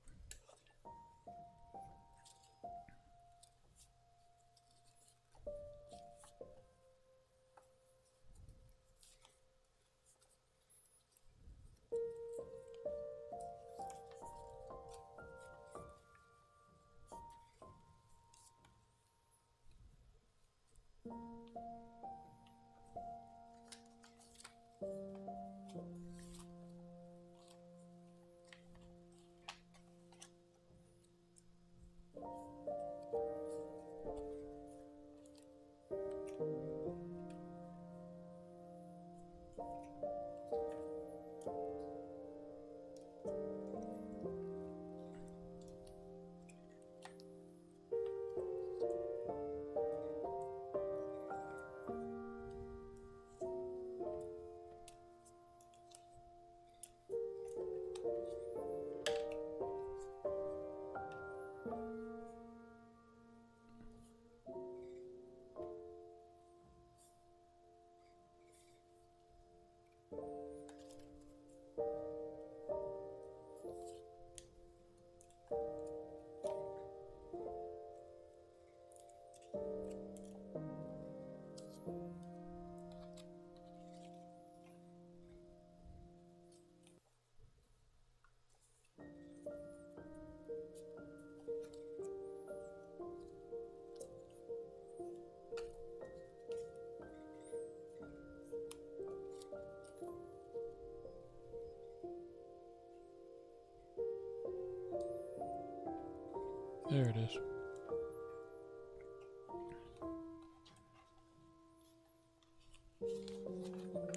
There it is.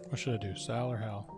What should I do, Sal or Hal?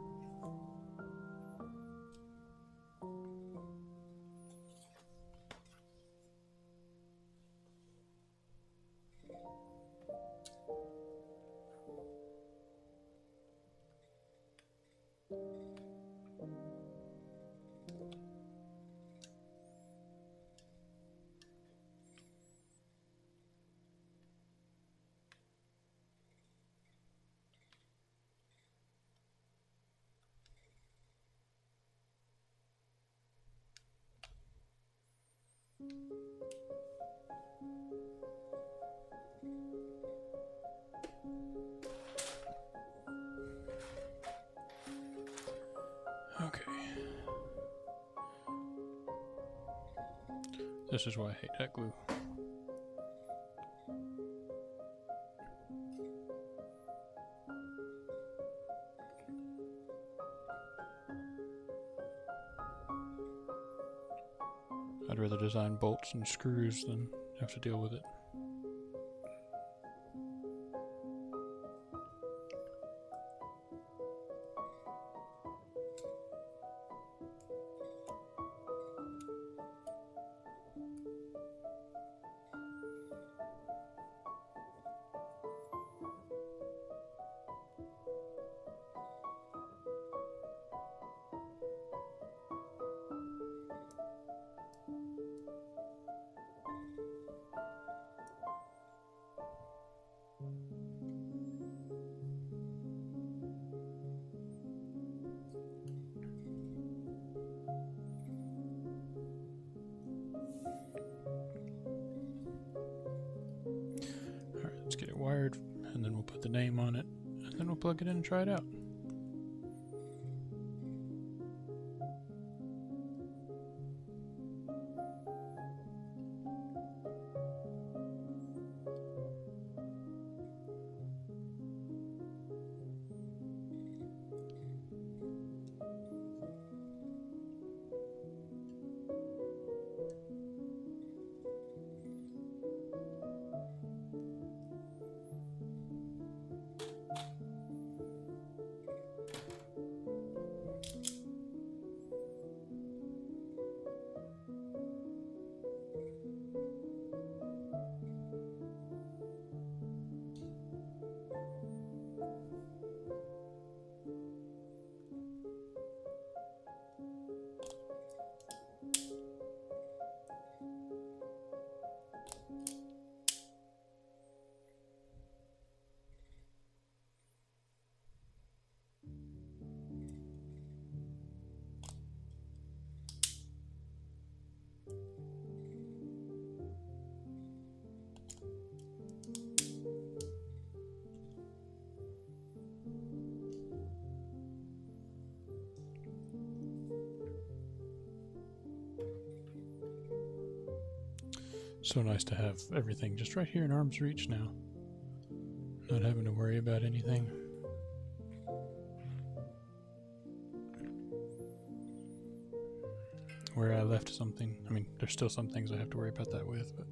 Okay. This is why I hate that glue. I'd I'd rather design bolts and screws than have to deal with it. Let's get it wired, and then we'll put the name on it, and then we'll plug it in and try it out. So nice to have everything just right here in arm's reach now. Not having to worry about anything. Where I left something, I mean, there's still some things I have to worry about that with, but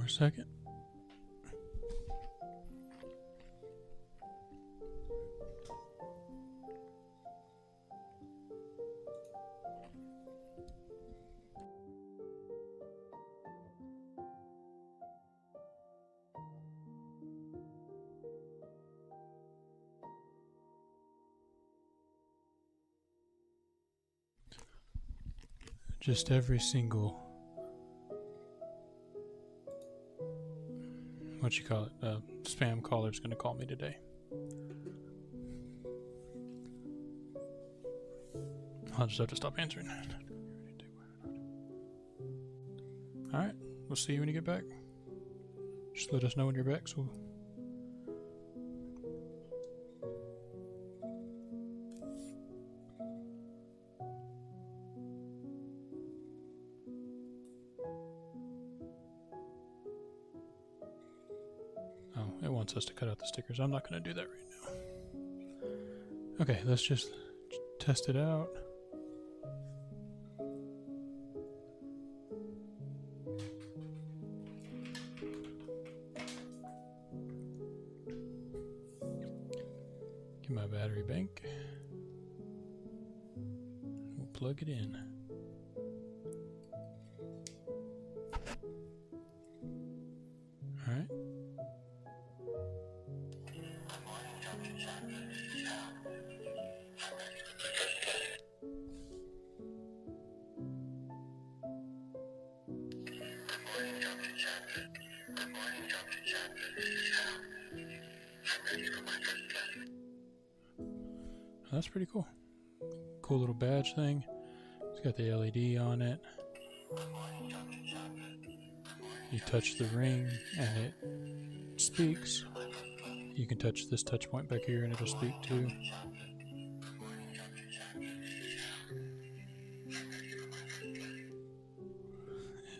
a second. Just every single, what you call it, spam caller's gonna call me today. I'll just have to stop answering. Alright, we'll see you when you get back. Just let us know when you're back, so it wants us to cut out the stickers. I'm not going to do that right now. Okay, let's just test it out. Get my battery bank. We'll plug it in. Alright. That's pretty cool. Cool little badge thing. It's got the LED on it. You touch the ring and it speaks. You can touch this touch point back here and it'll speak too.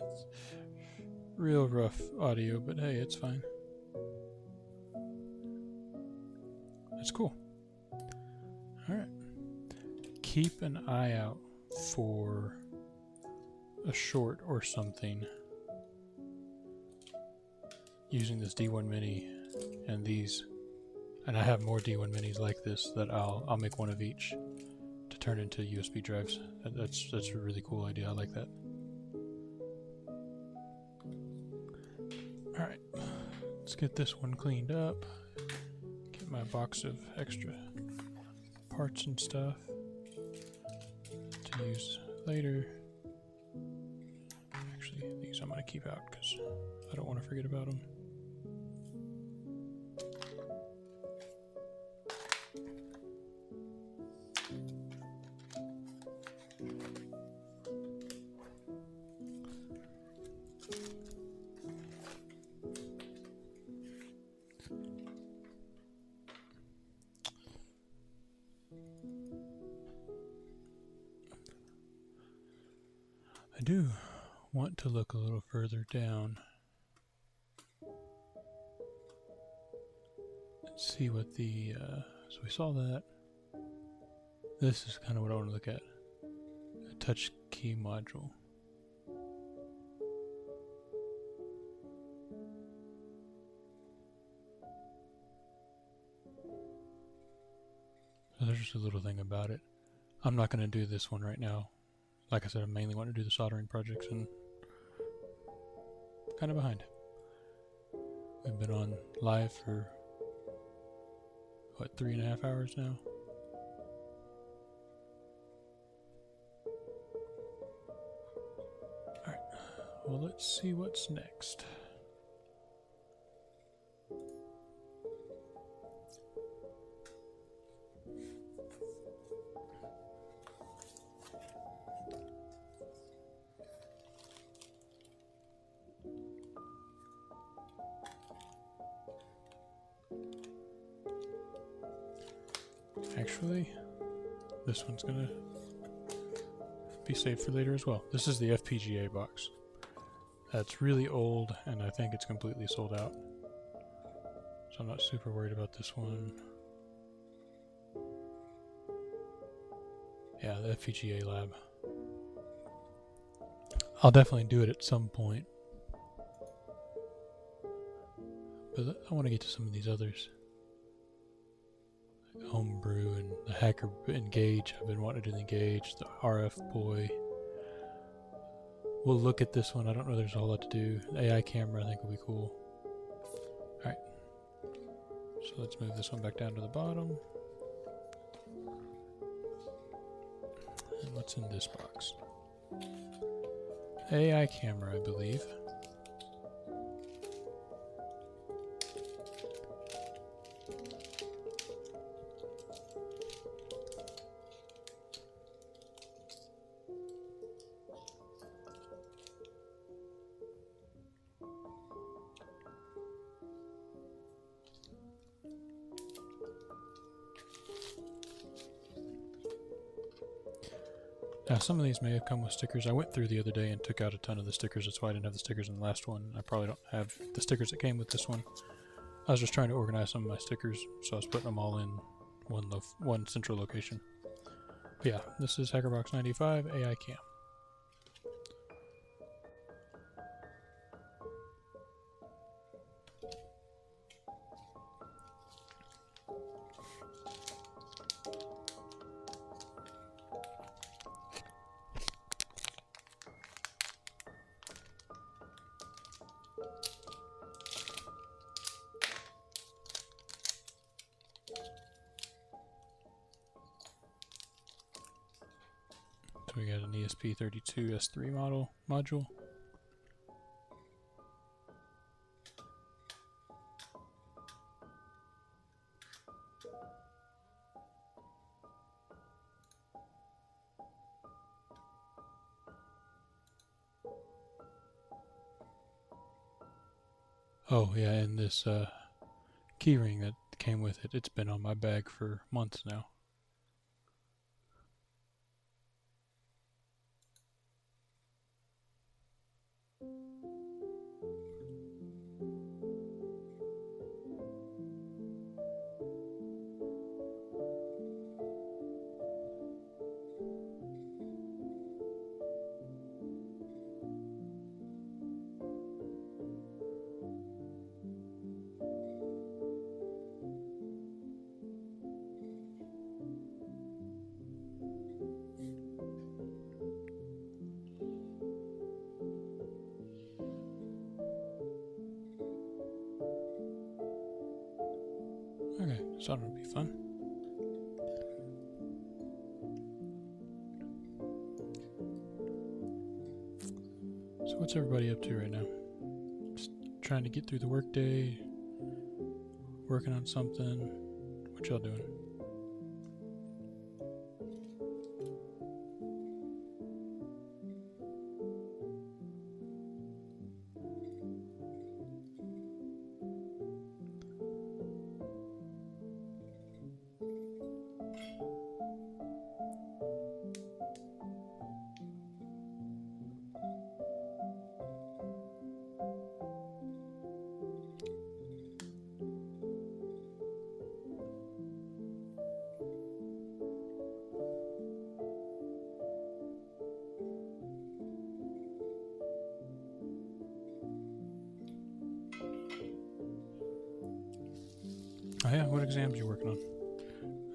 It's real rough audio, but hey, it's fine. It's cool. Alright. Keep an eye out for a short or something using this D1 Mini and these. And I have more D1 Minis like this that I'll make one of each to turn into USB drives. That's a really cool idea. I like that. Alright. Let's get this one cleaned up. Get my box of extra parts and stuff to use later. Actually, these I'm going to keep out because I don't want to forget about them. I do want to look a little further down and see what the, so we saw that. This is kind of what I want to look at. A touch key module. So there's just a little thing about it. I'm not going to do this one right now. Like I said, I mainly want to do the soldering projects and kind of behind. We've been on live for, what, 3.5 hours now? Alright, well, let's see what's next. Actually, this one's gonna be saved for later as well. This is the FPGA box. That's really old, and I think it's completely sold out. So I'm not super worried about this one. Yeah, the FPGA lab. I'll definitely do it at some point. But I want to get to some of these others. Homebrew and the Hacker Engage. I've been wanting to do the Engage, the RF Boy. We'll look at this one. I don't know there's a whole lot to do. The AI camera I think will be cool. Alright. So let's move this one back down to the bottom. And what's in this box? AI camera, I believe. Now some of these may have come with stickers. I went through the other day and took out a ton of the stickers. That's why I didn't have the stickers in the last one. I probably don't have the stickers that came with this one. I was just trying to organize some of my stickers, so I was putting them all in one central location. But yeah, this is Hackerbox 95 AI Cam. So we got an ESP32 S3 module. Oh yeah, and this keyring that came with it, it's been on my bag for months now. Okay, so that'll be fun. So what's everybody up to right now? Just trying to get through the workday, working on something. What y'all doing? Oh yeah, what exams are you working on?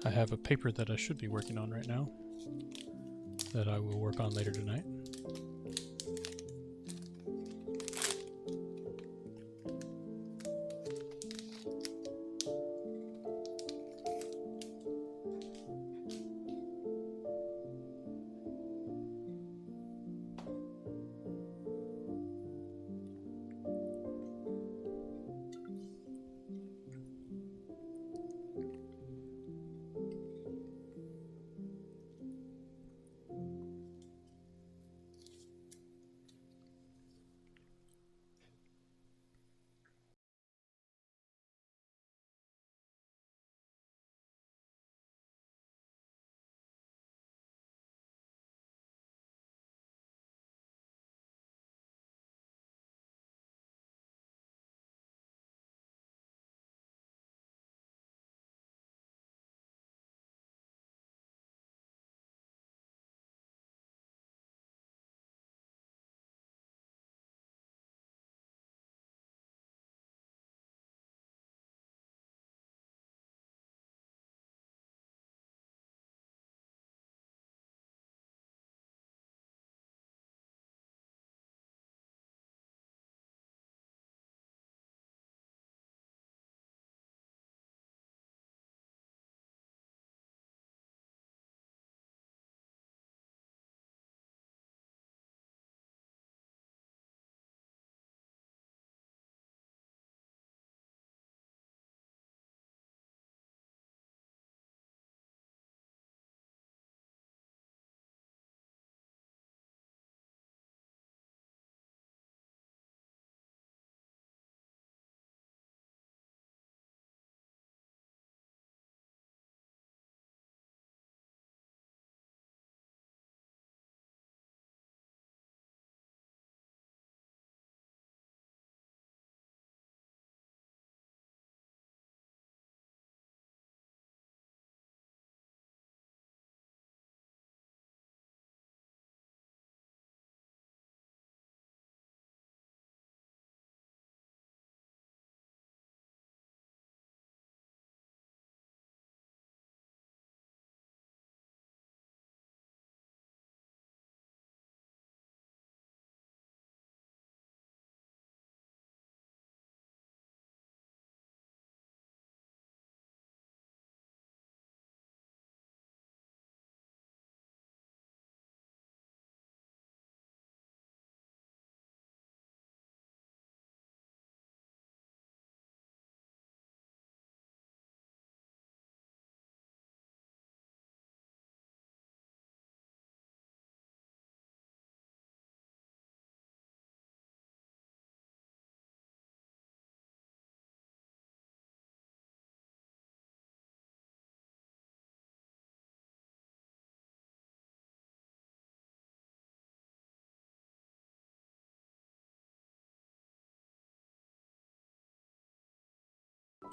I have a paper that I should be working on right now that I will work on later tonight.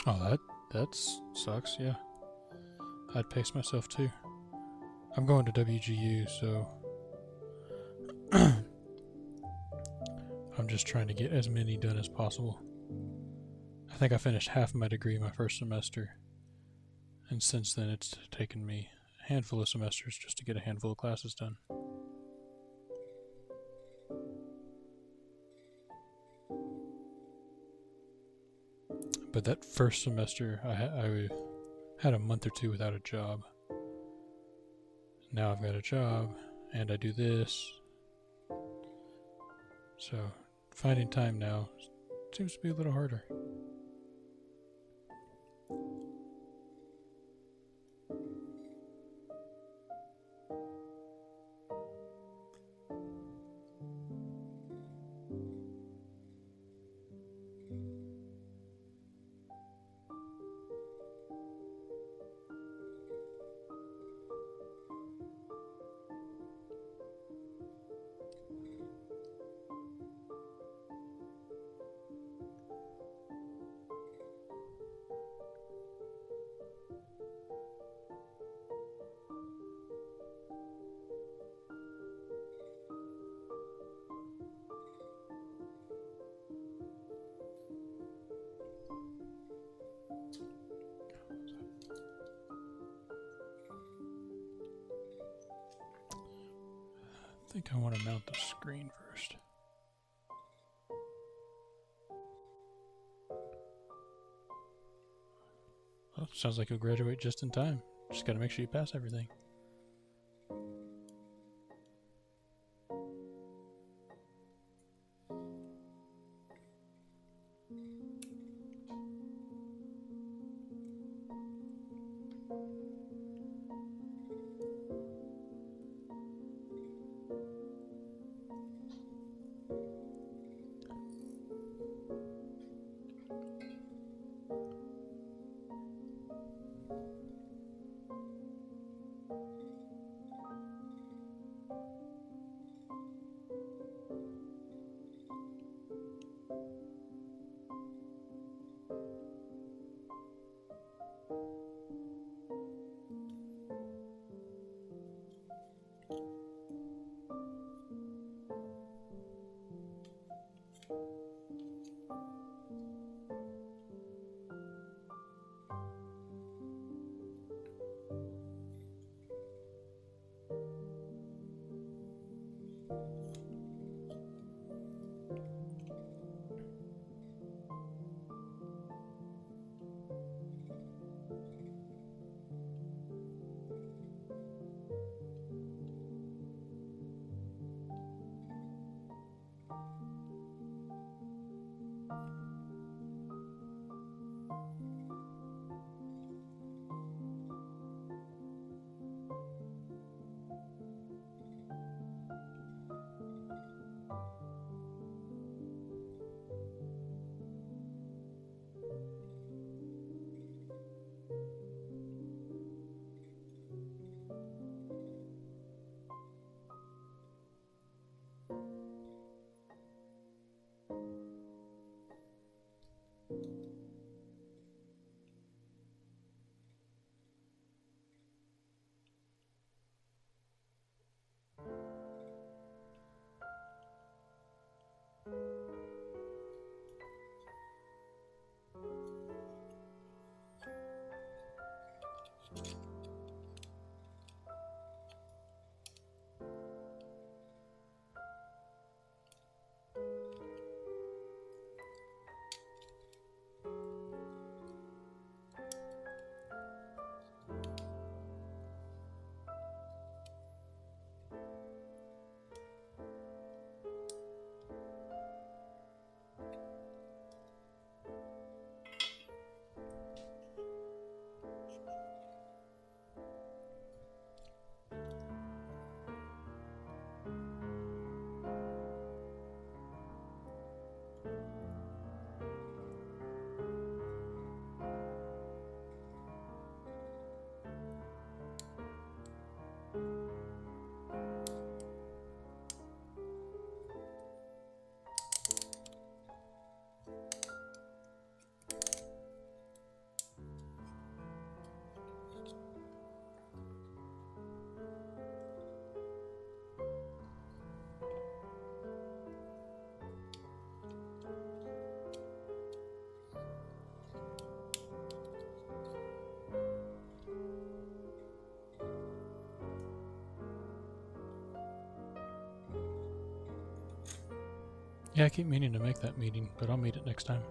Oh, that sucks. Yeah, I'd pace myself too. I'm going to WGU, so I'm just trying to get as many done as possible. I think I finished half my degree my first semester, and since then it's taken me a handful of semesters just to get a handful of classes done. But that first semester, I had a month or two without a job. Now I've got a job, and I do this. So finding time now seems to be a little harder. I think I want to mount the screen first. Well, sounds like you'll graduate just in time. Just gotta make sure you pass everything. Yeah, I keep meaning to make that meeting, but I'll meet it next time.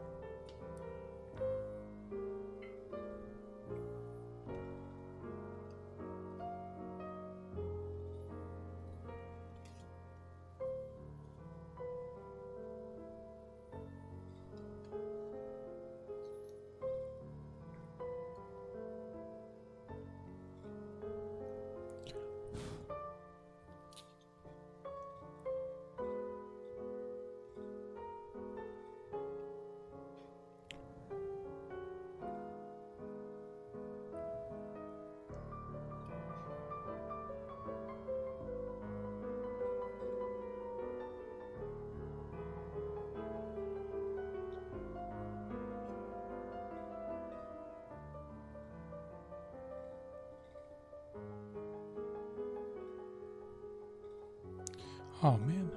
Oh man,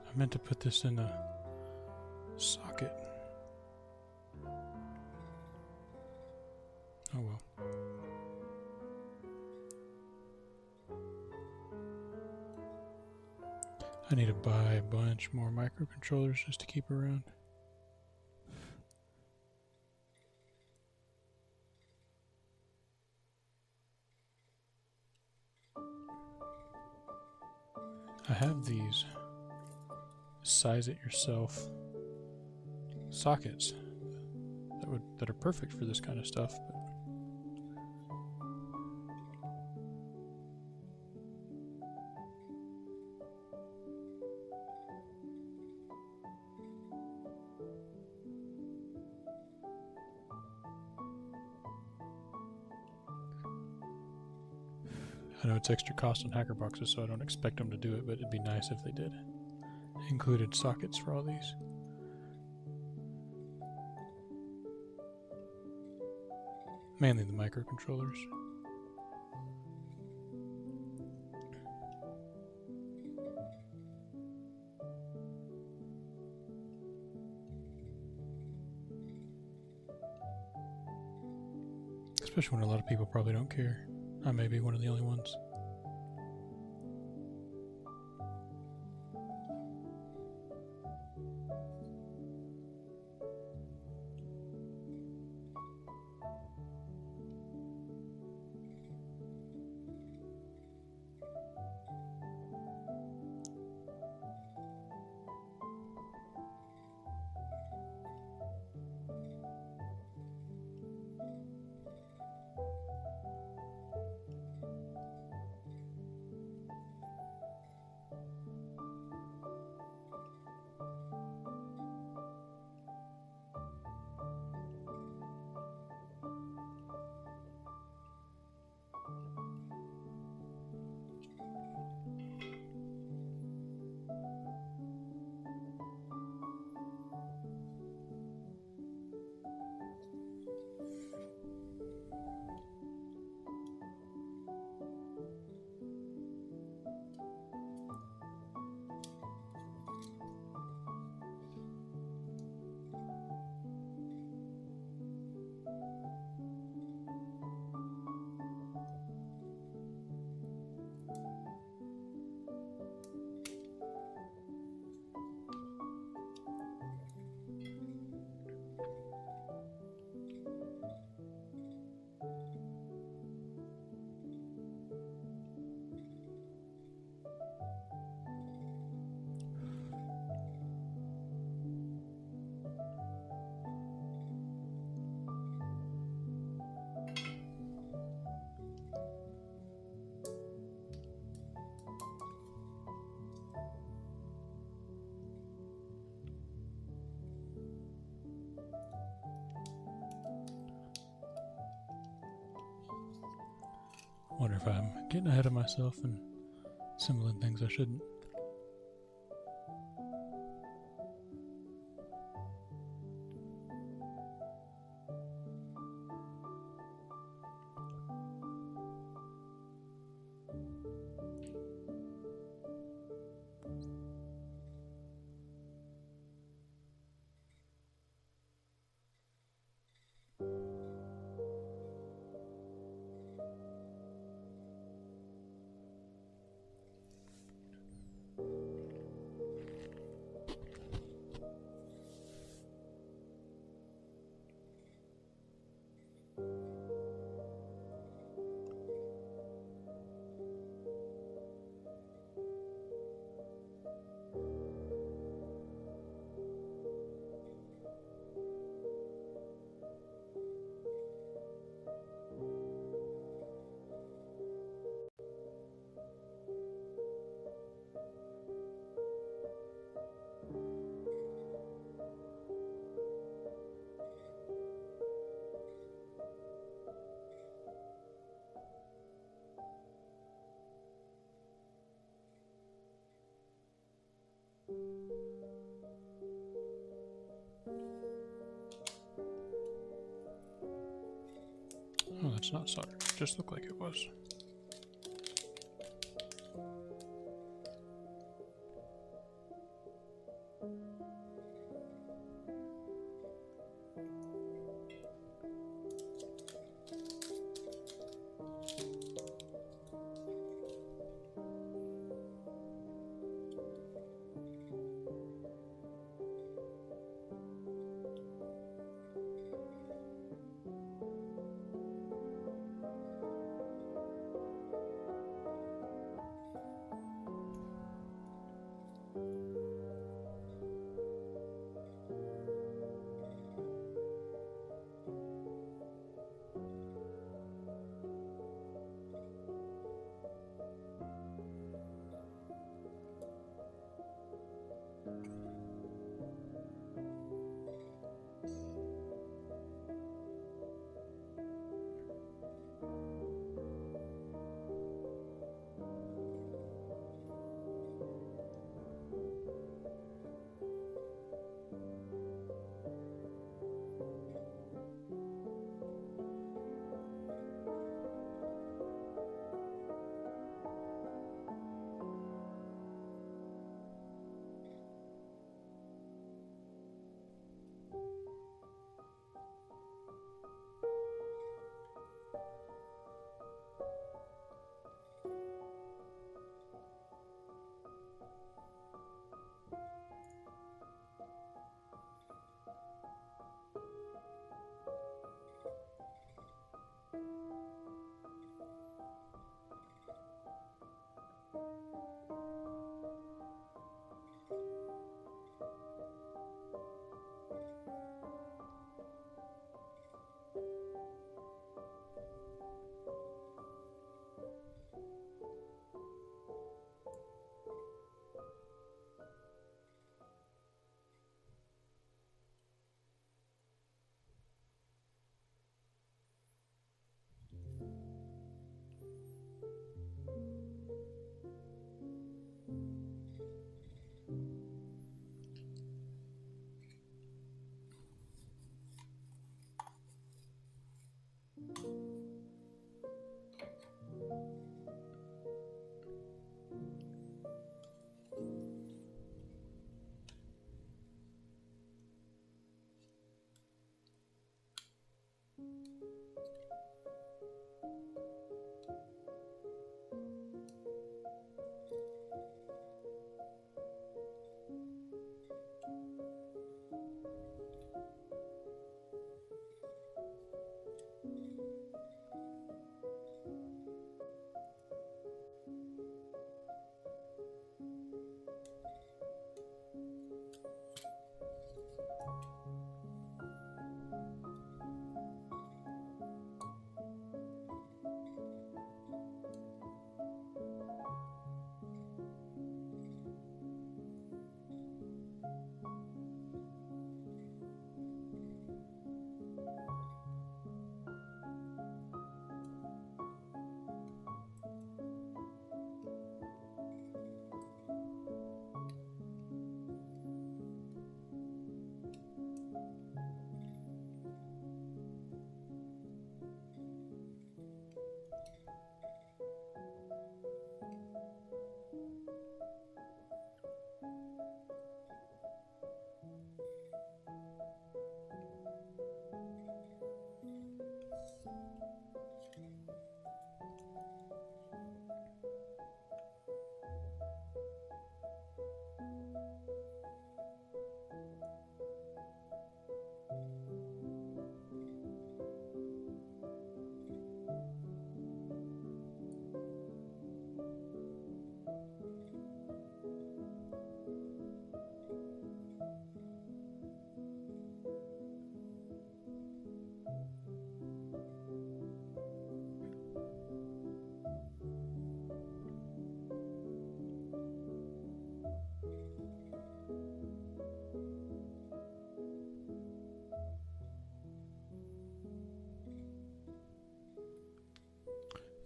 I meant to put this in a socket. Oh well. I need to buy a bunch more microcontrollers just to keep around. I have these size it yourself sockets that are perfect for this kind of stuff, but I know it's extra cost on Hackerboxes, so I don't expect them to do it, but it'd be nice if they did. Included sockets for all these. Mainly the microcontrollers. Especially when a lot of people probably don't care. I may be one of the only ones. Wonder if I'm getting ahead of myself and assembling things I shouldn't. Oh, that's not soldered. It just looked like it was.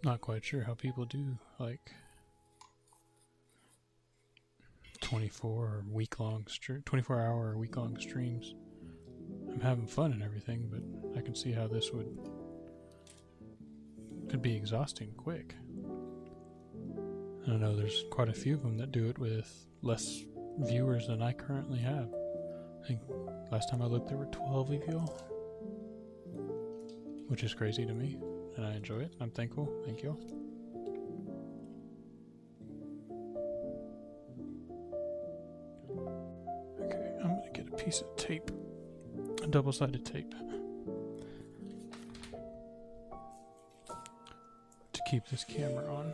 Not quite sure how people do like 24-hour or week-long streams. I'm having fun and everything, but I can see how this would could be exhausting quick. I know there's quite a few of them that do it with less viewers than I currently have. I think last time I looked there were 12 of you, which is crazy to me, and I enjoy it. I'm thankful. Thank you. Okay, I'm gonna get a piece of tape, a double-sided tape, to keep this camera on.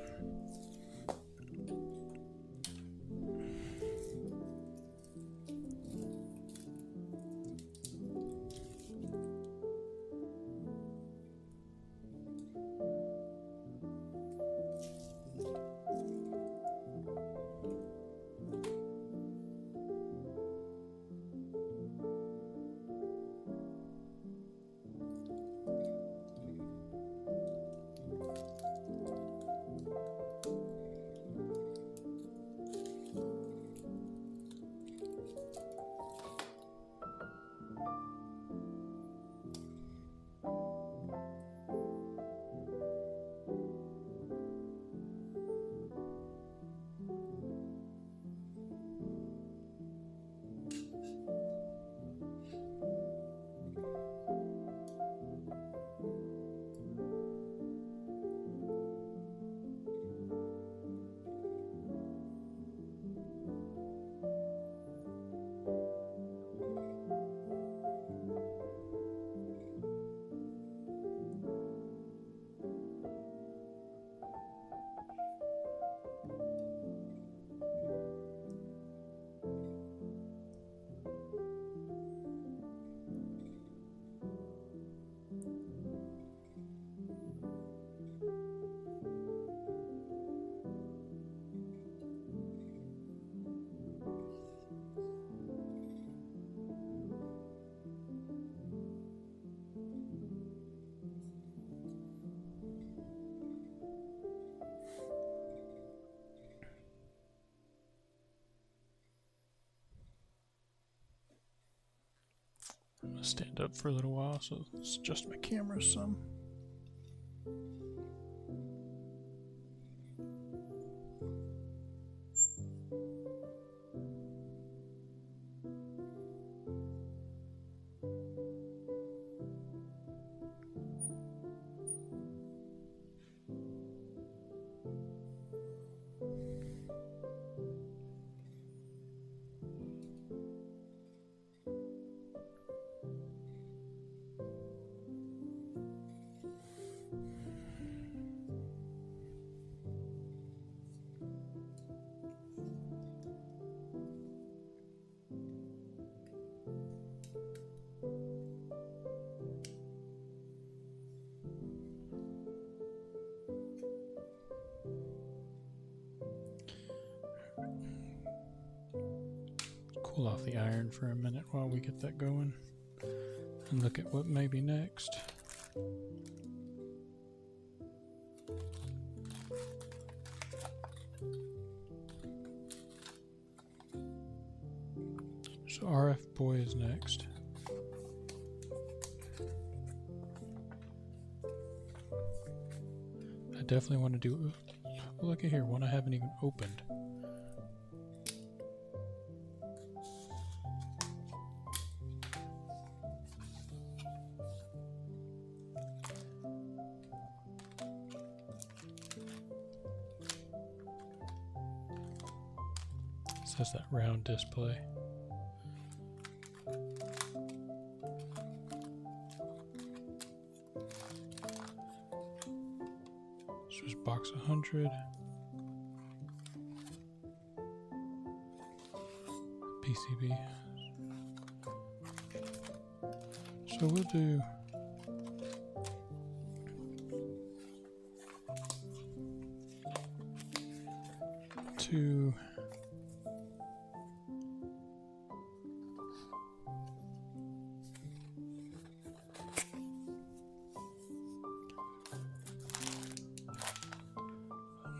I'm gonna stand up for a little while, so let's adjust my camera some. Cool off the iron for a minute while we get that going and look at what may be next. So RF boy is next. I definitely want to do, look at here, one I haven't even opened. It says that round display. This was box 100. PCB. So we'll do two.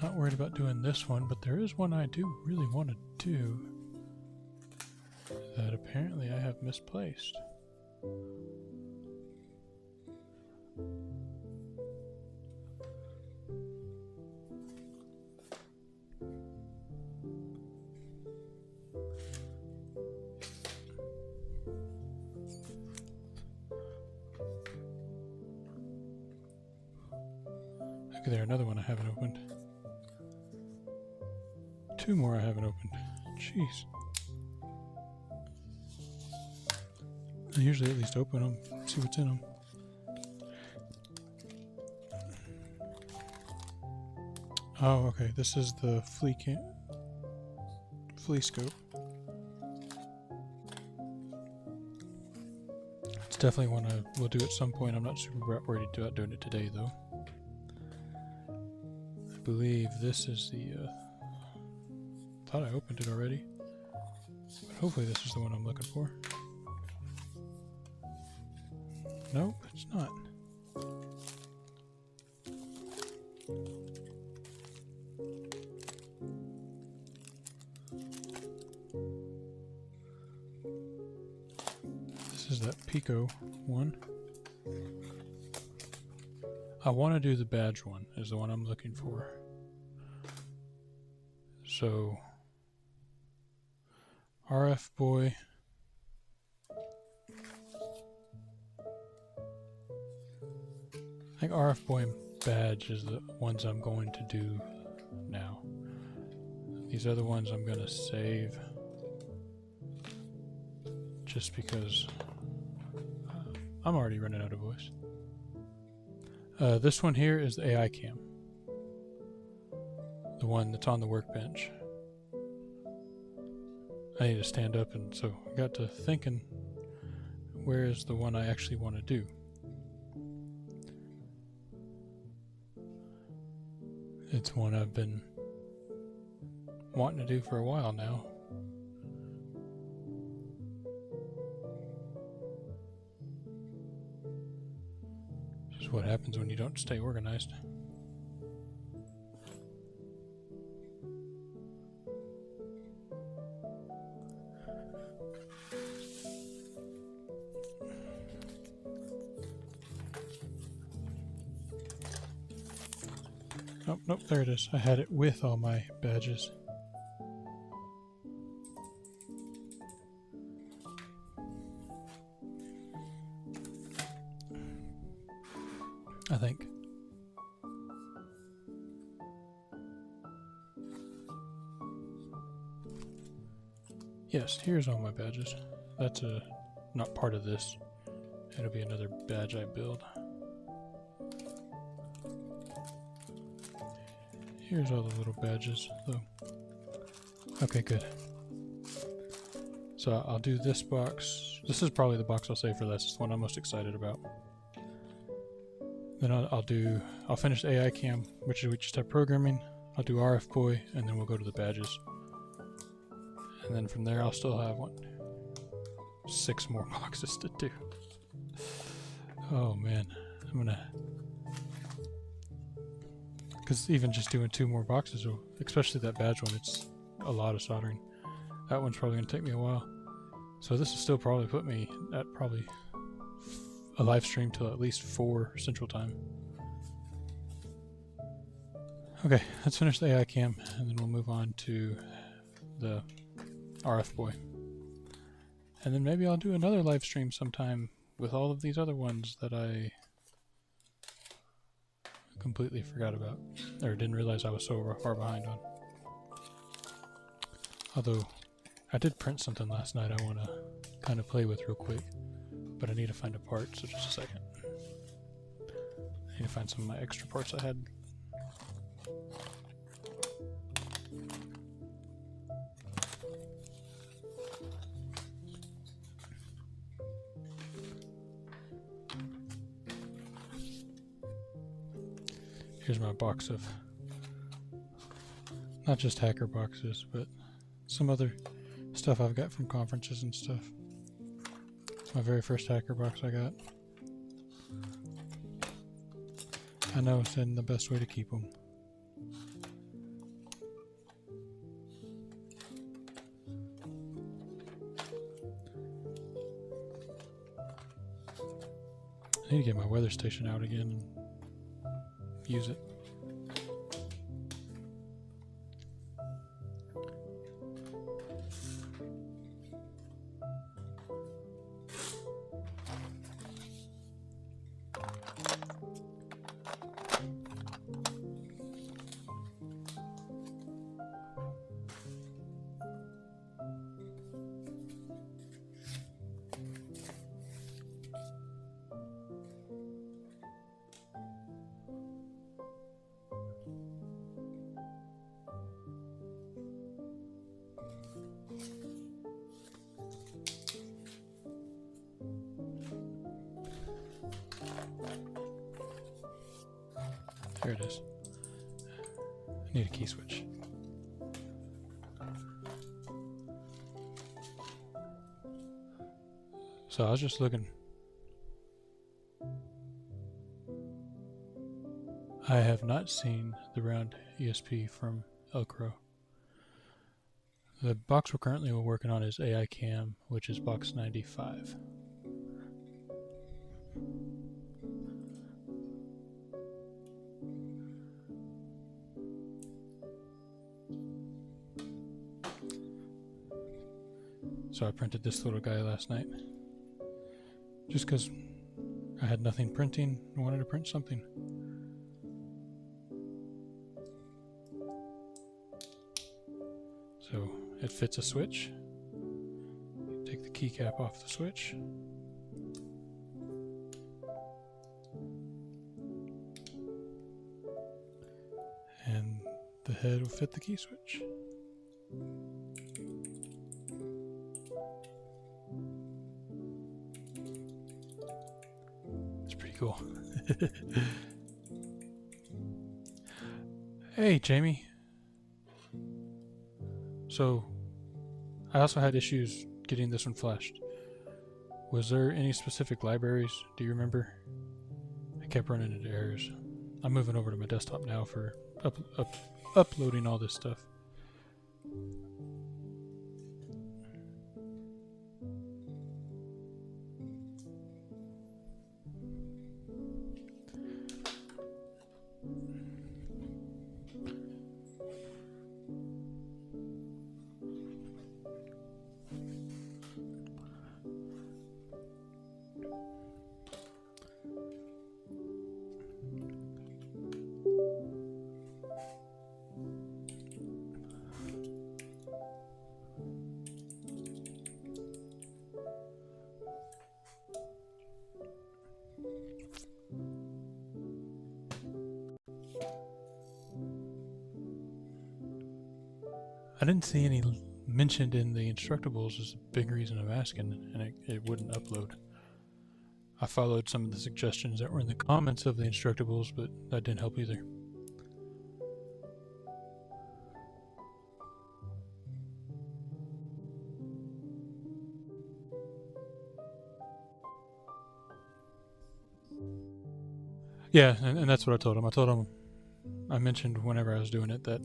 Not worried about doing this one, but there is one I do really want to do that apparently I have misplaced. Look there, another one I haven't opened. 2 more I haven't opened. Jeez. I usually at least open them, see what's in them. Oh, okay. This is the flea scope. It's definitely one I will do at some point. I'm not super worried about doing it today, though. I believe this is the. Thought I opened it already, but hopefully this is the one I'm looking for. Nope, it's not. This is that Pico one. I want to do the badge one, is the one I'm looking for. So, RF Boy. I think RF Boy and Badge is the ones I'm going to do now. These other ones I'm going to save just because I'm already running out of voice. This one here is the AI cam. The one that's on the workbench. I need to stand up, and so I got to thinking, where is the one I actually want to do? It's one I've been wanting to do for a while now. Just what happens when you don't stay organized. Oh, nope, there it is. I had it with all my badges. I think. Yes, here's all my badges. That's not part of this. It'll be another badge I build. Here's all the little badges, though. Okay, good. So I'll do this box. This is probably the box I'll save for this. It's the one I'm most excited about. Then I'll finish the AI cam, which is we just have programming. I'll do RF Boy, and then we'll go to the badges. And then from there I'll still have 6 more boxes to do. Oh man, I'm gonna... Because even just doing 2 more boxes, especially that badge one, it's a lot of soldering. That one's probably going to take me a while. So this will still probably put me at probably a live stream till at least 4 Central Time. Okay, let's finish the AI cam, and then we'll move on to the RF Boy. And then maybe I'll do another live stream sometime with all of these other ones that I completely forgot about, or didn't realize I was so far behind on. Although, I did print something last night I want to kind of play with real quick, but I need to find a part, so just a second. I need to find some of my extra parts I had. Here's my box of not just hacker boxes, but some other stuff I've got from conferences and stuff. It's my very first hacker box I got. I know it's in the best way to keep them. I need to get my weather station out again and use it. Here it is. I need a key switch. So I was just looking. I have not seen the round ESP from Elcro. The box we're currently working on is AI Cam, which is box 95. So I printed this little guy last night. Just because I had nothing printing, I wanted to print something. So it fits a switch. Take the keycap off the switch. And the head will fit the key switch. It's pretty cool. Hey, Jamie. So, I also had issues getting this one flashed. Was there any specific libraries? Do you remember? I kept running into errors. I'm moving over to my desktop now for uploading all this stuff. I didn't see any mentioned in the instructables is a big reason I'm asking, and it wouldn't upload. I followed some of the suggestions that were in the comments of the instructables, but that didn't help either. Yeah, and that's what I told him. I mentioned whenever I was doing it that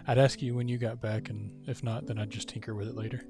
I'd ask you when you got back, and if not, then I'd just tinker with it later.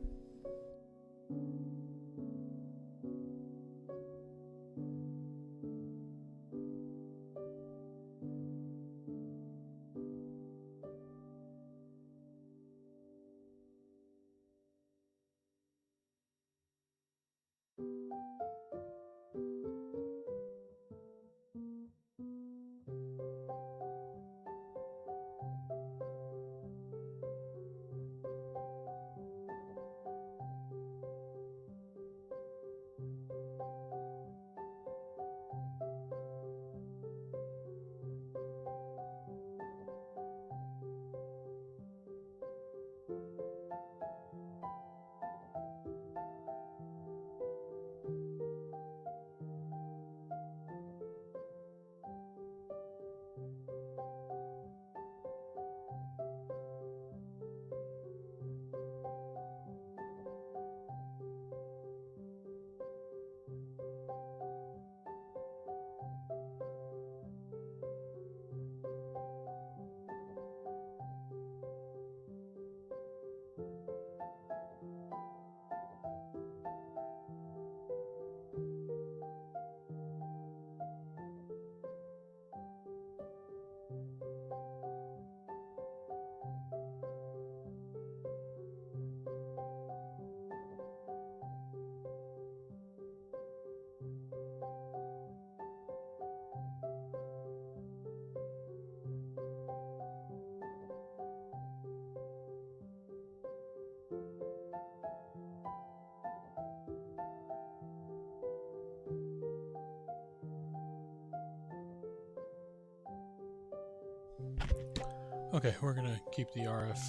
Okay, we're gonna keep the RF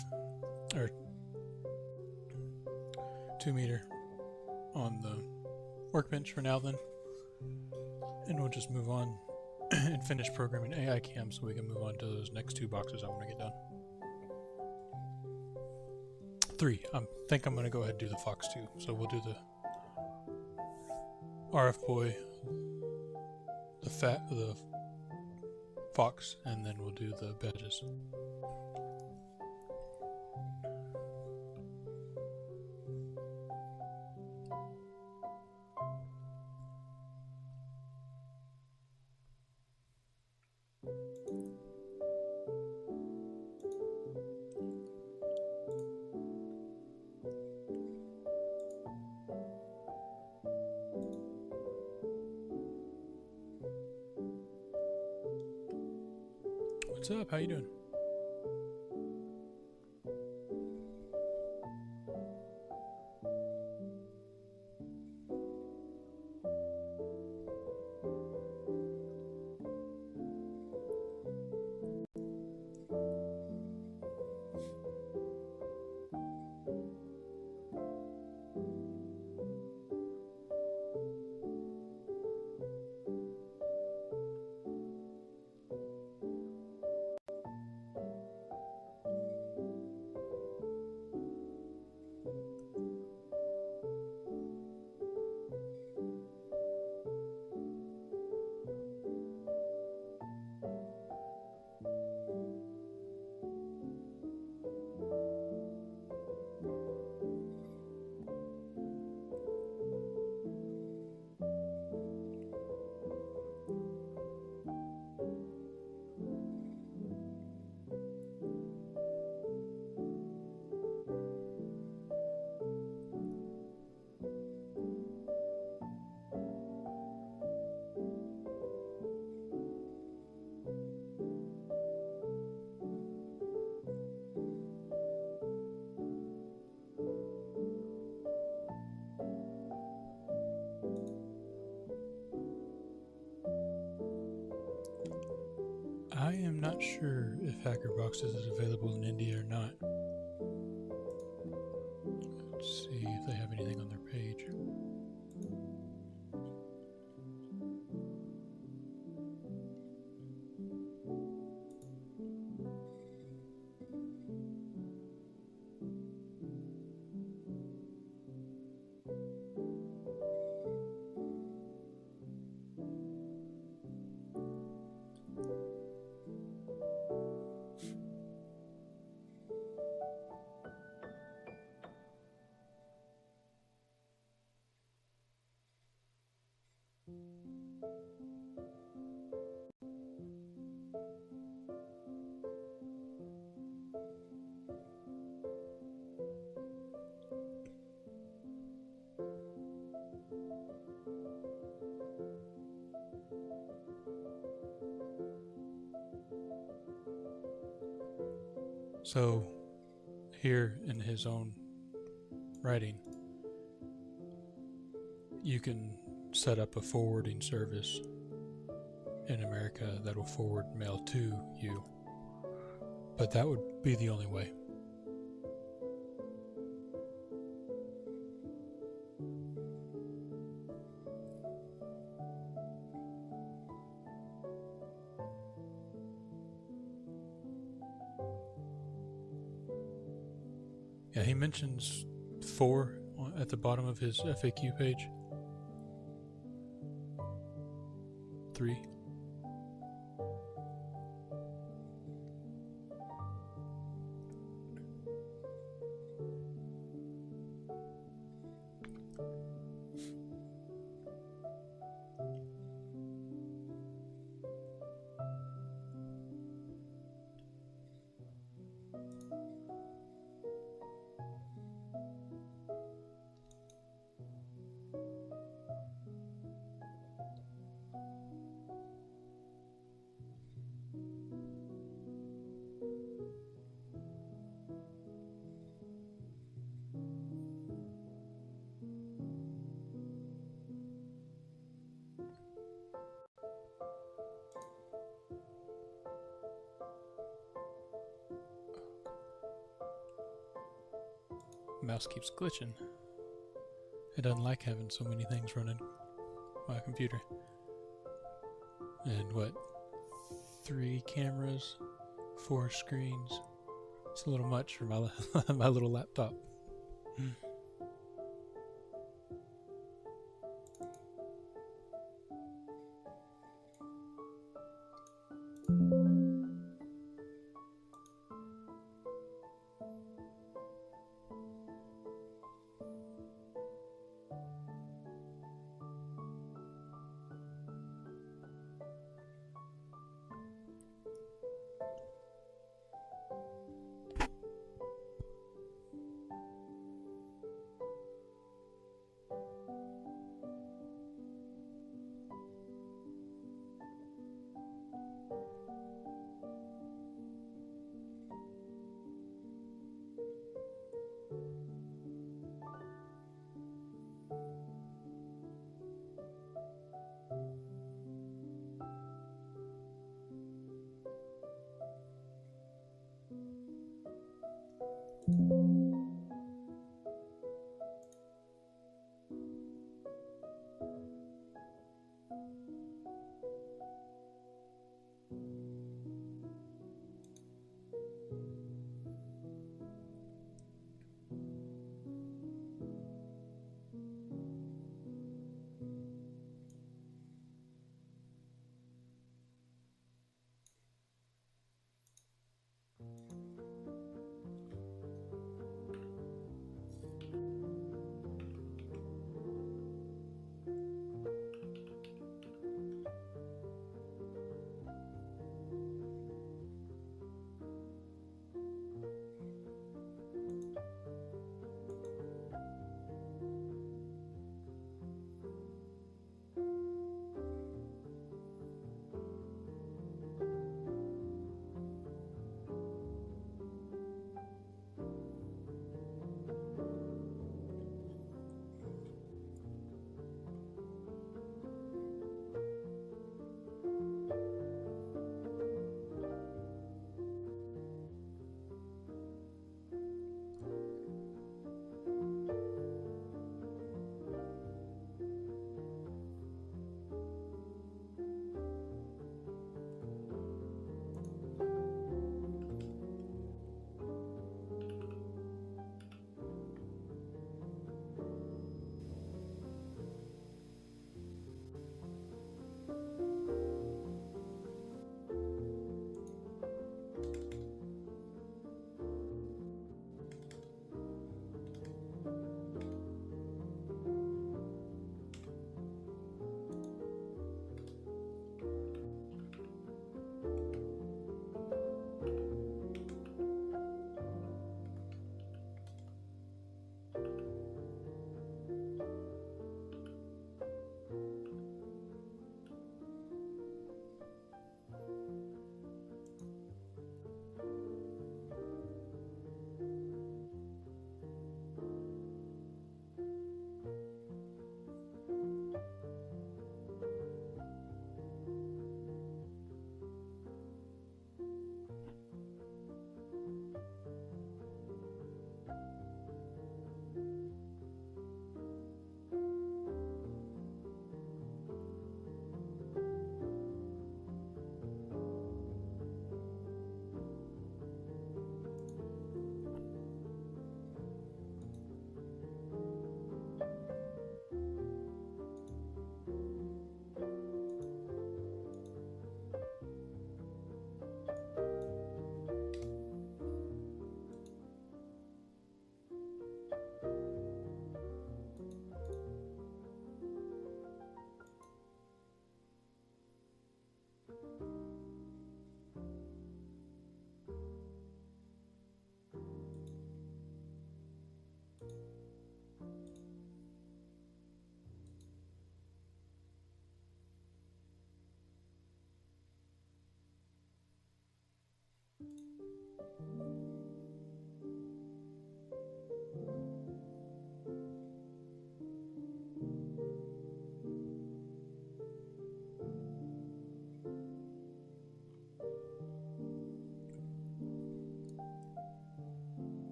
or 2 meter on the workbench for now then, and we'll just move on and finish programming AI cam so we can move on to those next 2 boxes I want to get done. 3. I think I'm going to go ahead and do the Fox too. So we'll do the RF Boy, the Fox, and then we'll do the badges. What's up? How you doing? I am not sure if Hackerboxes is available in India or not. Let's see if they have anything on their page. So, here in his own writing, you can set up a forwarding service in America that will forward mail to you, but that would be the only way. Yeah, he mentions 4 at the bottom of his FAQ page. 3. Mouse keeps glitching. It doesn't like having so many things running on my computer. and what, 3 cameras, 4 screens. It's a little much for my my little laptop.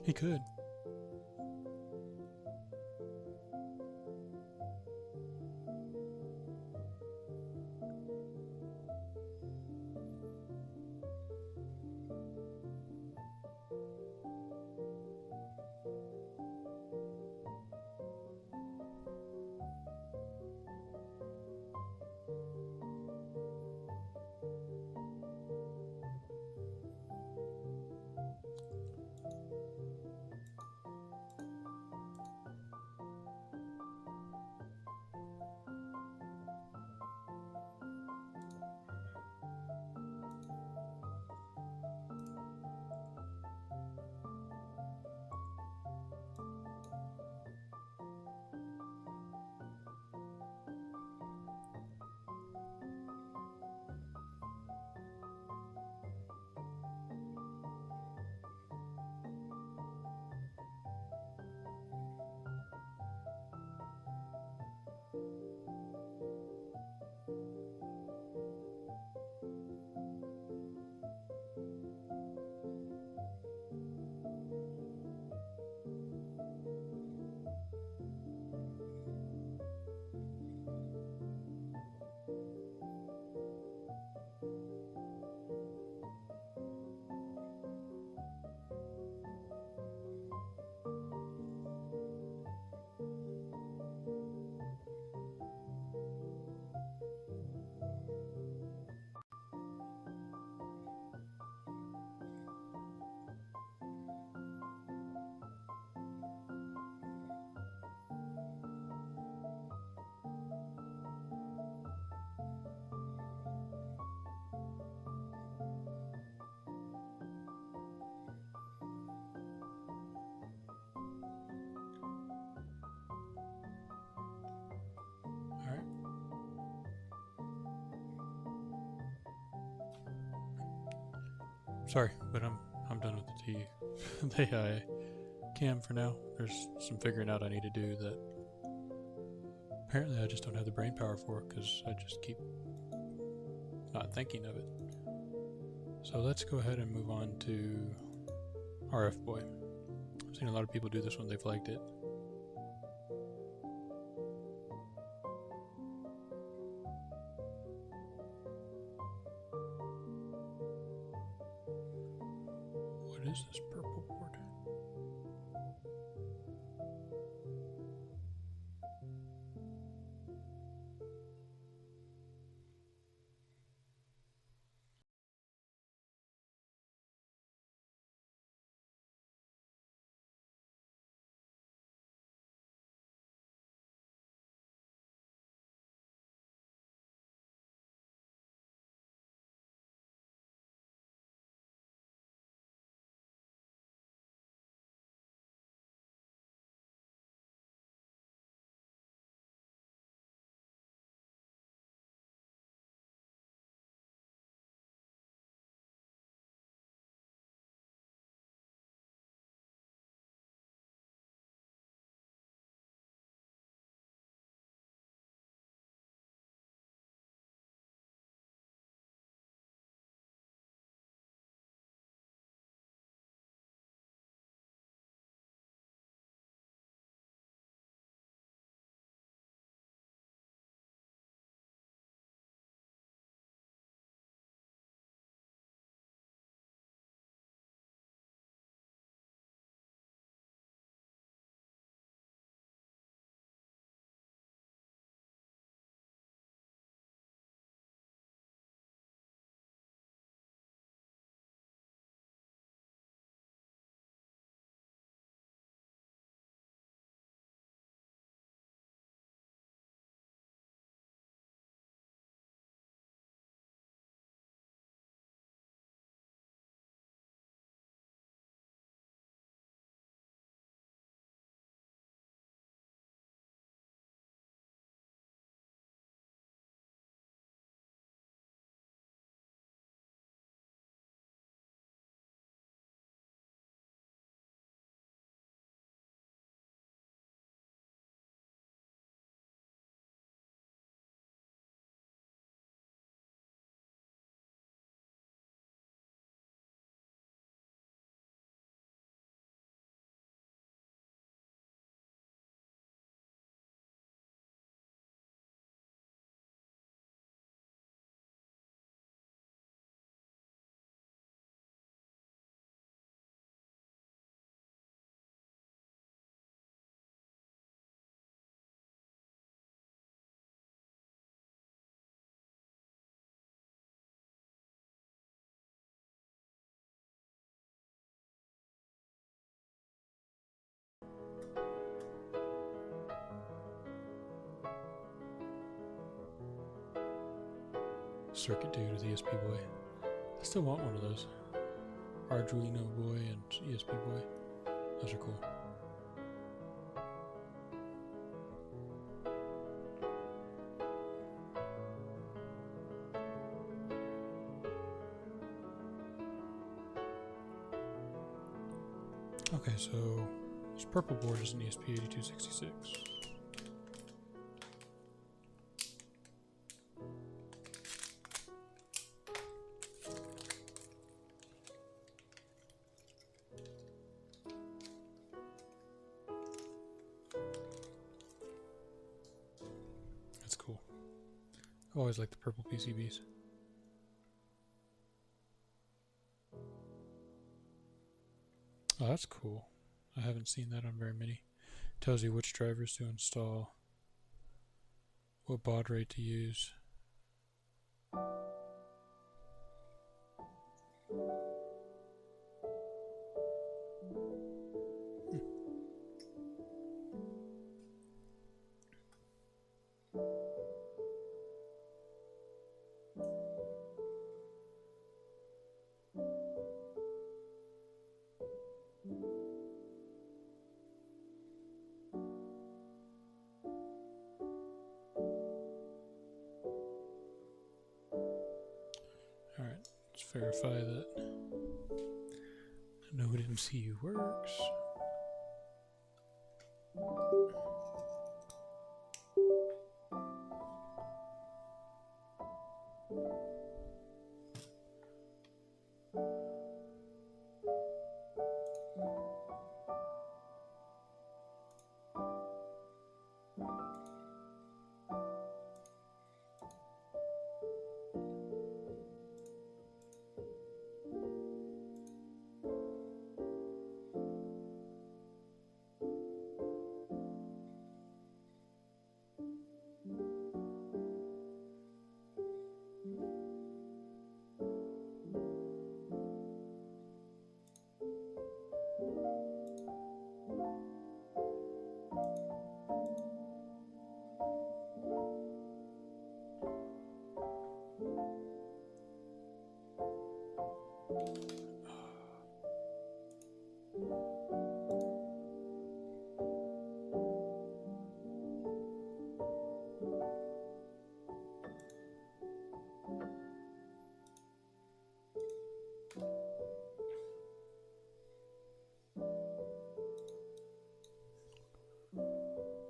He could. Alright. Sorry, but I'm done with the cam for now. There's some figuring out I need to do that apparently I just don't have the brain power for it because I just keep not thinking of it. So let's go ahead and move on to RF Boy. I've seen a lot of people do this when they've liked it. What is this purple board? circuit dude with ESP Boy. I still want one of those. Arduino Boy and ESP Boy. Those are cool. Okay, so this purple board is an ESP8266. That's cool. I always like the purple PCBs. Oh, that's cool. I haven't seen that on very many. Tells you which drivers to install, what baud rate to use. Alright, let's verify that Node MCU works.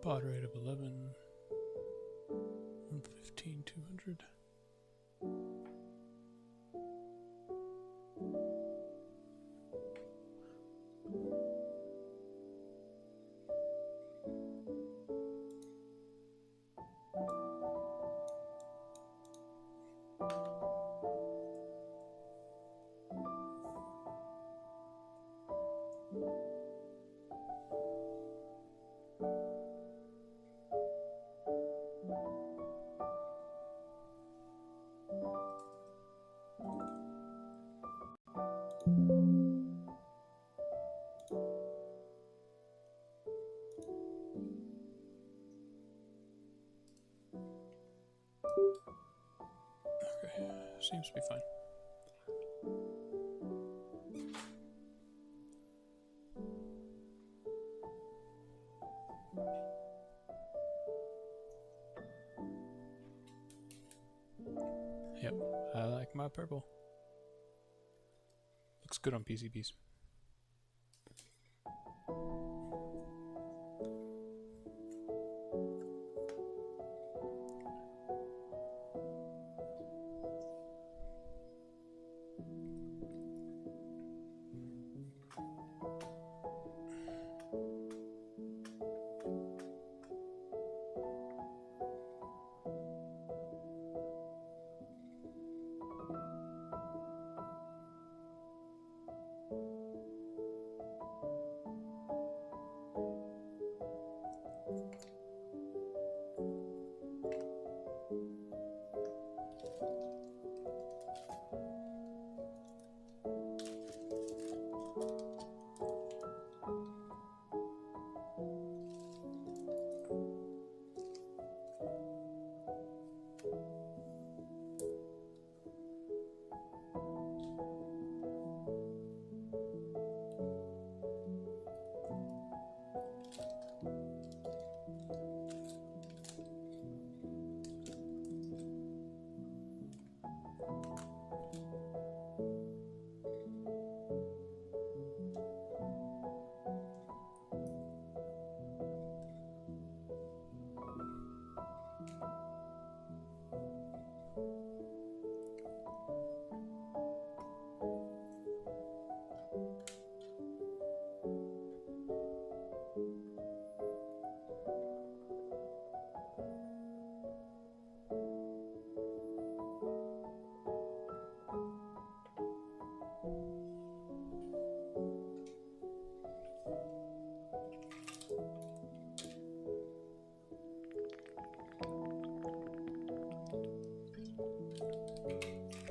Baud rate of 11, 115, 200. Okay, seems to be fine. Yep, I like my purple. Looks good on PCBs.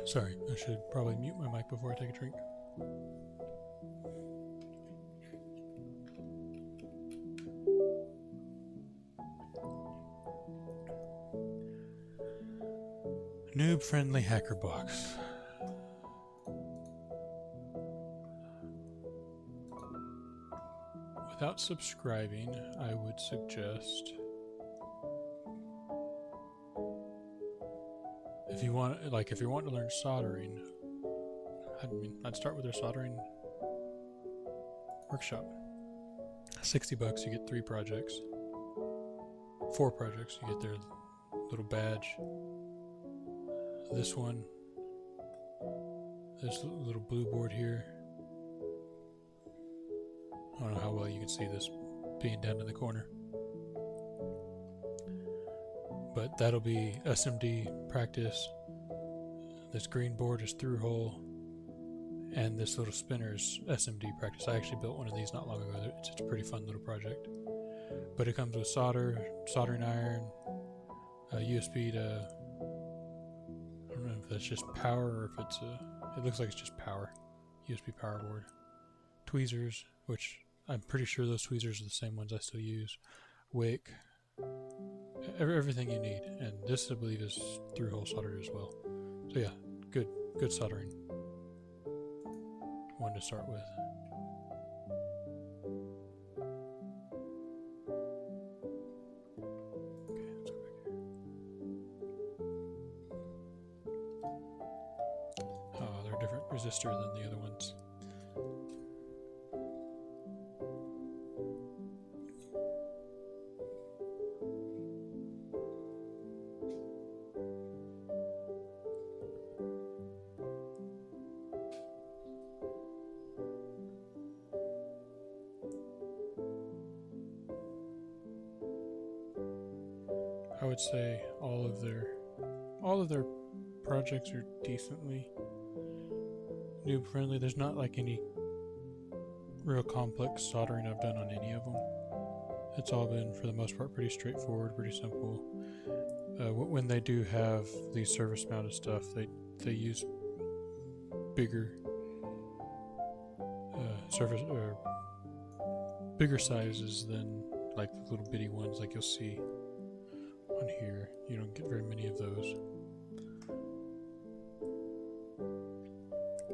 Sorry, I should probably mute my mic before I take a drink. Noob-friendly hacker box. Without subscribing, I would suggest, if you want to learn soldering, I'd start with their soldering workshop. $60, you get 4 projects. You get their little badge. This one, this little blue board here. I don't know how well you can see this being down in the corner, but that'll be SMD practice. This green board is through hole, and this little spinner is SMD practice. I actually built one of these not long ago. It's a pretty fun little project, but it comes with soldering iron, USB to, I don't know if that's just power or if it looks like it's just power, USB power board, tweezers, which I'm pretty sure those tweezers are the same ones I still use, wick, everything you need. And this, I believe, is through hole solder as well. So yeah, good soldering one to start with. Okay, let's go back here. Oh, they're a different resistor than the other ones. I would say all of their projects are decently noob friendly. There's not like any real complex soldering I've done on any of them. It's all been, for the most part, pretty straightforward, pretty simple. When they do have these surface mounted stuff, they use bigger bigger sizes than like the little bitty ones like you'll see on here. You don't get very many of those.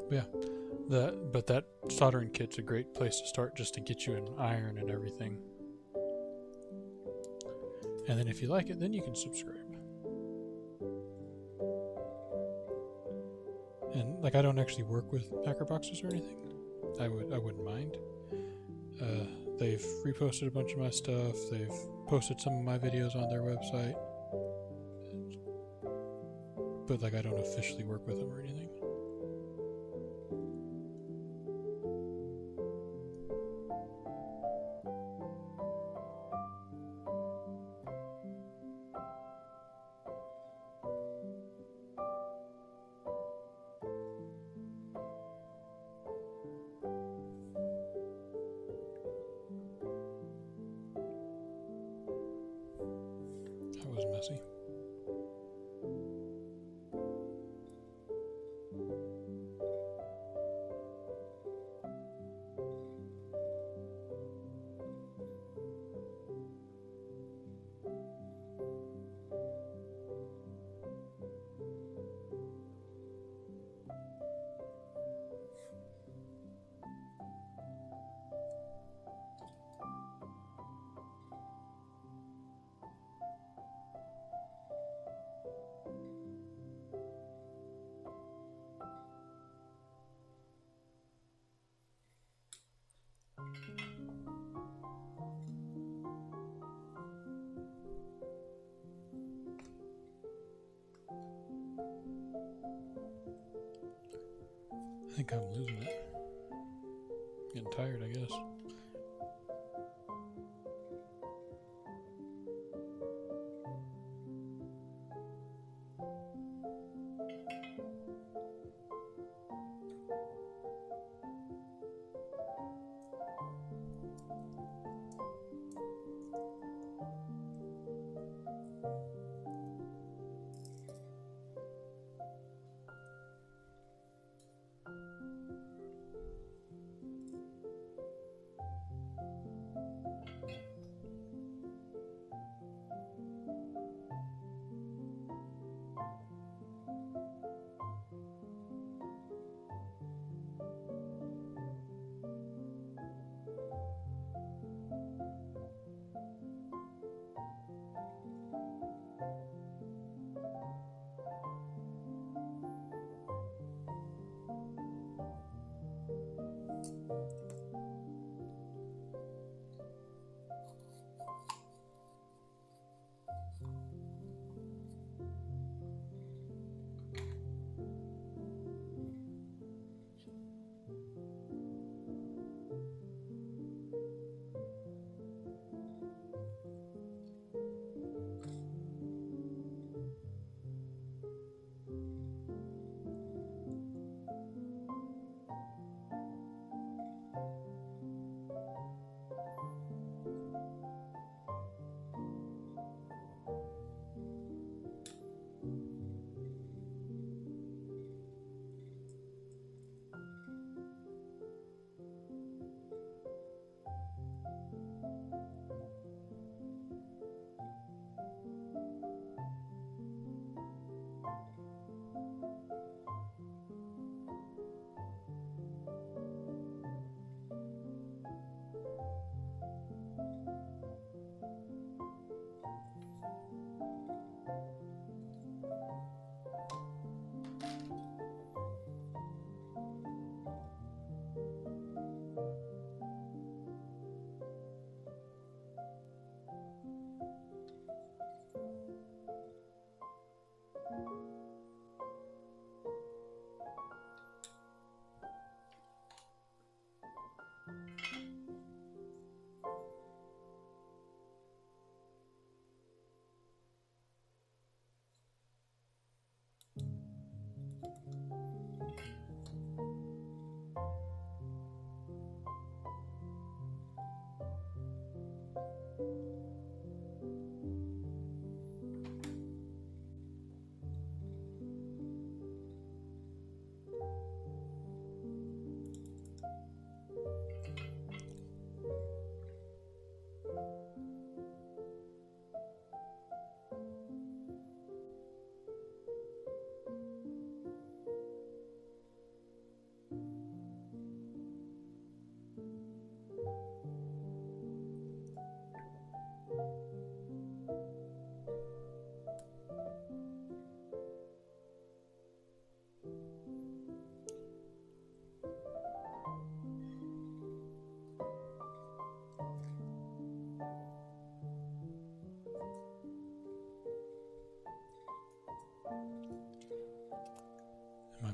But yeah, that soldering kit's a great place to start, just to get you an iron and everything. And then if you like it, then you can subscribe. And like, I don't actually work with Hackerboxes or anything. I wouldn't mind. They've reposted a bunch of my stuff. They've posted some of my videos on their website. But like, I don't officially work with them or anything. That was messy. I think I'm losing it. Getting tired, I guess.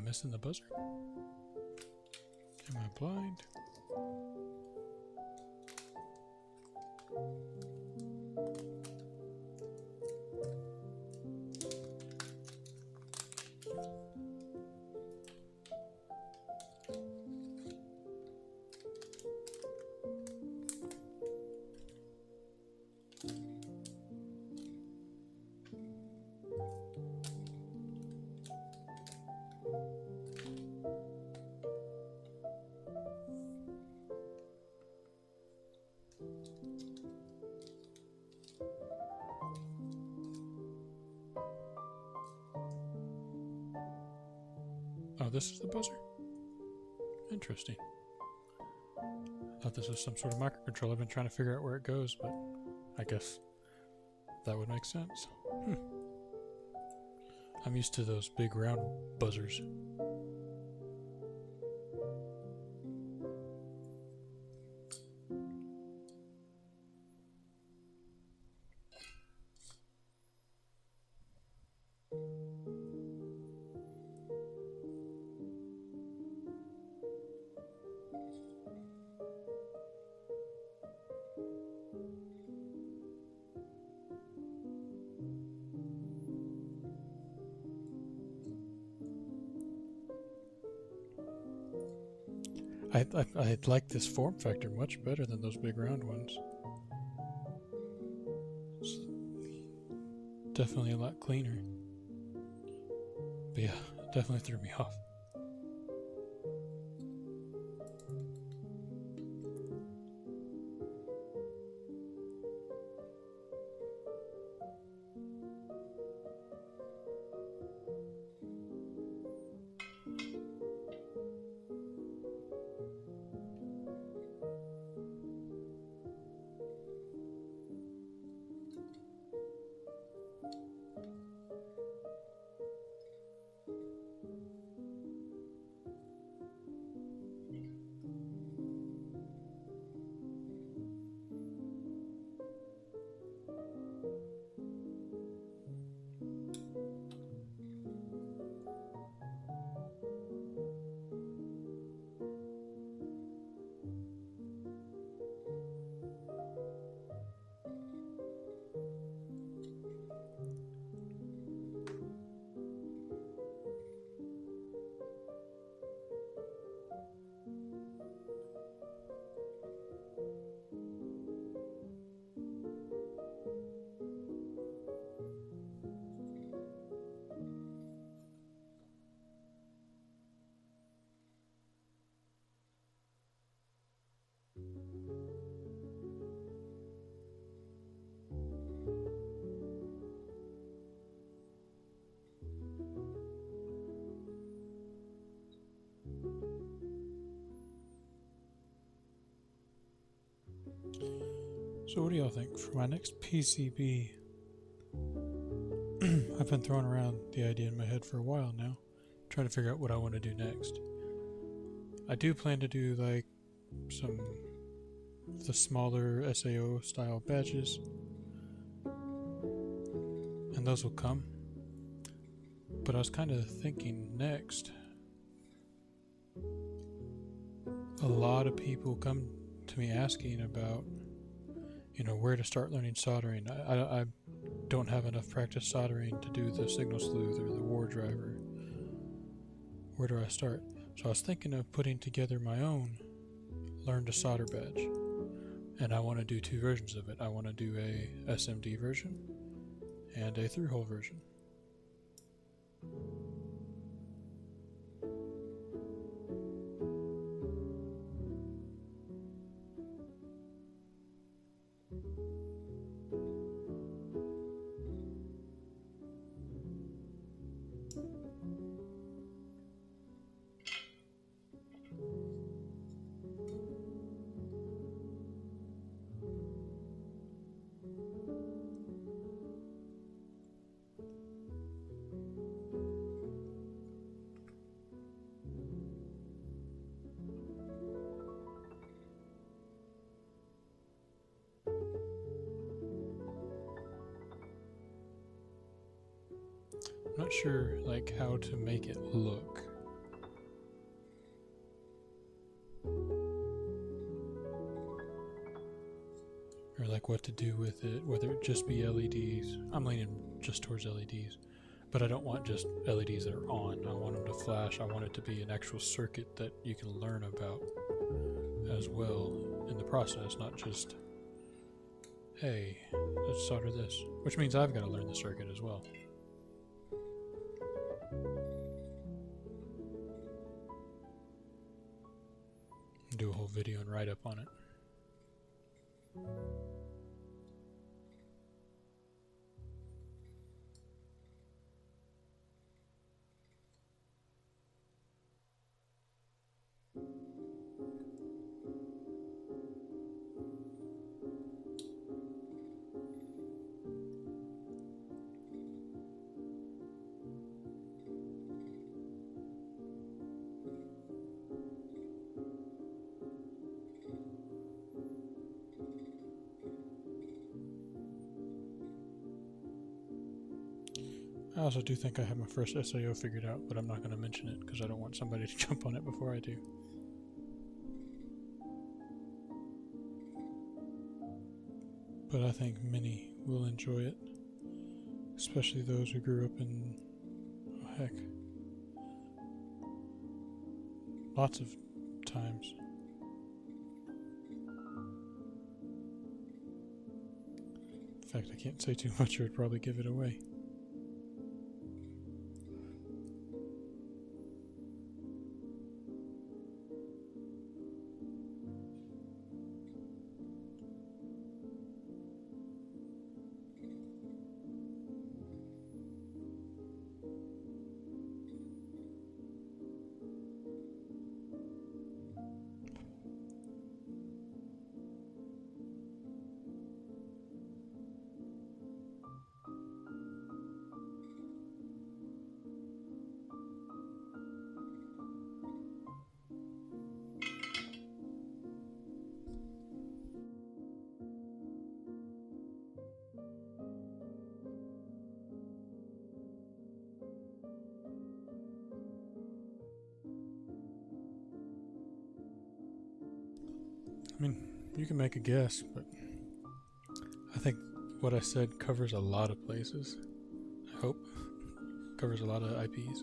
I missing the buzzer? Am I blind? Oh, this is the buzzer? Interesting. I thought this was some sort of microcontroller. I've been trying to figure out where it goes, but I guess that would make sense. I'm used to those big round buzzers. I like this form factor much better than those big round ones. It's definitely a lot cleaner. But yeah, it definitely threw me off. So what do y'all think? For my next PCB, I've been throwing around the idea in my head for a while now, trying to figure out what I want to do next. I do plan to do like some of the smaller SAO style badges, and those will come. But I was kind of thinking next, a lot of people come to me asking about, where to start learning soldering. I don't have enough practice soldering to do the signal sleuth or the war driver. Where do I start? So I was thinking of putting together my own learn to solder badge, and I want to do two versions of it. I want to do a SMD version and a through-hole version. I'm not sure how to make it look. like what to do with it, whether it just be LEDs. I'm leaning just towards LEDs, but I don't want just LEDs that are on. I want them to flash. I want it to be an actual circuit that you can learn about as well in the process, not just, hey, let's solder this, which means I've got to learn the circuit as well. Do a whole video and write up on it. I also do think I have my first SIO figured out, but I'm not going to mention it because I don't want somebody to jump on it before I do. But I think many will enjoy it, especially those who grew up in, oh heck, lots of times. In fact, I can't say too much or it'd probably give it away. I mean, you can make a guess, but I think what I said covers a lot of places. I hope. Covers a lot of IPs.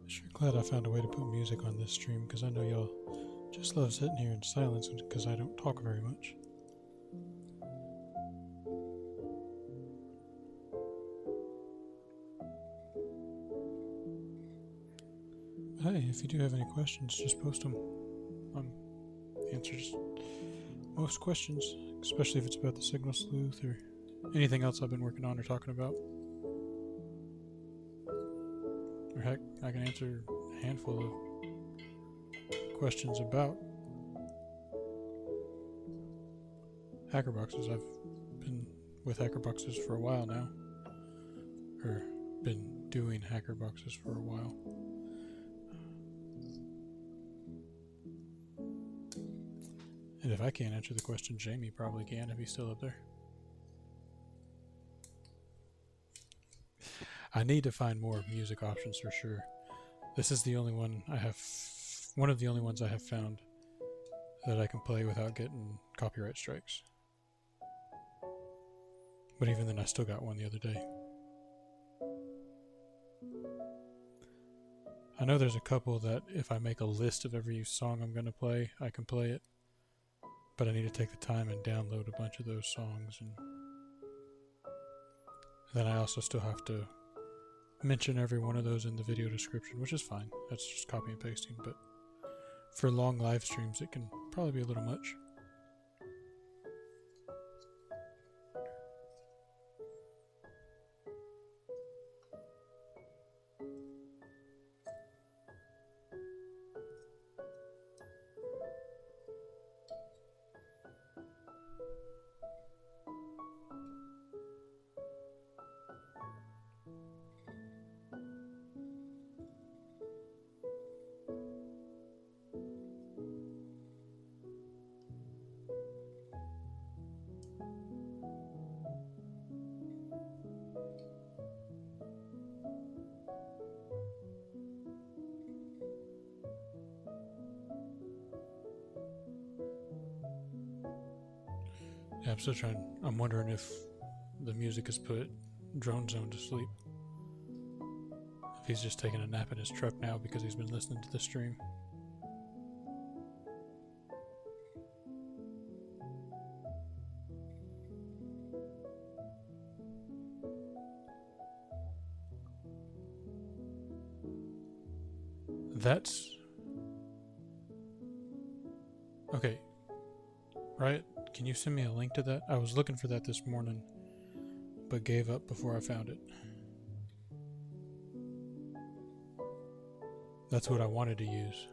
Sure glad I found a way to put music on this stream, because I know y'all just love sitting here in silence because I don't talk very much. Hey, if you do have any questions, just post them. Answers most questions, especially if it's about the signal sleuth or anything else I've been working on or talking about. Or heck, I can answer a handful of questions about Hackerboxes. I've been with Hackerboxes for a while now, or been doing Hackerboxes for a while. And if I can't answer the question, Jamie probably can if he's still up there. I need to find more music options for sure. This is the only one I have, one of the only ones I have found that I can play without getting copyright strikes. But even then, I still got one the other day. I know there's a couple that if I make a list of every song I'm going to play, I can play it. But I need to take the time and download a bunch of those songs. And then I also still have to mention every one of those in the video description, which is fine. That's just copy and pasting. But for long live streams, it can probably be a little much. Yeah, I'm still trying. I'm wondering if the music has put Drone Zone to sleep. If he's just taking a nap in his truck now because he's been listening to the stream. That's okay. Right? Can you send me a link to that? I was looking for that this morning, but gave up before I found it. That's what I wanted to use.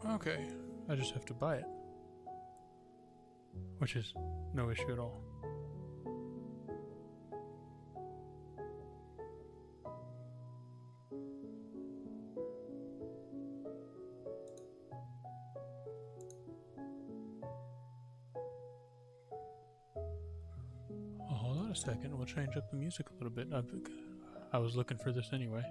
Okay, I just have to buy it, which is no issue at all. Well, hold on a second, we'll change up the music a little bit. I was looking for this anyway.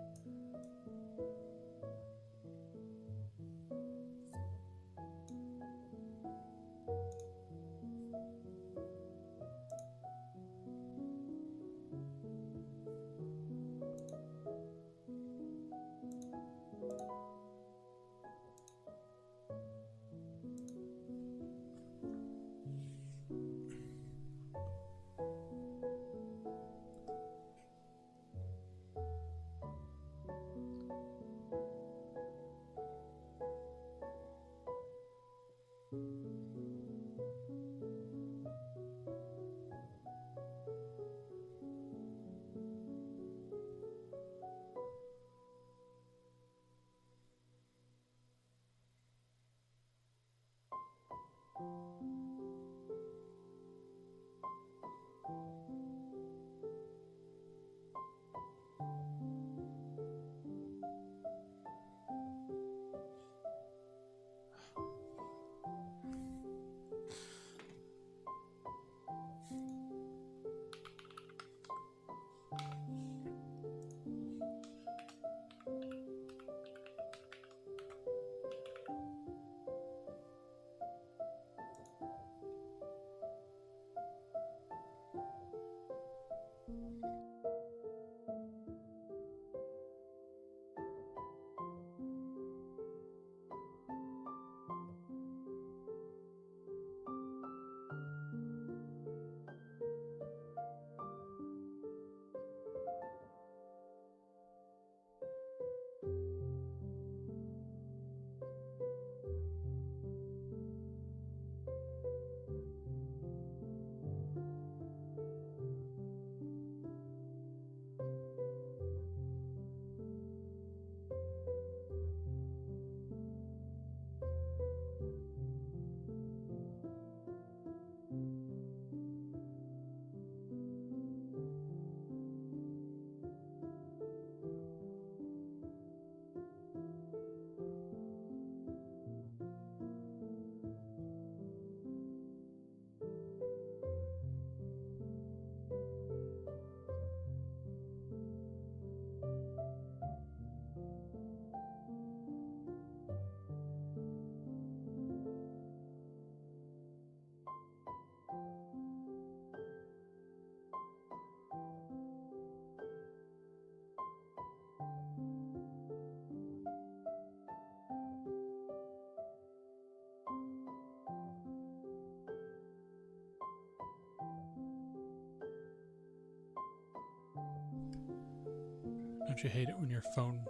Don't you hate it when your phone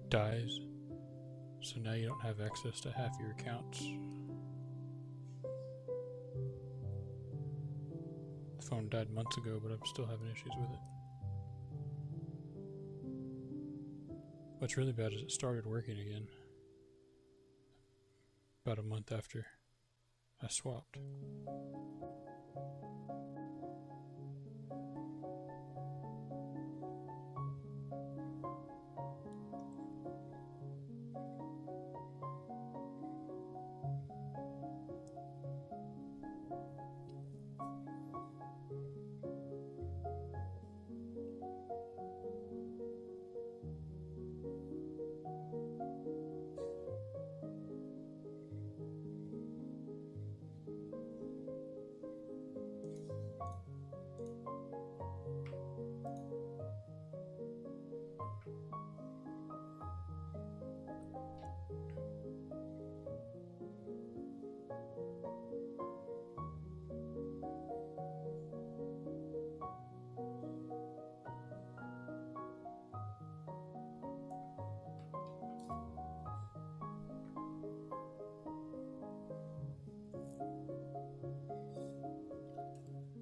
dies? So now you don't have access to half your accounts. The phone died months ago, but I'm still having issues with it. What's really bad is it started working again about a month after I swapped.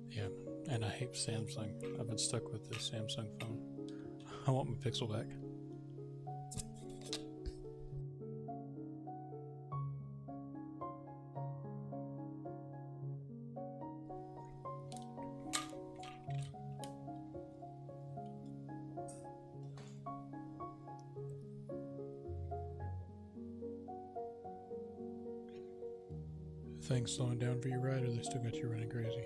Yeah, and I hate Samsung. I've been stuck with this Samsung phone. I want my Pixel back. things slowing down for you, right? Or they still got you running crazy?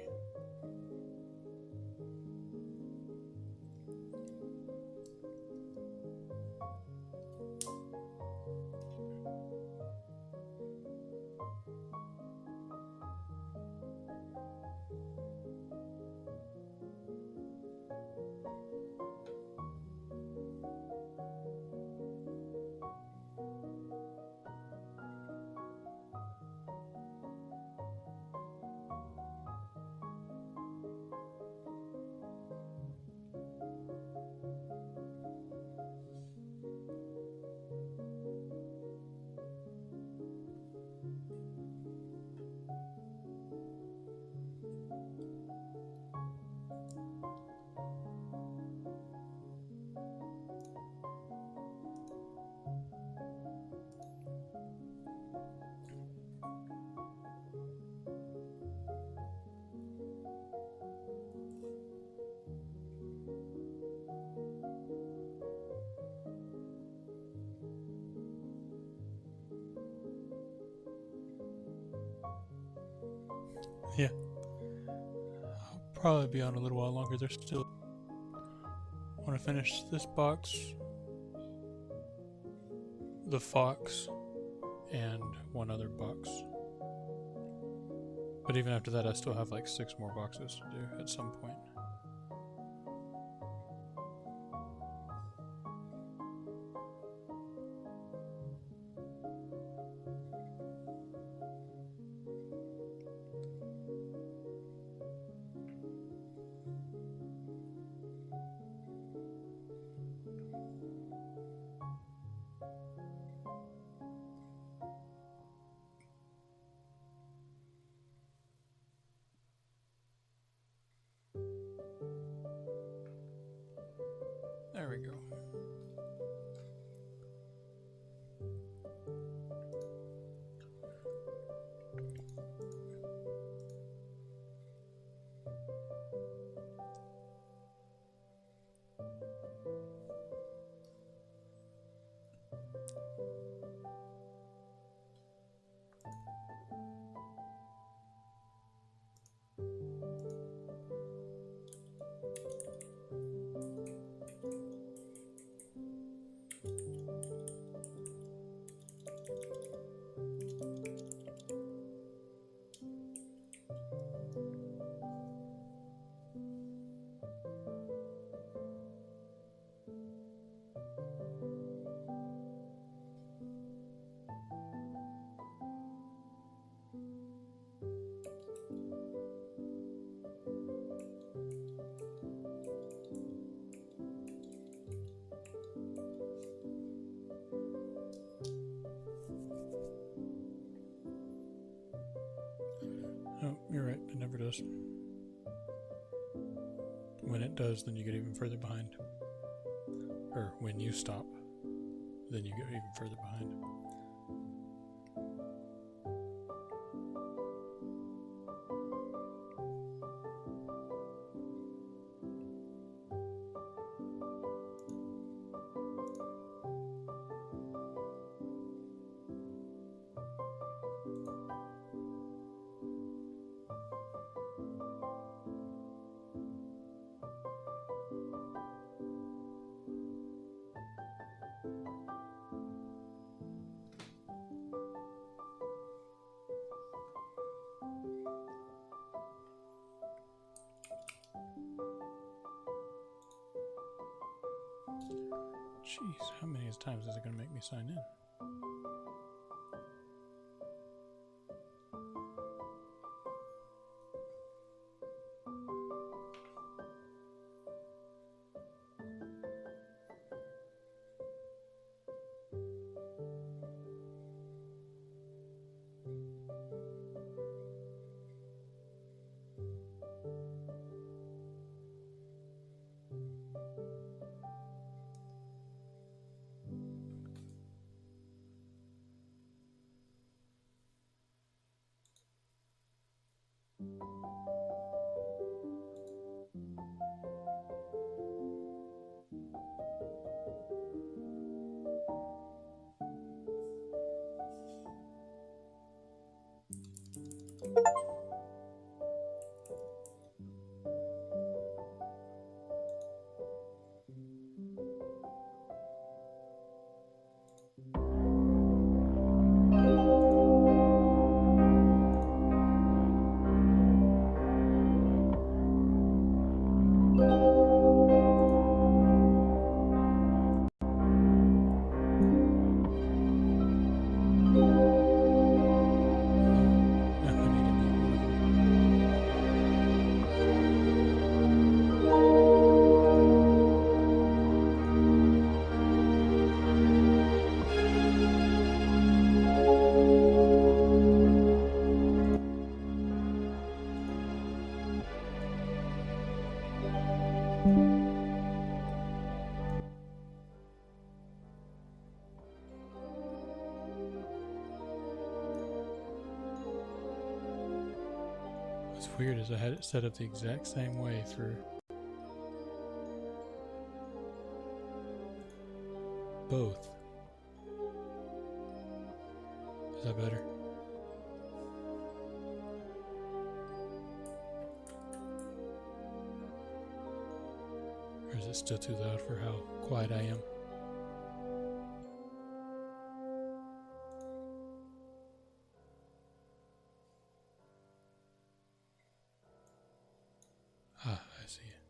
Yeah, I'll probably be on a little while longer. There's still want to finish this box, the fox, and one other box. But even after that, I still have like 6 more boxes to do at some point. There we go. Oh, you're right. It never does. When it does, then you get even further behind. Or when you stop, then you get even further behind. Jeez, how many times is it going to make me sign in? What's weird is I had it set up the exact same way for both. Is that better? Or is it still too loud for how quiet I am? Ah, I see it.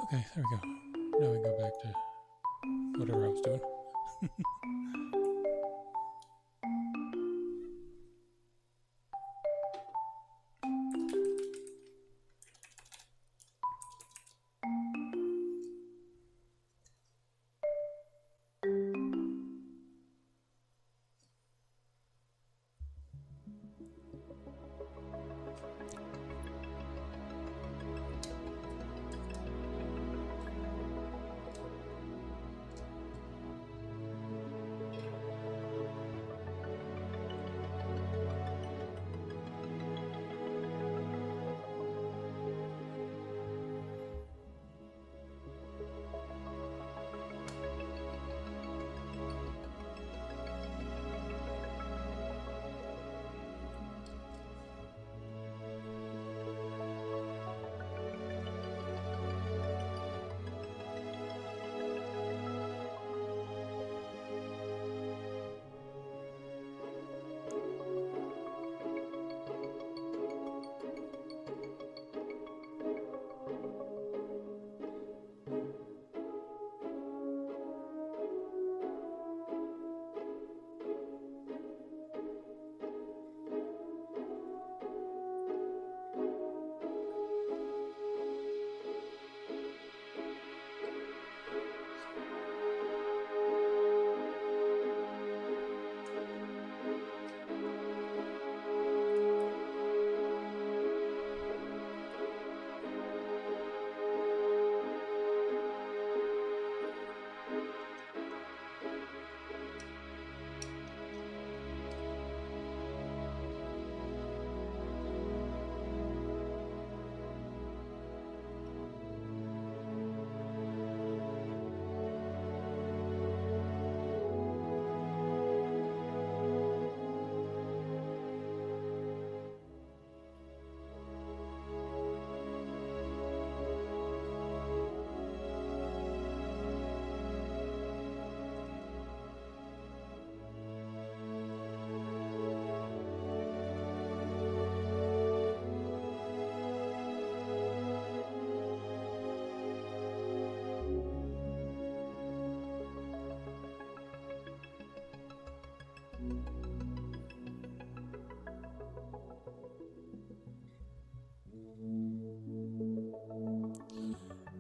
Okay, there we go. Now we can go back to whatever I was doing.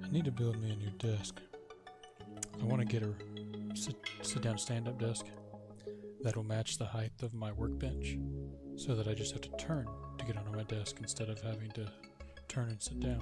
I need to build me a new desk. I want to get a sit down stand up desk that'll match the height of my workbench. so that I just have to turn to get onto my desk instead of having to turn and sit down.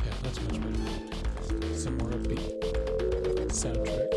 Yeah, that's much better. Some more upbeat soundtrack.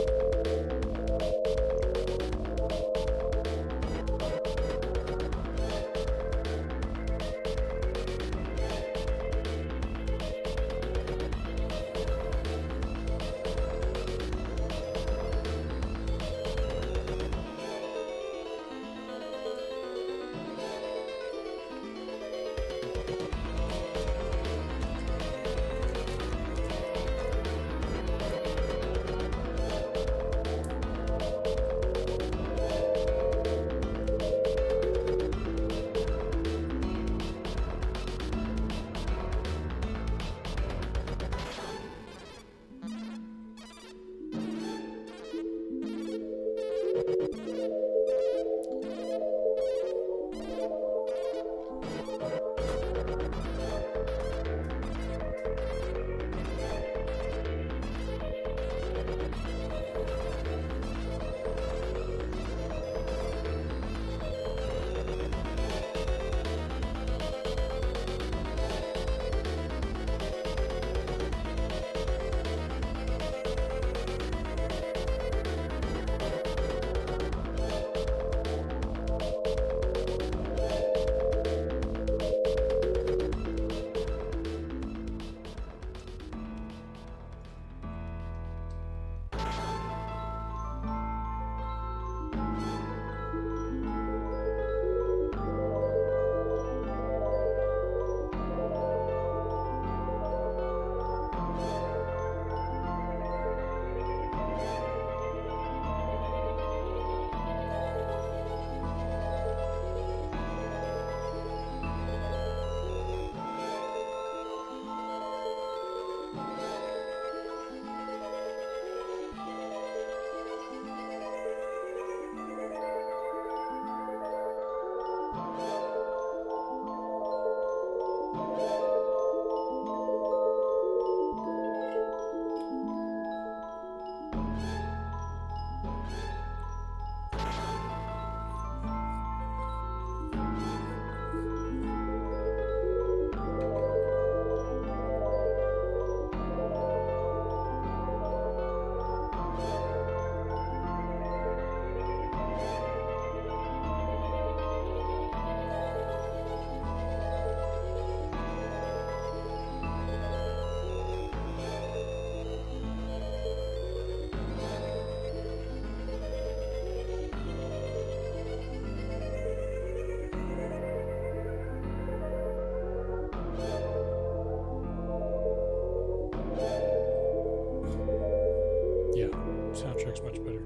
Yeah, soundtrack's much better.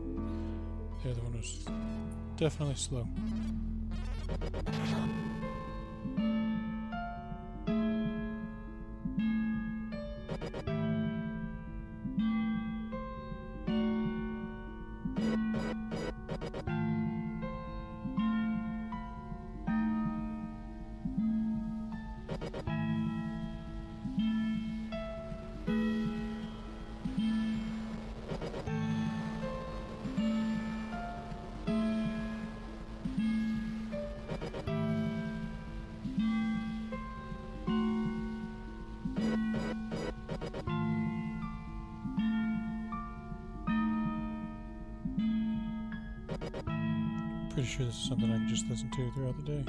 The other one was definitely slow. Pretty sure this is something I can just listen to throughout the day.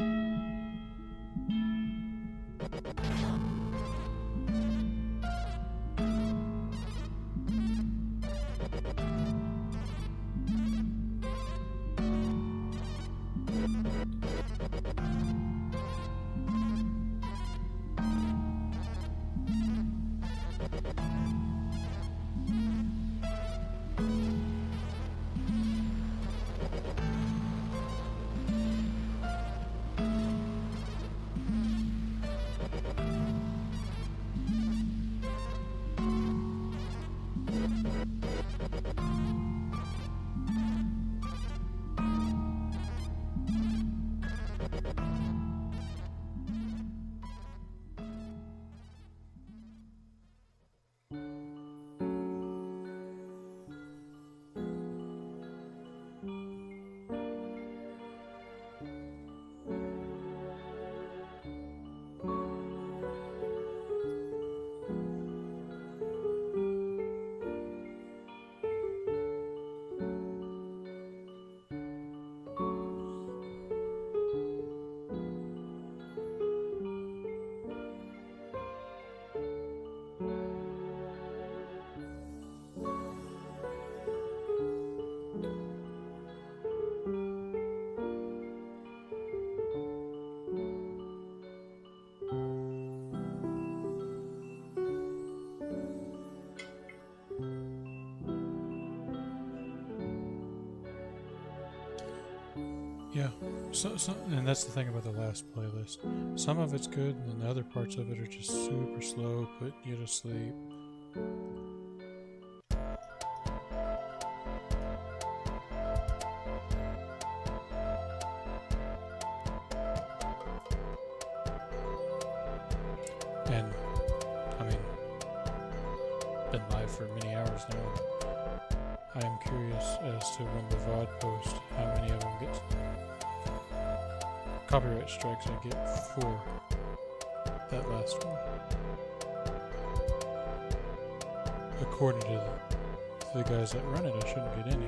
Yeah. And that's the thing about the last playlist. Some of it's good, and then the other parts of it are just super slow, put you to sleep. And I mean, been live for many hours now. I am curious as to when the VOD post, how many of them get copyright strikes I get for that last one. According to the guys that run it, I shouldn't get any.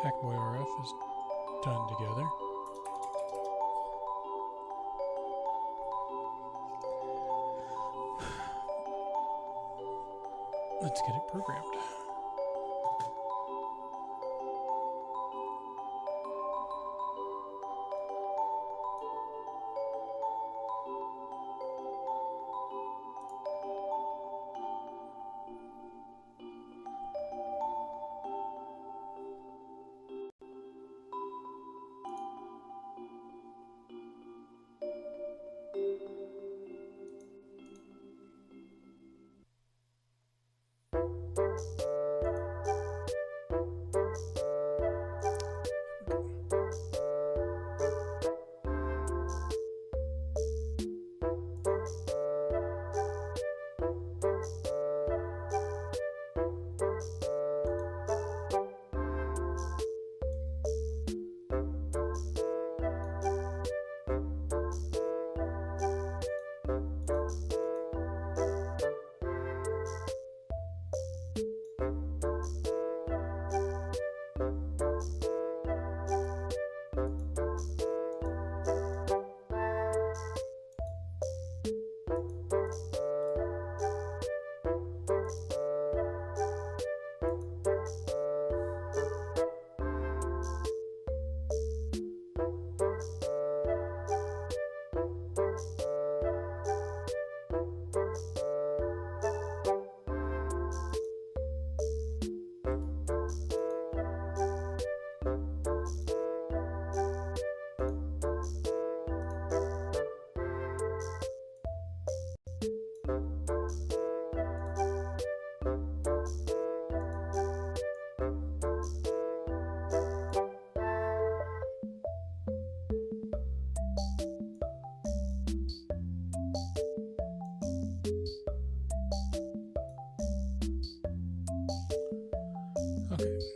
Hackboy RF is done together. Let's get it programmed. Okay.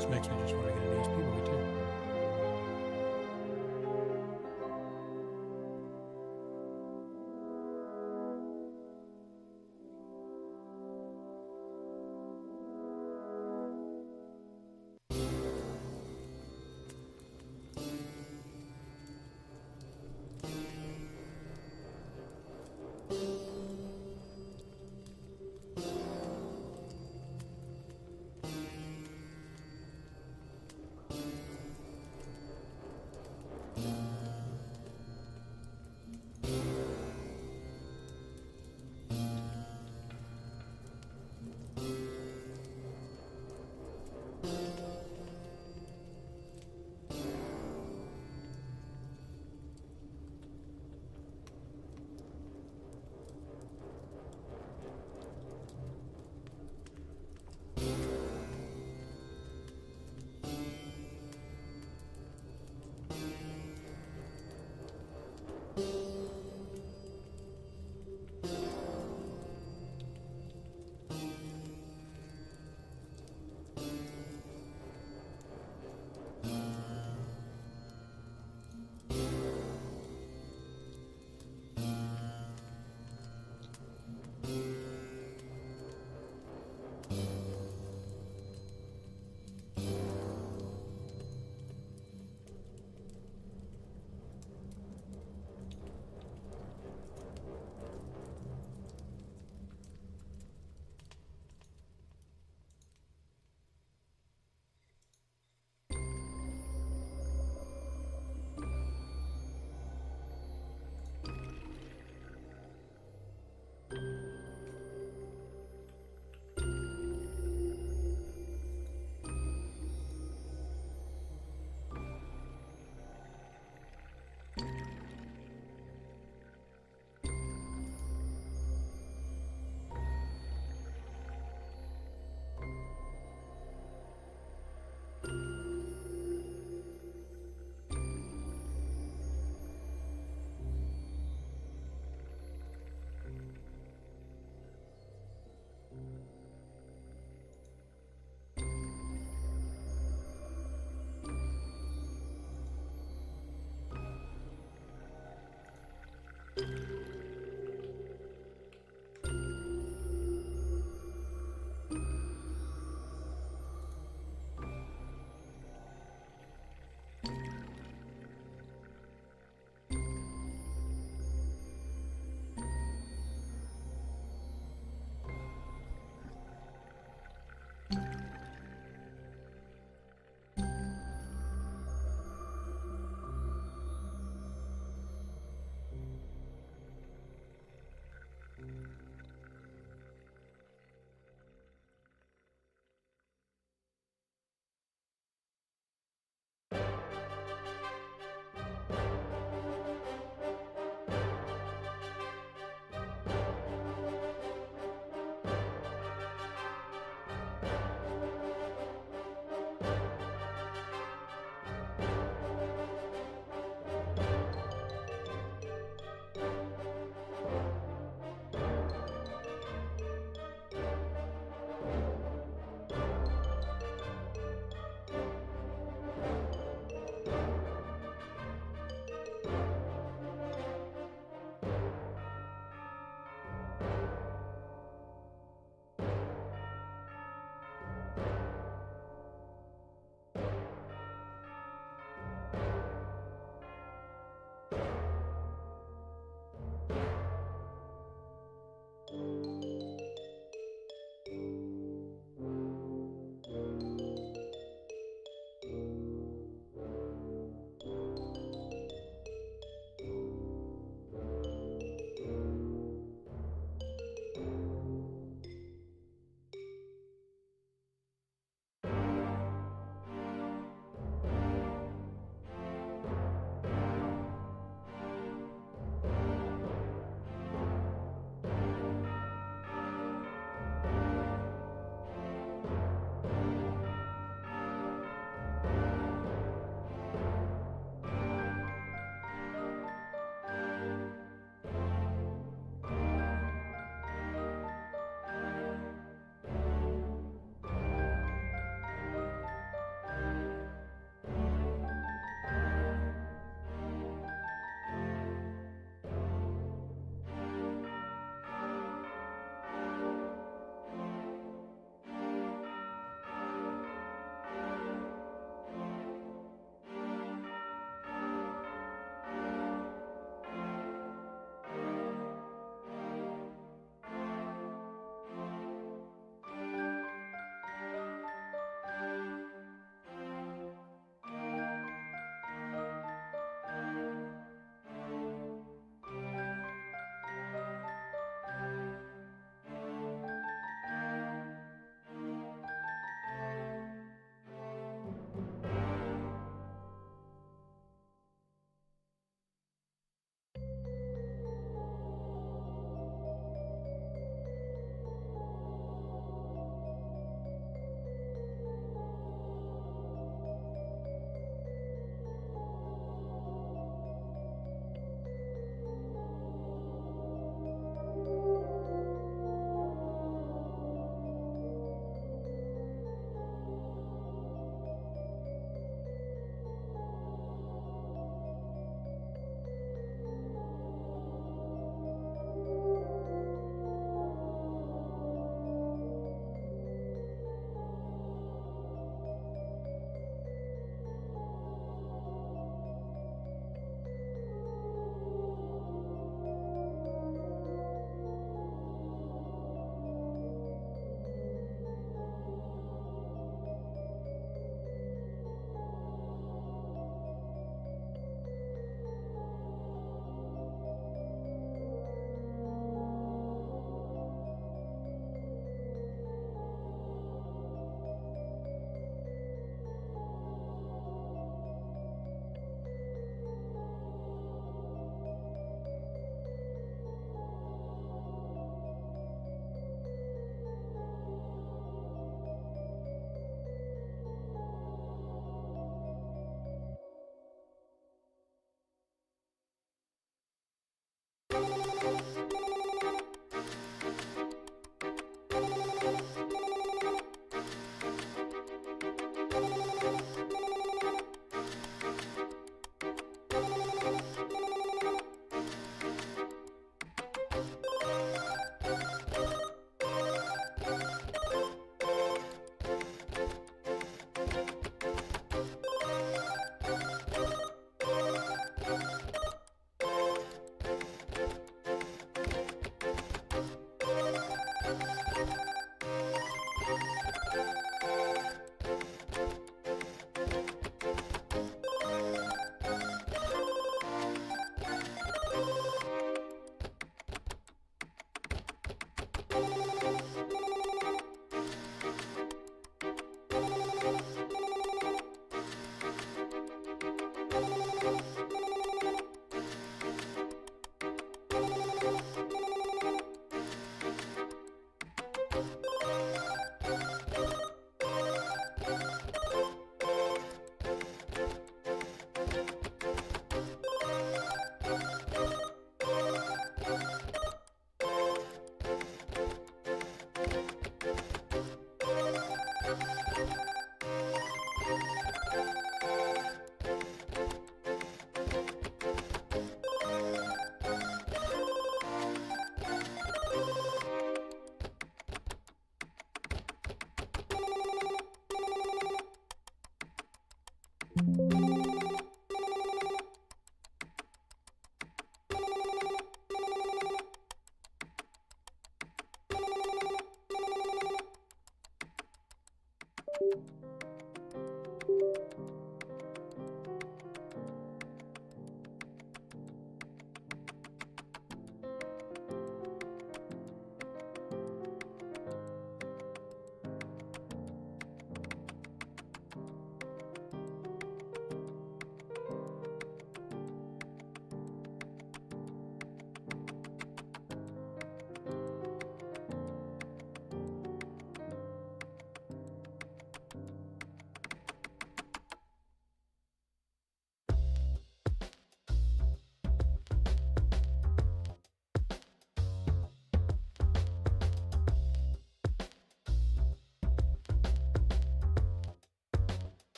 This makes me just want to get an ESP boy too.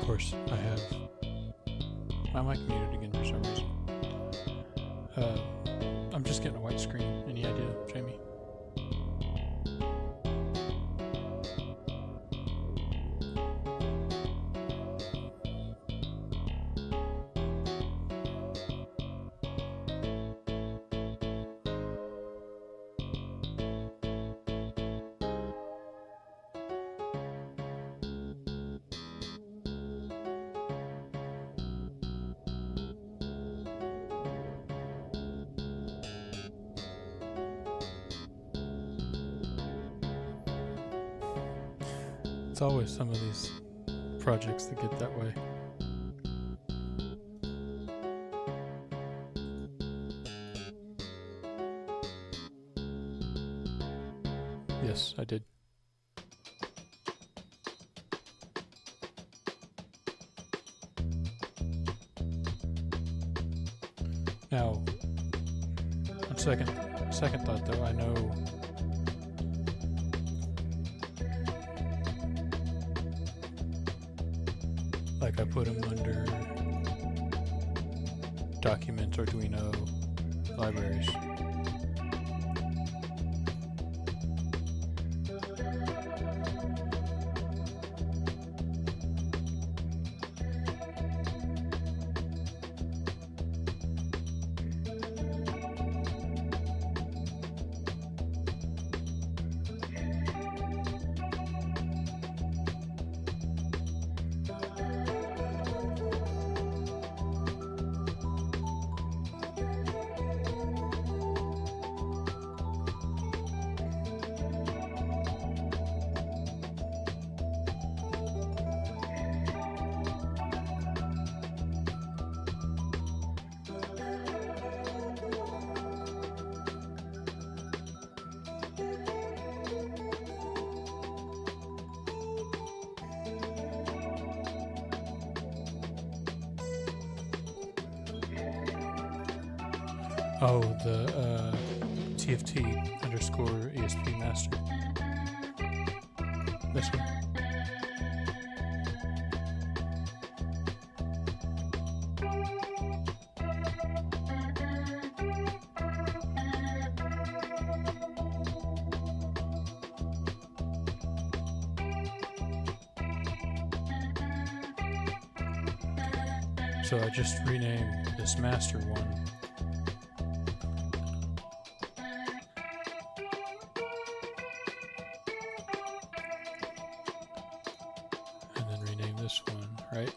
course, I have my mic muted again for some reason. I'm just getting a white screen. Any idea, Jamie? It's always some of these projects that get that way. Yes, I did. Now, on second thought though, I know like I put them under Documents, Arduino, Libraries. Oh, the TFT underscore ESP master. This one. So I just renamed this master one. And then rename this one, right?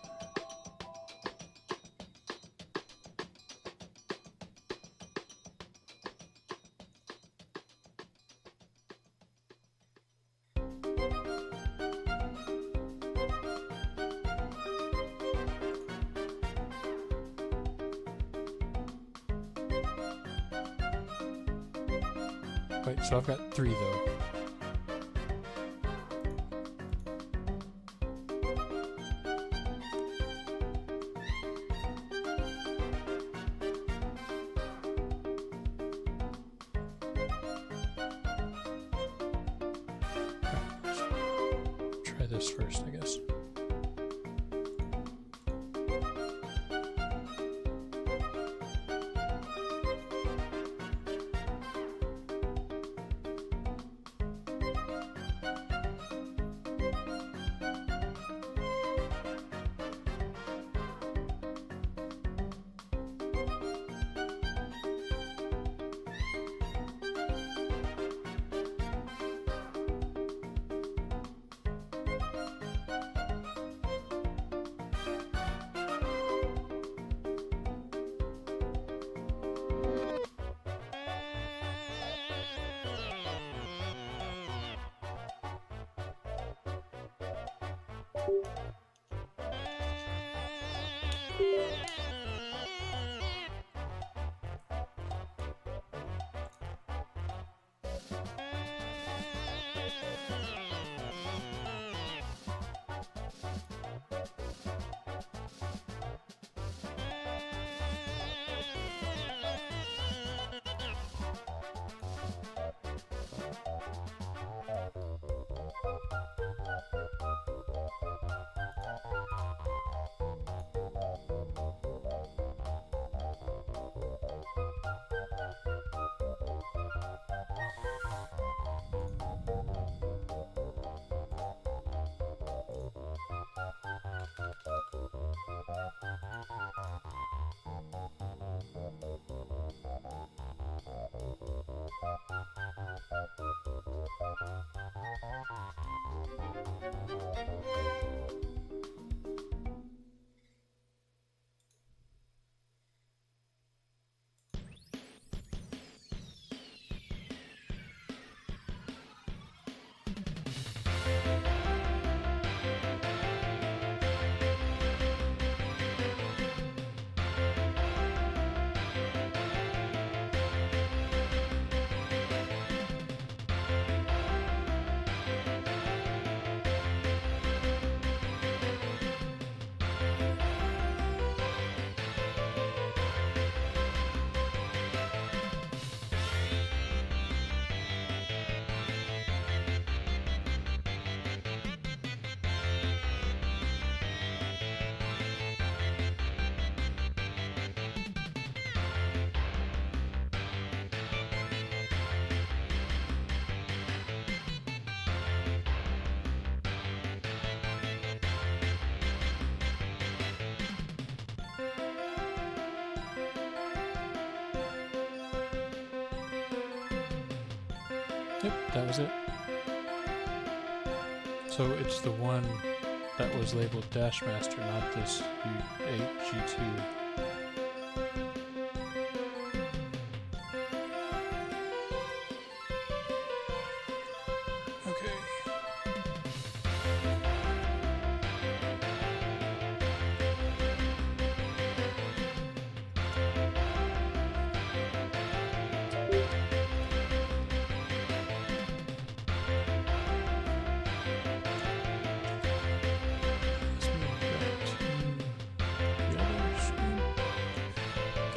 Wait, so I've got 3 though. Try this first, I guess. Yep, that was it. So it's the one that was labeled Dash Master, not this U8 G2. Okay.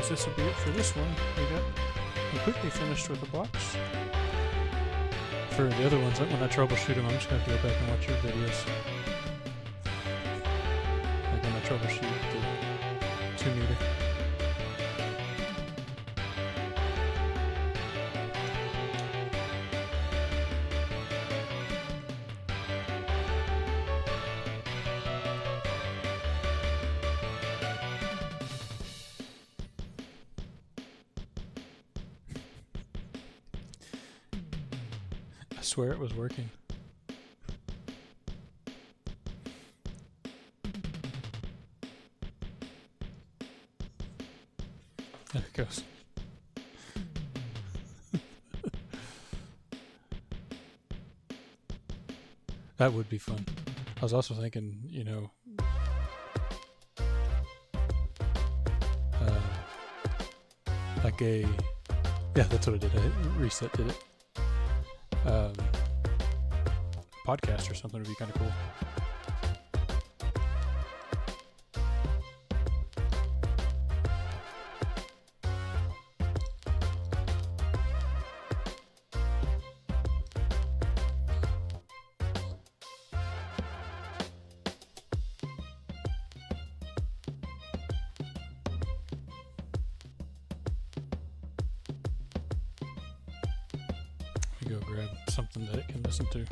This will be it for this one. We got completely finished with the box. For the other ones, like when I troubleshoot them, I'm just going to go back and watch your videos. Like when I troubleshoot the 2-meter. I swear it was working. There it goes. That would be fun. I was also thinking, you know, like a, yeah, that's what I did. I reset did it. Podcast or something would be kind of cool. Let me go grab something that it can listen to.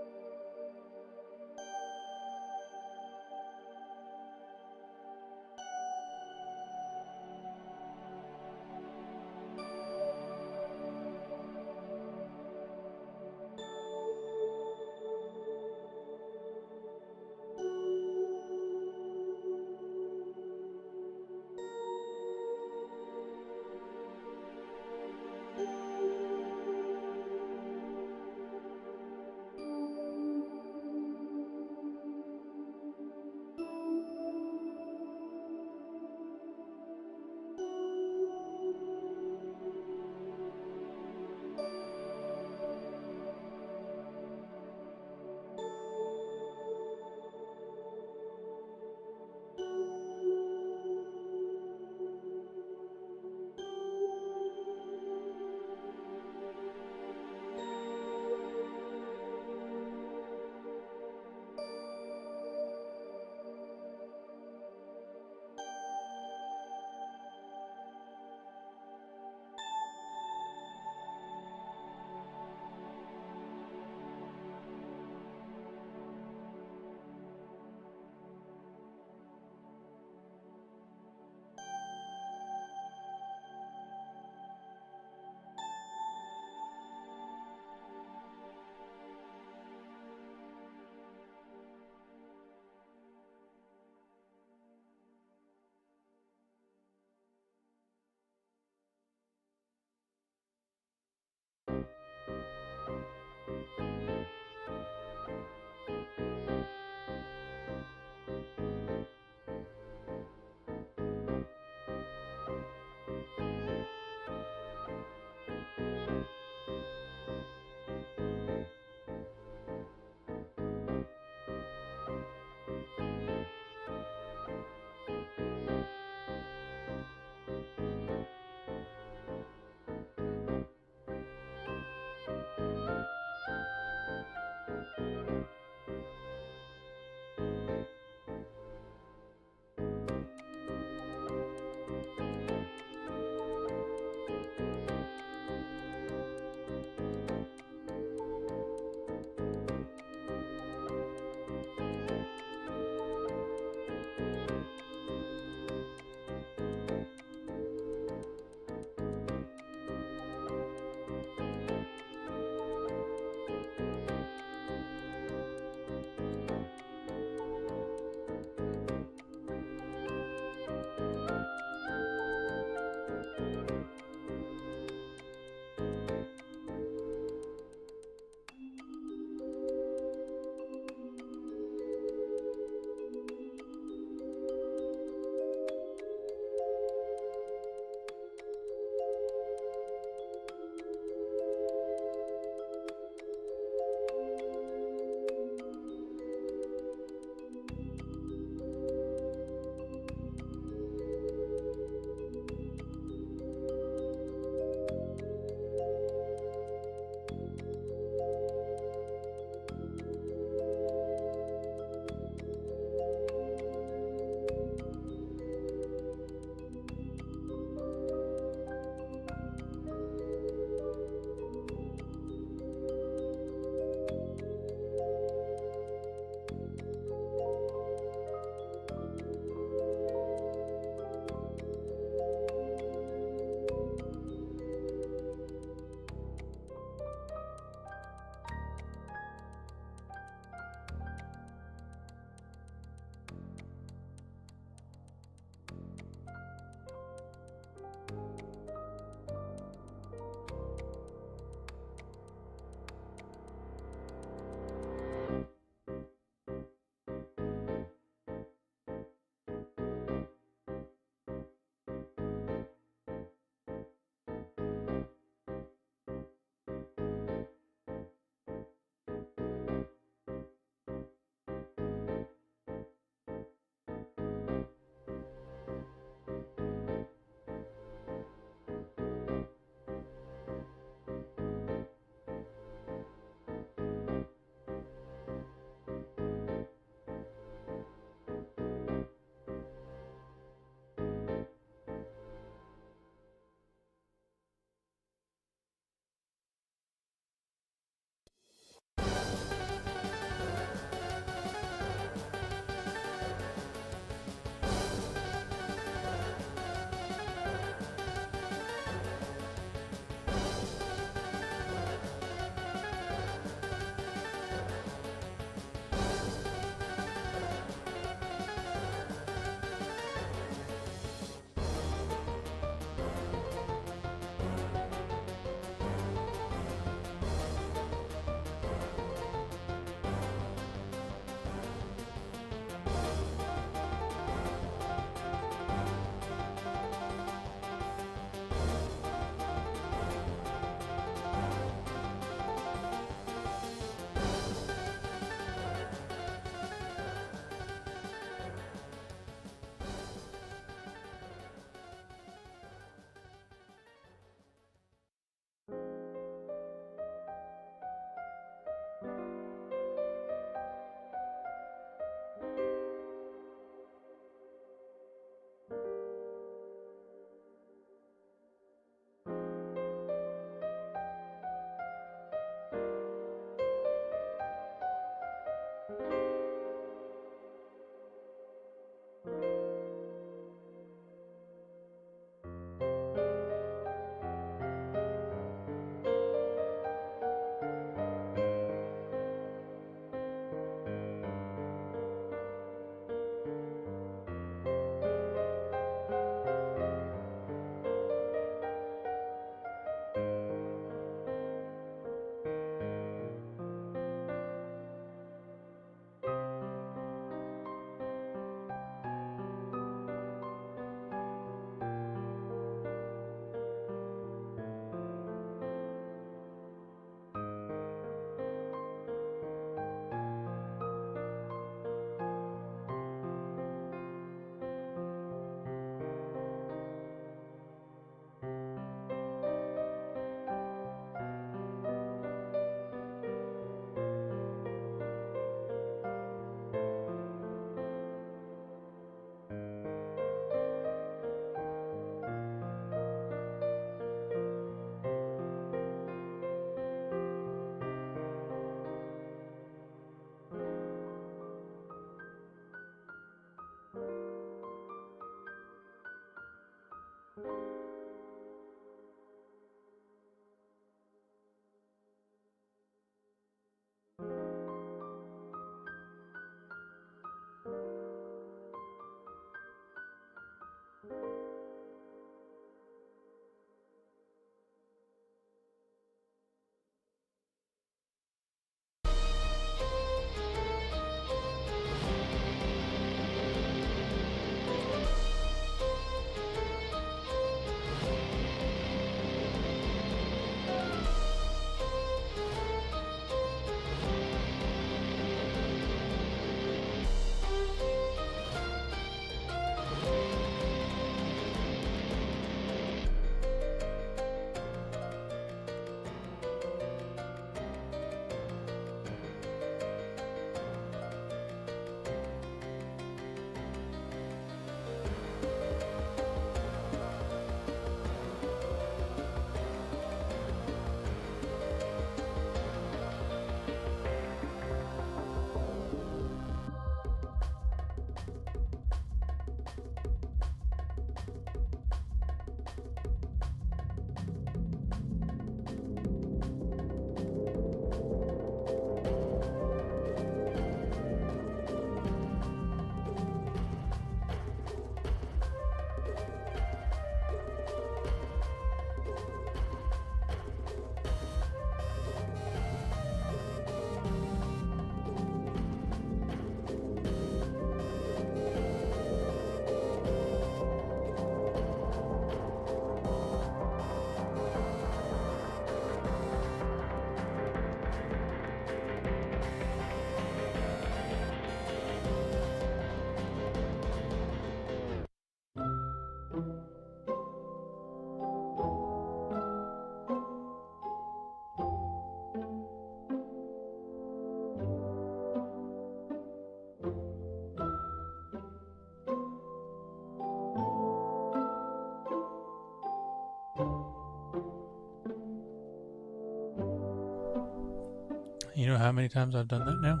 know how many times I've done that now?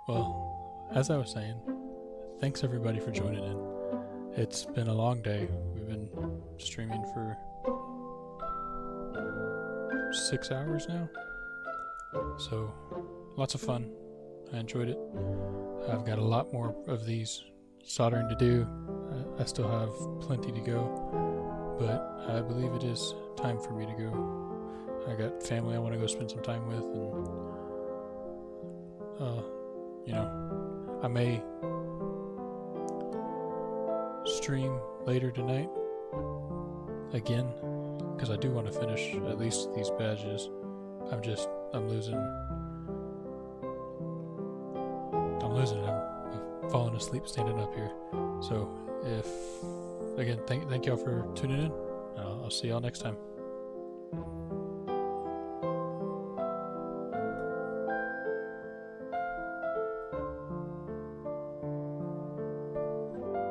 Well, as I was saying, thanks everybody for joining in. It's been a long day. We've been streaming for 6 hours now. So, lots of fun. I enjoyed it. I've got a lot more of these soldering to do. I still have plenty to go, but I believe it is time for me to go. I got family I want to go spend some time with, and I may stream later tonight again, because I do want to finish at least these badges. I'm losing it. I'm falling asleep standing up here. So thank y'all for tuning in. I'll see y'all next time.